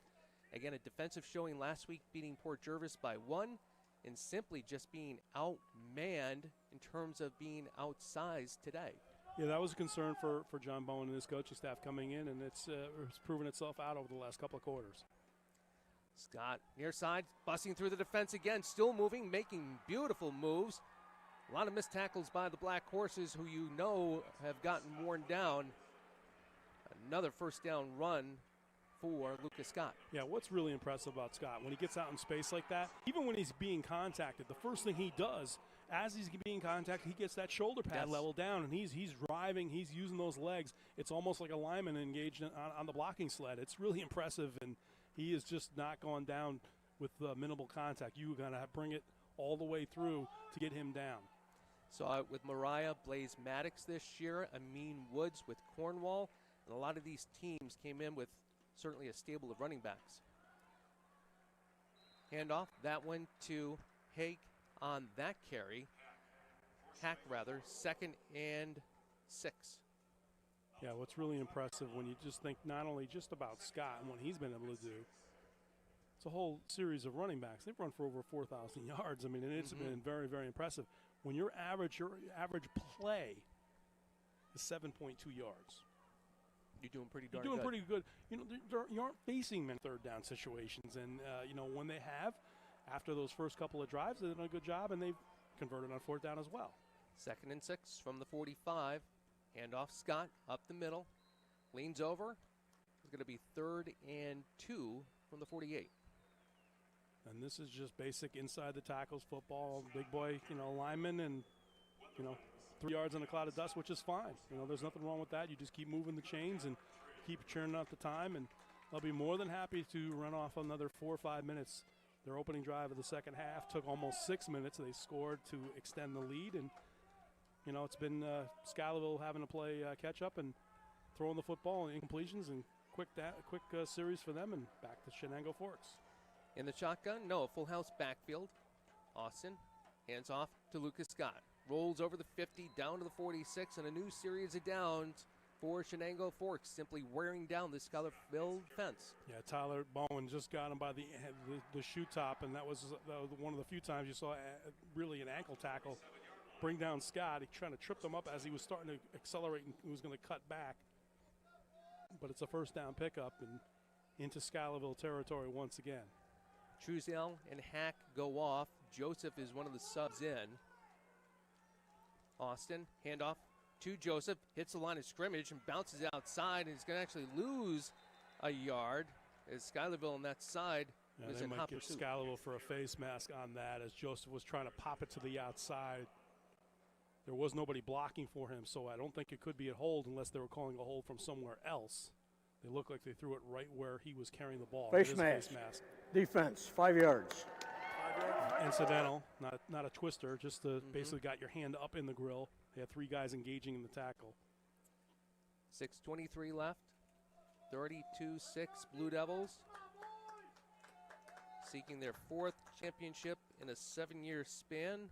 Again, a defensive showing last week, beating Port Jervis by 1, and simply just being outmanned in terms of being outsized today. Yeah, that was a concern for John Bowen and his coaching staff coming in, and it's proven itself out over the last couple of quarters. Scott, near side, busting through the defense again, still moving, making beautiful moves. A lot of missed tackles by the Black Horses, who have gotten worn down. Another first down run for Lucas Scott. Yeah, what's really impressive about Scott, when he gets out in space like that, even when he's being contacted, the first thing he does, as he's being contacted, he gets that shoulder pad level down, and he's driving, he's using those legs. It's almost like a lineman engaged on the blocking sled. It's really impressive, and he is just not going down with minimal contact. You're going to bring it all the way through to get him down. Saw it with Mariah, Blaze Maddox this year, Amin Woods with Cornwall, and a lot of these teams came in with certainly a stable of running backs. Handoff, that one to Haqq on that carry. Haqq, rather, 2nd and 6. Yeah, what's really impressive when you just think not only just about Scott and what he's been able to do, it's a whole series of running backs. They've run for over 4,000 yards. I mean, and it's been very, very impressive. When your average play is 7.2 yards. You're doing pretty darn good. You're doing pretty good. You know, you aren't facing many third down situations. And, you know, when they have, after those first couple of drives, they've done a good job, and they've converted on 4th down as well. 2nd and 6 from the 45. Handoff, Scott, up the middle. Leans over. It's going to be 3rd and 2 from the 48. And this is just basic inside the tackles football, big boy, you know, lineman, and, you know, 3 yards in a cloud of dust, which is fine. You know, there's nothing wrong with that. You just keep moving the chains and keep churning out the time, and they'll be more than happy to run off another 4 or 5 minutes. Their opening drive of the second half took almost 6 minutes. They scored to extend the lead, and, you know, it's been Schuylerville having to play catch-up and throwing the football and incompletions, and quick series for them, and back to Chenango Forks. In the shotgun, no, full house backfield. Austin hands off to Lucas Scott. Rolls over the 50, down to the 46, and a new series of downs for Chenango Forks, simply wearing down the Schuylerville defense. Yeah, Tyler Bowen just got him by the shoe top, and that was one of the few times you saw really an ankle tackle bring down Scott. He trying to trip him up as he was starting to accelerate and he was going to cut back. But it's a 1st down pickup and into Schuylerville territory once again. Truesdale and Haqq go off. Joseph is one of the subs in. Austin, handoff to Joseph, hits the line of scrimmage and bounces outside, and he's going to actually lose a yard as Schuylerville on that side was in hot pursuit. Schuylerville for a face mask on that as Joseph was trying to pop it to the outside. There was nobody blocking for him, so I don't think it could be a hold unless they were calling a hold from somewhere else. They looked like they threw it right where he was carrying the ball. Face mask. Defense, 5 yards. Incidental, not a twister, just basically got your hand up in the grill. They had 3 guys engaging in the tackle. 6:23 left. 32-6 Blue Devils, seeking their 4th championship in a 7-year span,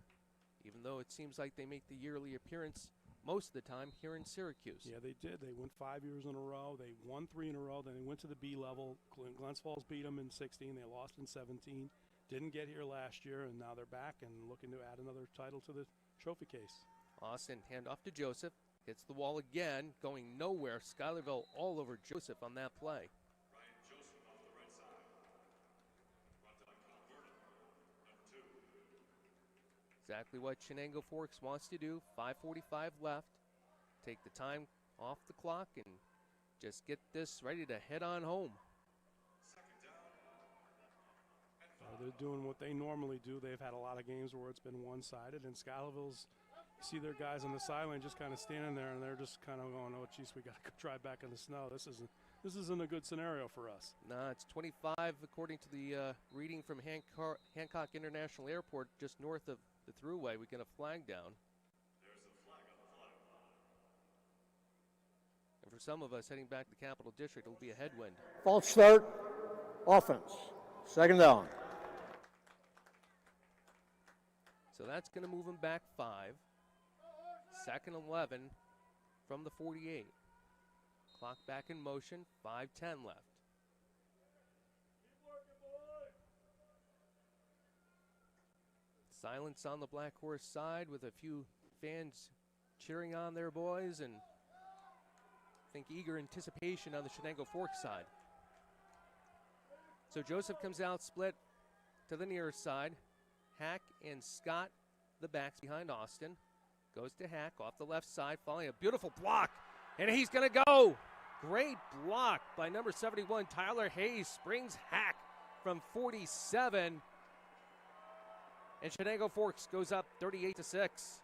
even though it seems like they make the yearly appearance most of the time here in Syracuse. Yeah, they did. They went 5 years in a row. They won 3 in a row. Then they went to the B level. Glens Falls beat them in 16. They lost in 17. Didn't get here last year, and now they're back and looking to add another title to the trophy case. Austin, handoff to Joseph. Hits the wall again, going nowhere. Schuylerville all over Joseph on that play. Exactly what Chenango Forks wants to do. 5:45 left. Take the time off the clock and just get this ready to head on home. They're doing what they normally do. They've had a lot of games where it's been one-sided, and Schuylerville's, you see their guys on the sideline just kind of standing there, and they're just kind of going, oh, geez, we got to drive back in the snow. This isn't a good scenario for us. Nah, it's 25 according to the reading from Hancock International Airport, just north of the thruway. We get a flag down. And for some of us heading back to the Capital District, it'll be a headwind. False start, offense, 2nd down. So that's going to move them back 5. 2nd 11 from the 48. Clock back in motion, 5:10 left. Silence on the Black Horse side with a few fans cheering on their boys, and I think eager anticipation on the Chenango Forks side. So Joseph comes out split to the near side. Haqq and Scott, the backs behind Austin. Goes to Haqq off the left side, following a beautiful block, and he's going to go. Great block by number 71, Tyler Hayes, springs Haqq from 47. And Chenango Forks goes up 38-6.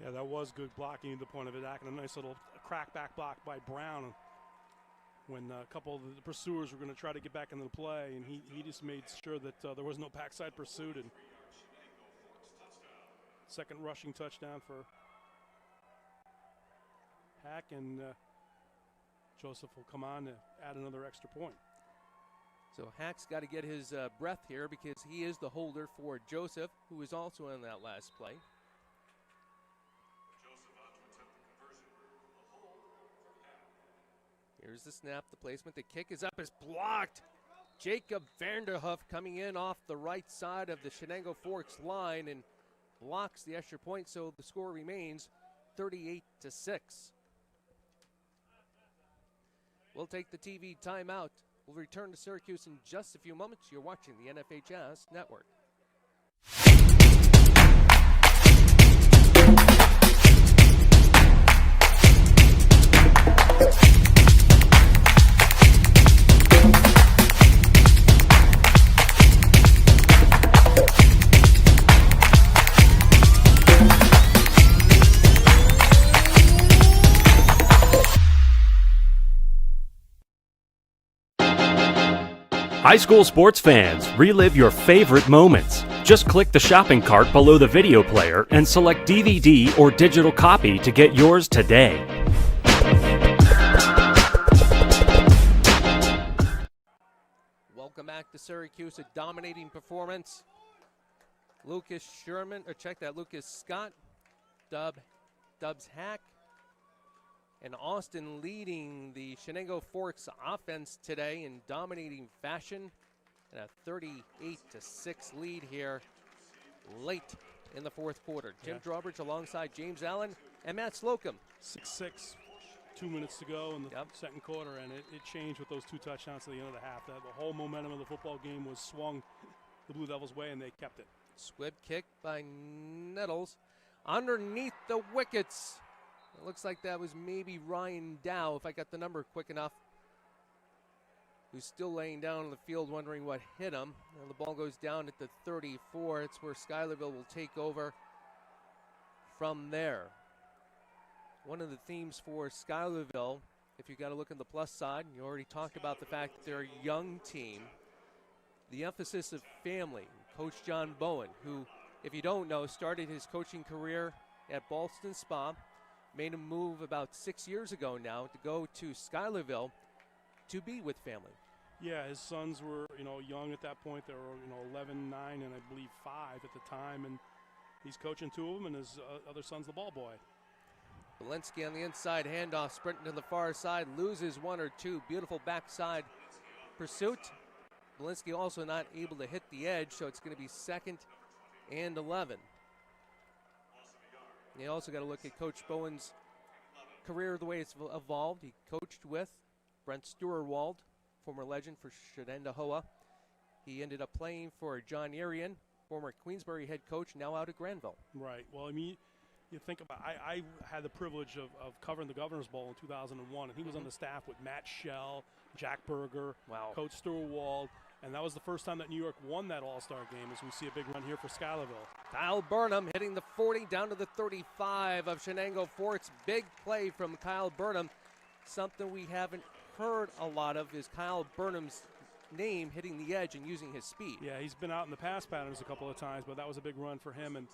Yeah, that was good blocking at the point of attack, and a nice little crackback block by Brown when a couple of the pursuers were going to try to get back into the play, and he just made sure that there was no backside pursuit. And second rushing touchdown for Haqq, and Joseph will come on to add another extra point. So Haqq's got to get his breath here because he is the holder for Joseph, who is also in that last play. Here's the snap, the placement, the kick is up, is blocked. Jacob Vanderhoof coming in off the right side of the Chenango Forks line and blocks the extra point, so the score remains 38-6. We'll take the TV timeout. We'll return to Syracuse in just a few moments. You're watching the NFHS Network. High school sports fans, relive your favorite moments. Just click the shopping cart below the video player and select DVD or digital copy to get yours today. Welcome back to Syracuse, a dominating performance. Lucas Scott, Dubbs Haqq, and Austin leading the Chenango Forks offense today in dominating fashion, and a 38-6 lead here late in the fourth quarter. Jim Drawbridge alongside James Allen and Matt Slocum. 6-6, 2 minutes to go in the second quarter, and it changed with those 2 touchdowns at the end of the half. The whole momentum of the football game was swung the Blue Devils' way, and they kept it. Squib kick by Nettles underneath the wickets. It looks like that was maybe Ryan Dow, if I got the number quick enough, who's still laying down on the field wondering what hit him. And the ball goes down at the 34. It's where Schuylerville will take over from there. One of the themes for Schuylerville, if you got to look on the plus side, you already talked about the fact that they're a young team, the emphasis of family. Coach John Bowen, who, if you don't know, started his coaching career at Ballston Spa, made a move about 6 years ago now to go to Schuylerville to be with family. Yeah, his sons were, young at that point. They were, 11, 9, and I believe 5 at the time. And he's coaching 2 of them, and his other son's the ball boy. Walensky on the inside, handoff, sprinting to the far side, loses 1 or 2. Beautiful backside pursuit. Walensky also not able to hit the edge, so it's going to be 2nd and 11. You also got to look at Coach Bowen's career, the way it's evolved. He coached with Brent Stewart-Wald, former legend for Shenandoah. He ended up playing for John Arian, former Queensbury head coach, now out at Granville. Right. Well, I mean, you think about I had the privilege of covering the Governor's Bowl in 2001, and he was on the staff with Matt Schell, Jack Berger, Coach Stewart-Wald. And that was the first time that New York won that All-Star game, as we see a big run here for Schuylerville. Kyle Burnham hitting the 40 down to the 35 of Chenango Forks. Big play from Kyle Burnham. Something we haven't heard a lot of is Kyle Burnham's name hitting the edge and using his speed. Yeah, he's been out in the pass patterns a couple of times, but that was a big run for him. And,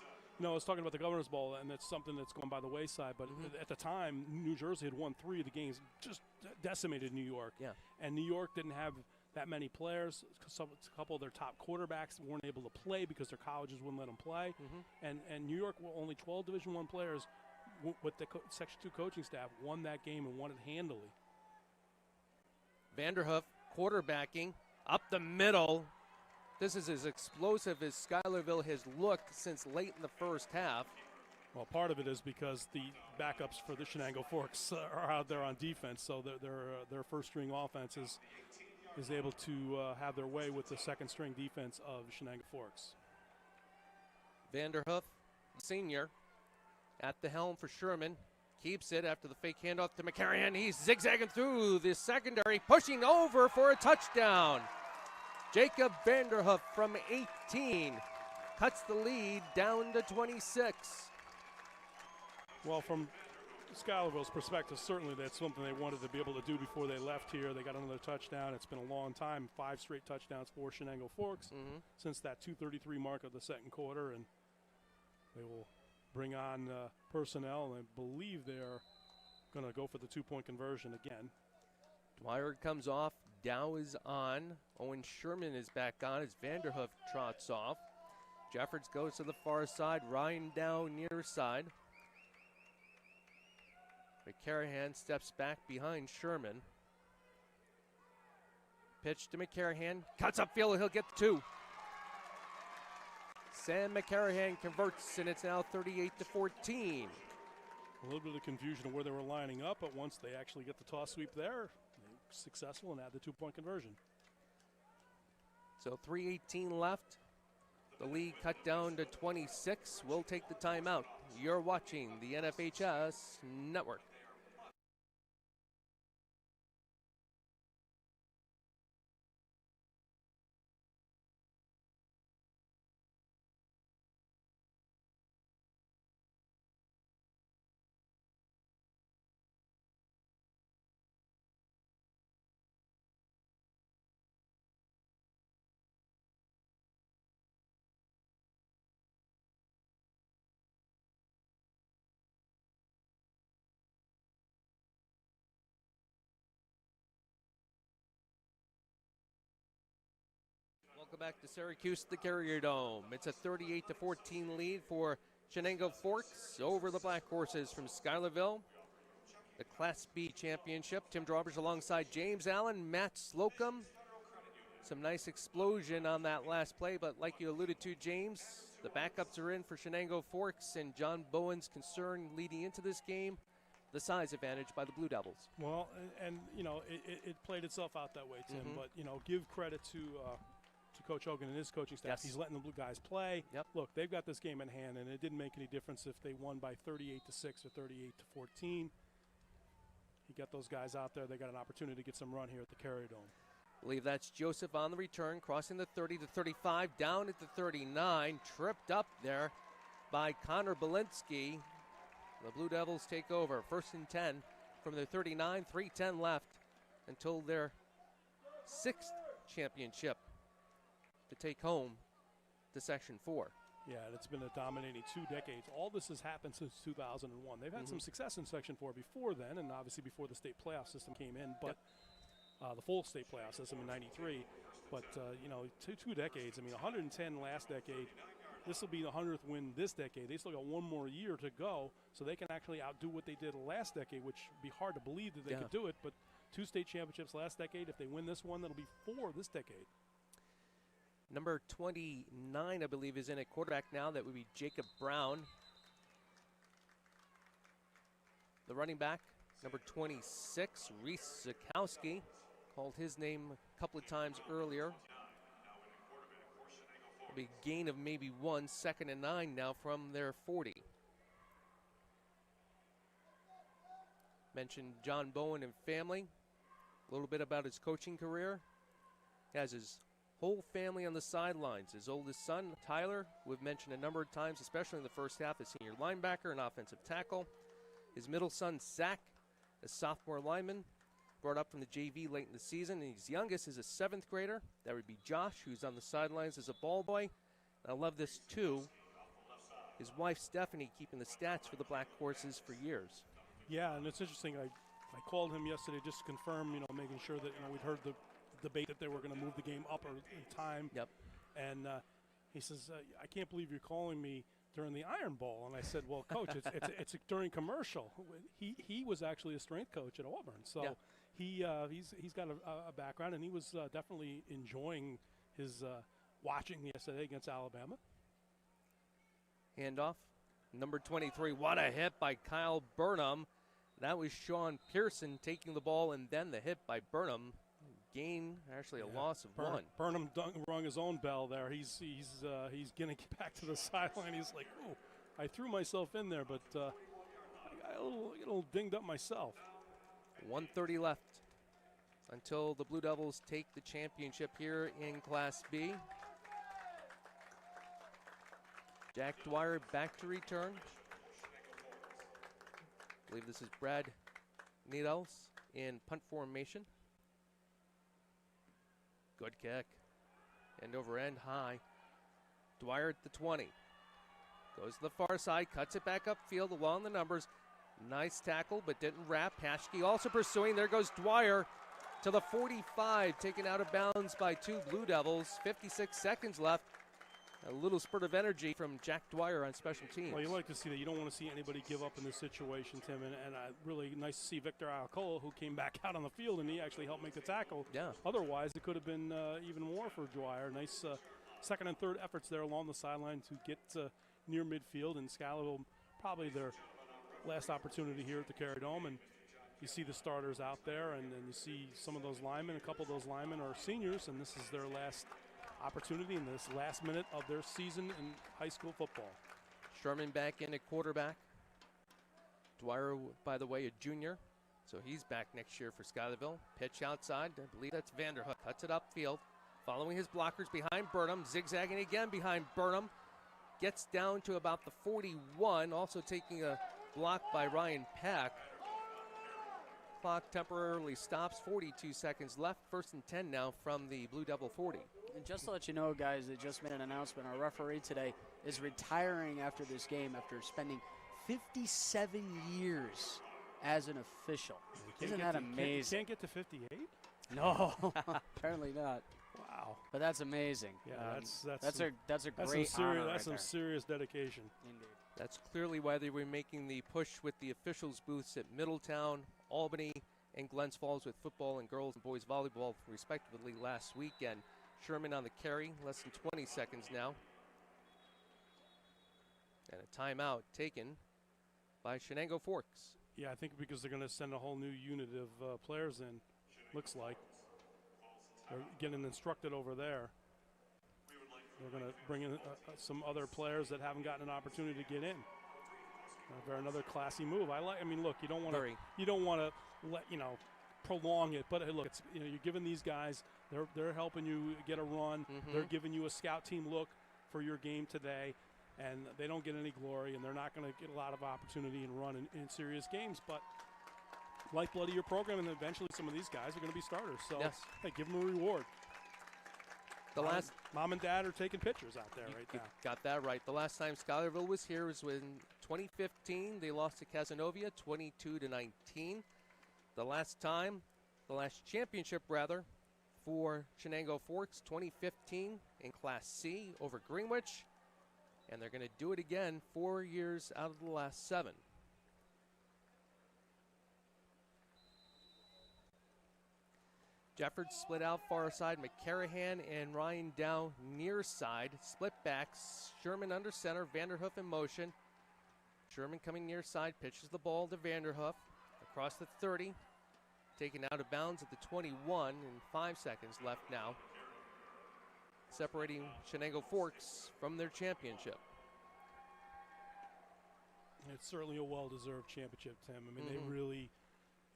I was talking about the Governor's Bowl, and it's something that's gone by the wayside. But at the time, New Jersey had won 3 of the games, just decimated New York. Yeah. And New York didn't have that many players. A couple of their top quarterbacks weren't able to play because their colleges wouldn't let them play. And New York, were only 12 Division I players with the Section 2 coaching staff, won that game and won it handily. Vanderhoof quarterbacking up the middle. This is as explosive as Schuylerville has looked since late in the first half. Well, part of it is because the backups for the Chenango Forks are out there on defense, so their first-string offense is able to have their way with the second-string defense of Chenango Forks. Vanderhoof, senior, at the helm for Sherman. Keeps it after the fake handoff to McCarrion. He's zigzagging through the secondary, pushing over for a touchdown. Jacob Vanderhoof from 18 cuts the lead down to 26. Well, from Schuylerville's perspective, certainly that's something they wanted to be able to do before they left here. They got another touchdown. It's been a long time, 5 straight touchdowns for Chenango Forks since that 2:33 mark of the second quarter, and they will bring on personnel, and I believe they're going to go for the 2-point conversion again. Dwyer comes off, Dow is on. Owen Sherman is back on as Vanderhoof trots off. Jeffords goes to the far side. Ryan Dow near side. McCarahan steps back behind Sherman. Pitch to McCarahan. Cuts upfield. He'll get the 2. Sam McCarahan converts, and it's now 38-14. A little bit of confusion of where they were lining up, but once they actually get the toss sweep there, they're successful and add the 2-point conversion. So 3:18 left. The lead cut down to 26. We'll take the timeout. You're watching the NFHS Network. Welcome back to Syracuse, the Carrier Dome. It's a 38-14 lead for Chenango Forks over the Black Horses from Schuylerville. The Class B championship. Tim Drawbridge alongside James Allen, Matt Slocum. Some nice explosion on that last play, but like you alluded to, James, the backups are in for Chenango Forks, and John Bowen's concern leading into this game, the size advantage by the Blue Devils. Well, and you know, it played itself out that way, Tim, but you know, give credit to Coach Hogan and his coaching staff. Yes. He's letting the Blue guys play. Yep. Look, they've got this game in hand, and it didn't make any difference if they won by 38-6 or 38-14. He got those guys out there. They got an opportunity to get some run here at the Carrier Dome. I believe that's Joseph on the return, crossing the 30-35, down at the 39, tripped up there by Connor Belinsky. The Blue Devils take over, 1st and 10 from their 39, 3:10 left until their 6th championship to take home to Section 4. Yeah, and it's been a dominating 2 decades. All this has happened since 2001. They've had some success in Section 4 before then, and obviously before the state playoff system came in, but the full state playoff system in '93. But, you know, two decades. I mean, 110 last decade. This will be the 100th win this decade. They still got 1 more year to go, so they can actually outdo what they did last decade, which would be hard to believe that they could do it. But 2 state championships last decade. If they win this one, that'll be 4 this decade. Number 29, I believe, is in at quarterback now. That would be Jacob Brown. The running back, number 26, Reese Zakowski. Called his name a couple of times earlier. It'll be a gain of maybe 1, 2nd and 9 now from their 40. Mentioned John Bowen and family. A little bit about his coaching career. He has his whole family on the sidelines. His oldest son, Tyler, we've mentioned a number of times, especially in the first half, a senior linebacker and offensive tackle. His middle son, Zach, a sophomore lineman, brought up from the JV late in the season. And his youngest is a 7th grader. That would be Josh, who's on the sidelines as a ball boy. And I love this, too. His wife, Stephanie, keeping the stats for the Black Horses for years. Yeah, and it's interesting. I called him yesterday just to confirm, you know, making sure that, you know, we'd heard the debate that they were going to move the game up in time. Yep. And he says, I can't believe you're calling me during the Iron Bowl. And I said, well, Coach, it's during commercial. He was actually a strength coach at Auburn. So he's got a background, and he was definitely enjoying his watching yesterday against Alabama. Handoff. Number 23, what a hit by Kyle Burnham. That was Sean Pearson taking the ball, and then the hit by Burnham. Gain, actually a loss of 1. Burnham rung his own bell there. He's going to get back to the sideline. He's like, oh, I threw myself in there, but I got a little dinged up myself. 1:30 left until the Blue Devils take the championship here in Class B. Jack Dwyer back to return. I believe this is Brad Needles in punt formation. Good kick. End over end high. Dwyer at the 20. Goes to the far side, cuts it back upfield along the numbers. Nice tackle, but didn't wrap. Hashke also pursuing. There goes Dwyer to the 45, taken out of bounds by 2 Blue Devils. 56 seconds left. A little spurt of energy from Jack Dwyer on special teams. Well, you like to see that. You don't want to see anybody give up in this situation, Tim. And really nice to see Victor Alcoa, who came back out on the field, and he actually helped make the tackle. Yeah. Otherwise, it could have been even more for Dwyer. Nice second and third efforts there along the sideline to get near midfield. And Schuylerville, probably their last opportunity here at the Carey Dome. And you see the starters out there, and then you see some of those linemen. A couple of those linemen are seniors, and this is their last opportunity in this last minute of their season in high school football. Sherman back in at quarterback. Dwyer, by the way, a junior, so he's back next year for Schuylerville. Pitch outside, I believe that's Vanderhook. Cuts it upfield, following his blockers behind Burnham, zigzagging again behind Burnham. Gets down to about the 41, also taking a block by Ryan Pack. Clock temporarily stops, 42 seconds left. 1st and 10 now from the Blue Devil 40. And just to let you know, guys, they just made an announcement. Our referee today is retiring after this game after spending 57 years as an official. Isn't that amazing? You can't get to 58? No, apparently not. Wow. But that's amazing. Yeah, that's a great honor. That's some serious dedication. Indeed. That's clearly why they were making the push with the officials' booths at Middletown, Albany, and Glens Falls with football and girls and boys volleyball, respectively, last weekend. Sherman on the carry, less than 20 seconds now. And a timeout taken by Chenango Forks. Yeah, I think because they're going to send a whole new unit of players in, looks like. They're getting instructed over there. They're going to bring in some other players that haven't gotten an opportunity to get in. Another classy move. I mean, look, you don't want to let prolong it, but hey, look, it's, you're giving these guys. They're helping you get a run. Mm-hmm. They're giving you a scout team look for your game today, and they don't get any glory, and they're not going to get a lot of opportunity and run in serious games. But lifeblood of your program, and eventually some of these guys are going to be starters. So yes. Hey, give them a reward. Mom and Dad are taking pictures out there right now. Got that right. The last time Schuylerville was here was in 2015. They lost to Cazenovia 22-19. The last championship for Chenango Forks, 2015 in Class C over Greenwich. And they're going to do it again 4 years out of the last 7. Jeffords split out far side. McCarahan and Ryan down near side. Split backs. Sherman under center. Vanderhoof in motion. Sherman coming near side. Pitches the ball to Vanderhoof. Across the 30. Taken out of bounds at the 21. And 5 seconds left now. Separating Chenango Forks from their championship. It's certainly a well-deserved championship, Tim. I mean, they really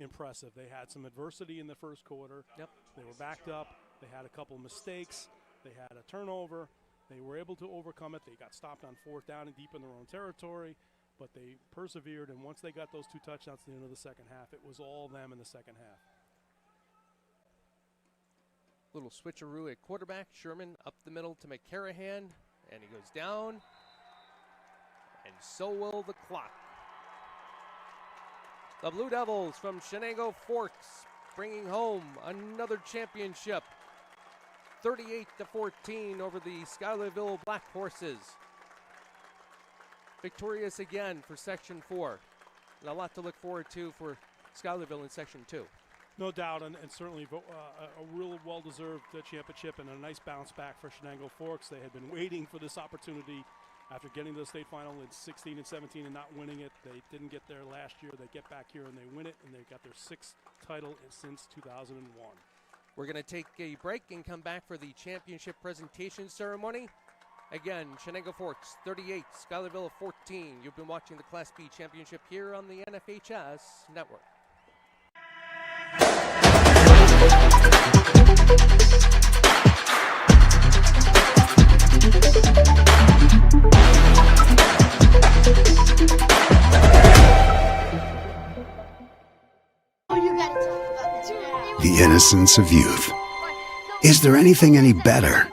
impressive. They had some adversity in the first quarter. Yep. They were backed up. They had a couple of mistakes. They had a turnover. They were able to overcome it. They got stopped on 4th down and deep in their own territory, but they persevered, and once they got those 2 touchdowns at the end of the second half, it was all them in the second half. Little switcheroo at quarterback. Sherman up the middle to McCarahan, and he goes down, and so will the clock. The Blue Devils from Chenango Forks bringing home another championship. 38-14 over the Schuylerville Black Horses. Victorious again for Section 4. And a lot to look forward to for Schuylerville in Section 2. No doubt, and certainly a real well-deserved championship and a nice bounce back for Chenango Forks. They had been waiting for this opportunity. After getting to the state final in 16 and 17 and not winning it, they didn't get there last year. They get back here and they win it, and they got their 6th title since 2001. We're going to take a break and come back for the championship presentation ceremony. Again, Chenango Forks 38, Schuylerville 14. You've been watching the Class B championship here on the NFHS Network. The innocence of youth. Is there anything any better?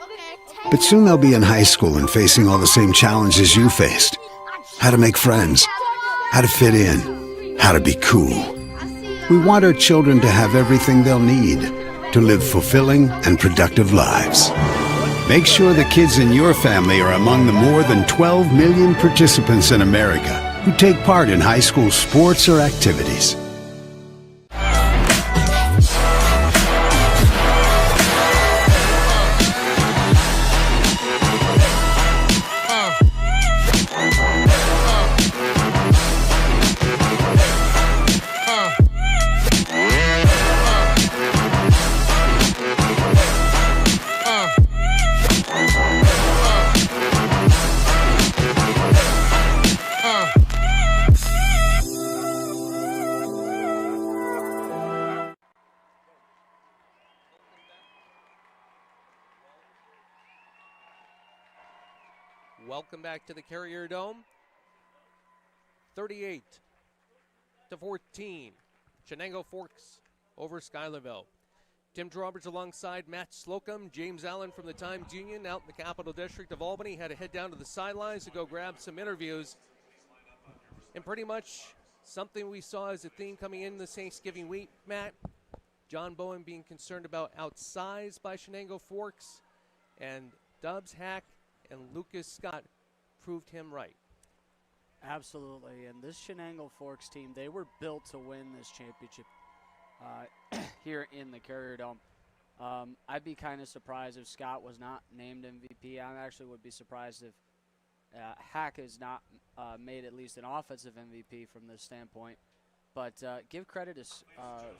But soon they'll be in high school and facing all the same challenges you faced. How to make friends, how to fit in, how to be cool. We want our children to have everything they'll need to live fulfilling and productive lives. Make sure the kids in your family are among the more than 12 million participants in America who take part in high school sports or activities. Welcome back to the Carrier Dome. 38-14. Chenango Forks over Schuylerville. Tim Drawbridge alongside Matt Slocum. James Allen from the Times Union out in the Capital District of Albany had to head down to the sidelines to go grab some interviews. And pretty much something we saw as a theme coming in this Thanksgiving week, Matt. John Bowen being concerned about outsized by Chenango Forks, and Dubbs Haqq and Lucas Scott proved him right. Absolutely, and this Chenango Forks team, they were built to win this championship here in the Carrier Dome. I'd be kind of surprised if Scott was not named MVP. I actually would be surprised if Haqq has not made at least an offensive MVP from this standpoint. But give credit to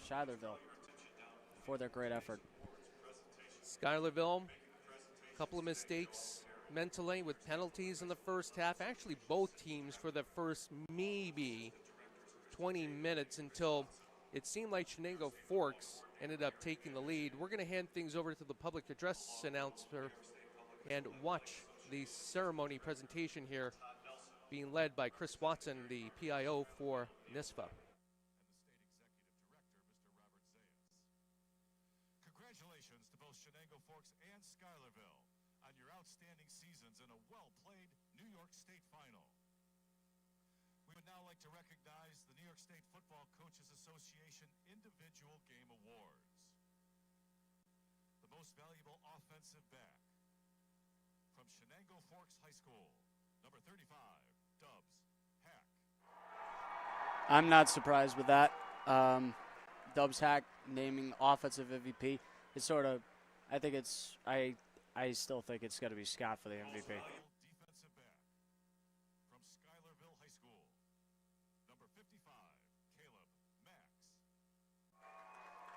Schuylerville for their great effort. Schuylerville, a couple of mistakes mentally with penalties in the first half. Actually, both teams for the first maybe 20 minutes until it seemed like Chenango Forks ended up taking the lead. We're going to hand things over to the public address announcer and watch the ceremony presentation here being led by Chris Watson, the PIO for NYSFA. Congratulations to both Chenango Forks and Schuylerville on your outstanding seasons in a well-played New York State final. We would now like to recognize the New York State Football Coaches Association Individual Game Awards. The most valuable offensive back from Chenango Forks High School, number 35, Dubbs Haqq. I'm not surprised with that. Dubbs Haqq naming offensive MVP. It's sort of, I think it's, I still think it's got to be Scott for the MVP. Defensive back from Schuylerville High School, number 55, Caleb Max.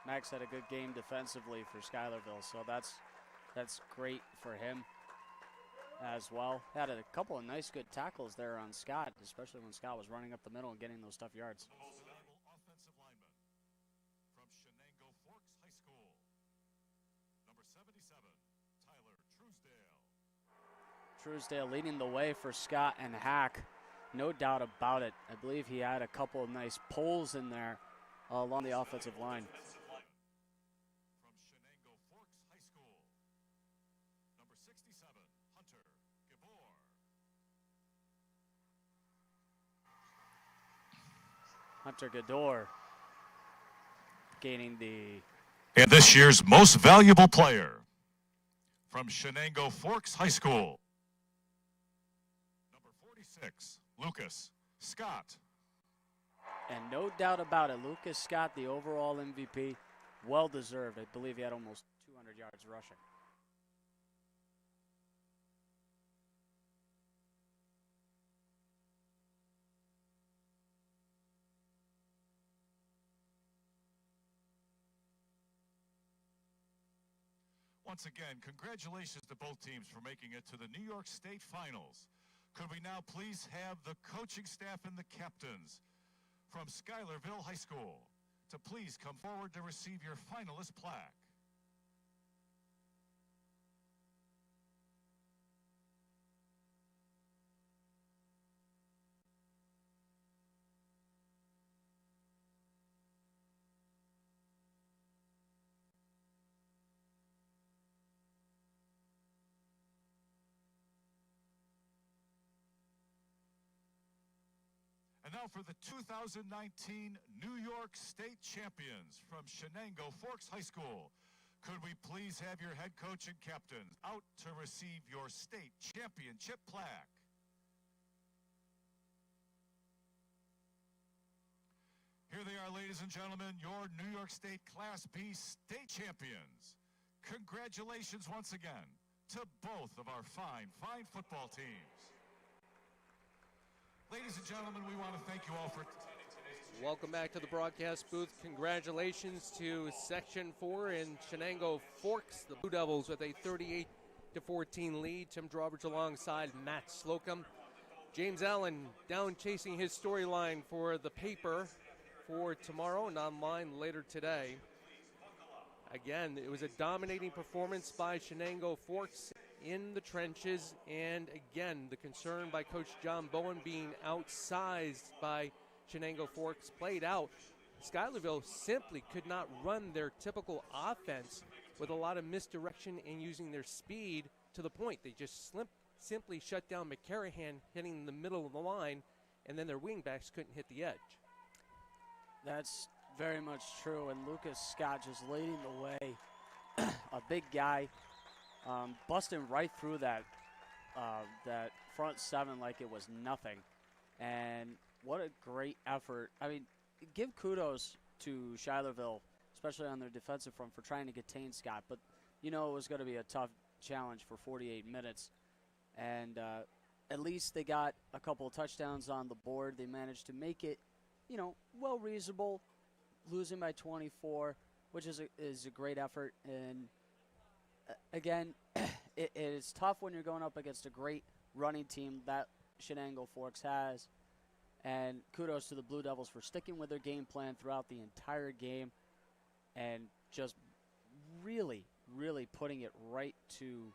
Max had a good game defensively for Schuylerville, so that's great for him as well. Had a couple of nice good tackles there on Scott, especially when Scott was running up the middle and getting those tough yards. The most valuable offensive lineman from Chenango Forks High School, number 77, Tyler Truesdale. Truesdale leading the way for Scott and Haqq, no doubt about it. I believe he had a couple of nice pulls in there along the offensive line. From Chenango Forks High School, number 67, Hunter Gabor. Hunter Gador gaining the... And this year's most valuable player from Chenango Forks High School, number 46, Lucas Scott. And no doubt about it, Lucas Scott, the overall MVP, well-deserved. I believe he had almost 200 yards rushing. Once again, congratulations to both teams for making it to the New York State Finals. Could we now please have the coaching staff and the captains from Schuylerville High School to please come forward to receive your finalist plaque. And now for the 2019 New York State champions from Chenango Forks High School, Could we please have your head coach and captains out to receive your state championship plaque? Here they are, ladies and gentlemen, your New York State Class B state champions. Congratulations once again to both of our fine football teams. Ladies and gentlemen, we want to thank you all for attending today's. Welcome back to the broadcast booth. Congratulations to Section 4 in Chenango Forks, the Blue Devils with a 38-14 lead. Tim Drawbridge alongside Matt Slocum. James Allen down chasing his storyline for the paper for tomorrow and online later today. Again, it was a dominating performance by Chenango Forks in the trenches, and again, the concern by Coach John Bowen being outsized by Chenango Forks played out. Schuylerville simply could not run their typical offense with a lot of misdirection and using their speed to the point. They just simply shut down McCarahan hitting the middle of the line, and then their wingbacks couldn't hit the edge. That's very much true, and Lucas Scott just leading the way. A big guy, busting right through that front seven like it was nothing. And what a great effort. I mean, give kudos to Schuylerville, especially on their defensive front, for trying to contain Scott. But you know it was going to be a tough challenge for 48 minutes. And at least they got a couple of touchdowns on the board. They managed to make it, well reasonable, losing by 24, which is a great effort. And again, it is tough when you're going up against a great running team that Chenango Forks has. And kudos to the Blue Devils for sticking with their game plan throughout the entire game and just really, really putting it right to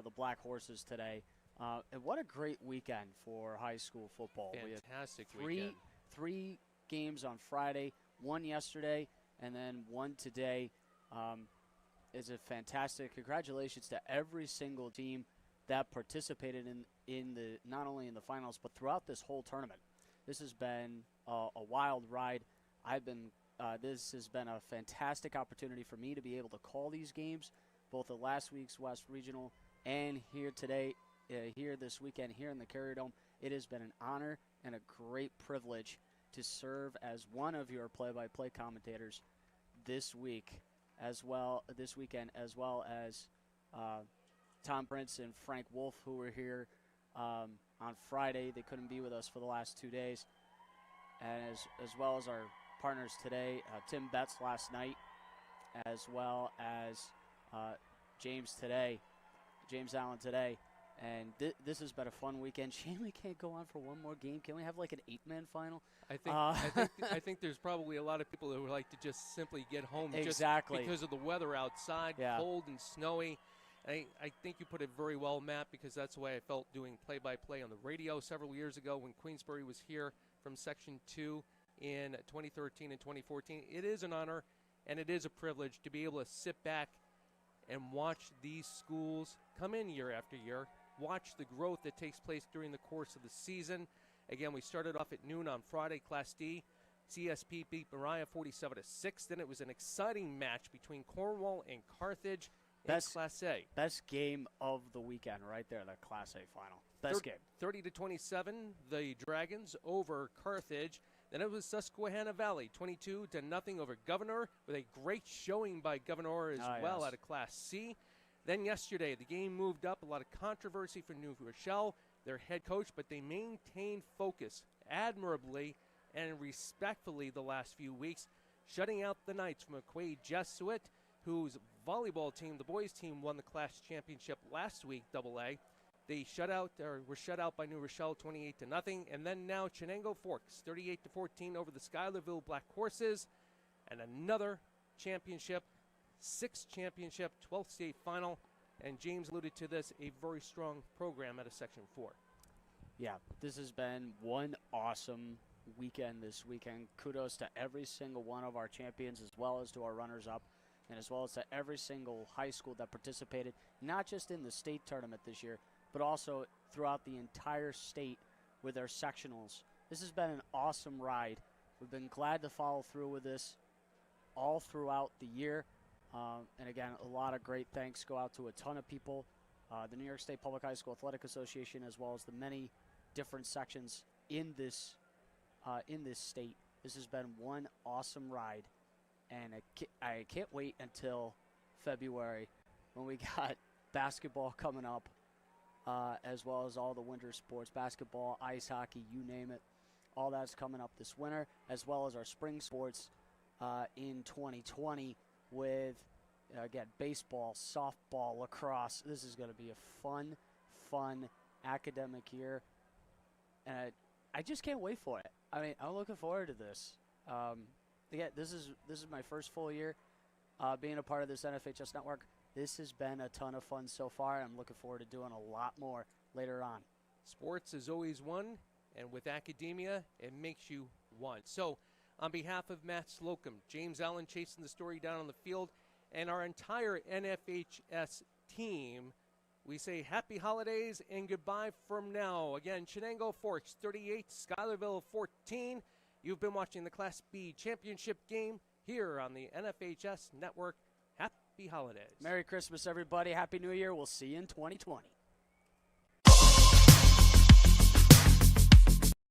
the Black Horses today. And what a great weekend for high school football. Fantastic weekend. Three games on Friday, one yesterday, and then one today. Is a fantastic. Congratulations to every single team that participated in the not only in the finals but throughout this whole tournament. This has been a wild ride. This has been a fantastic opportunity for me to be able to call these games, both at last week's West Regional and here today, here this weekend, here in the Carrier Dome. It has been an honor and a great privilege to serve as one of your play-by-play commentators this weekend, as well as Tom Prince and Frank Wolf, who were here on Friday. They couldn't be with us for the last 2 days, and as well as our partners today, Tim Betts last night, as well as James Allen today. And this has been a fun weekend. Shame we can't go on for one more game. Can we have like an 8-man final? I think there's probably a lot of people who would like to just simply get home exactly. just because of the weather outside, cold and snowy. I think you put it very well, Matt, because that's the way I felt doing play-by-play on the radio several years ago when Queensbury was here from Section 2 in 2013 and 2014. It is an honor and it is a privilege to be able to sit back and watch these schools come in year after year, watch the growth that takes place during the course of the season. Again, we started off at noon on Friday, Class D. CSP beat Mariah 47-6. Then it was an exciting match between Cornwall and Carthage in Class A. Best game of the weekend right there, the Class A final. Best game. 30-27, the Dragons over Carthage. Then it was Susquehanna Valley, 22-0 over Governor, with a great showing by Governor as well out of Class C. Then yesterday, the game moved up. A lot of controversy for New Rochelle, their head coach, but they maintained focus admirably and respectfully the last few weeks, shutting out the Knights from McQuaid Jesuit, whose volleyball team, the boys team, won the class championship last week, AA. They were shut out by New Rochelle 28-0, and then now Chenango Forks 38-14 over the Schuylerville Black Horses, and another championship, 6th championship, 12th state final, and James alluded to this, a very strong program out of Section 4. Yeah, this has been one awesome weekend this weekend. Kudos to every single one of our champions, as well as to our runners-up, and as well as to every single high school that participated, not just in the state tournament this year, but also throughout the entire state with their sectionals. This has been an awesome ride. We've been glad to follow through with this all throughout the year. And again, a lot of great thanks go out to a ton of people, the New York State Public High School Athletic Association, as well as the many different sections in this state. This has been one awesome ride, and I can't wait until February when we got basketball coming up, as well as all the winter sports, basketball, ice hockey, you name it. All that's coming up this winter, as well as our spring sports in 2020 with, again, baseball, softball, lacrosse. This is going to be a fun academic year, and I just can't wait for it. I mean, I'm looking forward to this. Again, this is my first full year being a part of this NFHS network. This has been a ton of fun so far. I'm looking forward to doing a lot more later on. Sports is always one, and with academia, it makes you one. So, on behalf of Matt Slocum, James Allen chasing the story down on the field, and our entire NFHS team, we say happy holidays and goodbye from now. Again, Chenango Forks 38, Schuylerville 14. You've been watching the Class B championship game here on the NFHS Network. Happy holidays. Merry Christmas, everybody. Happy New Year. We'll see you in 2020.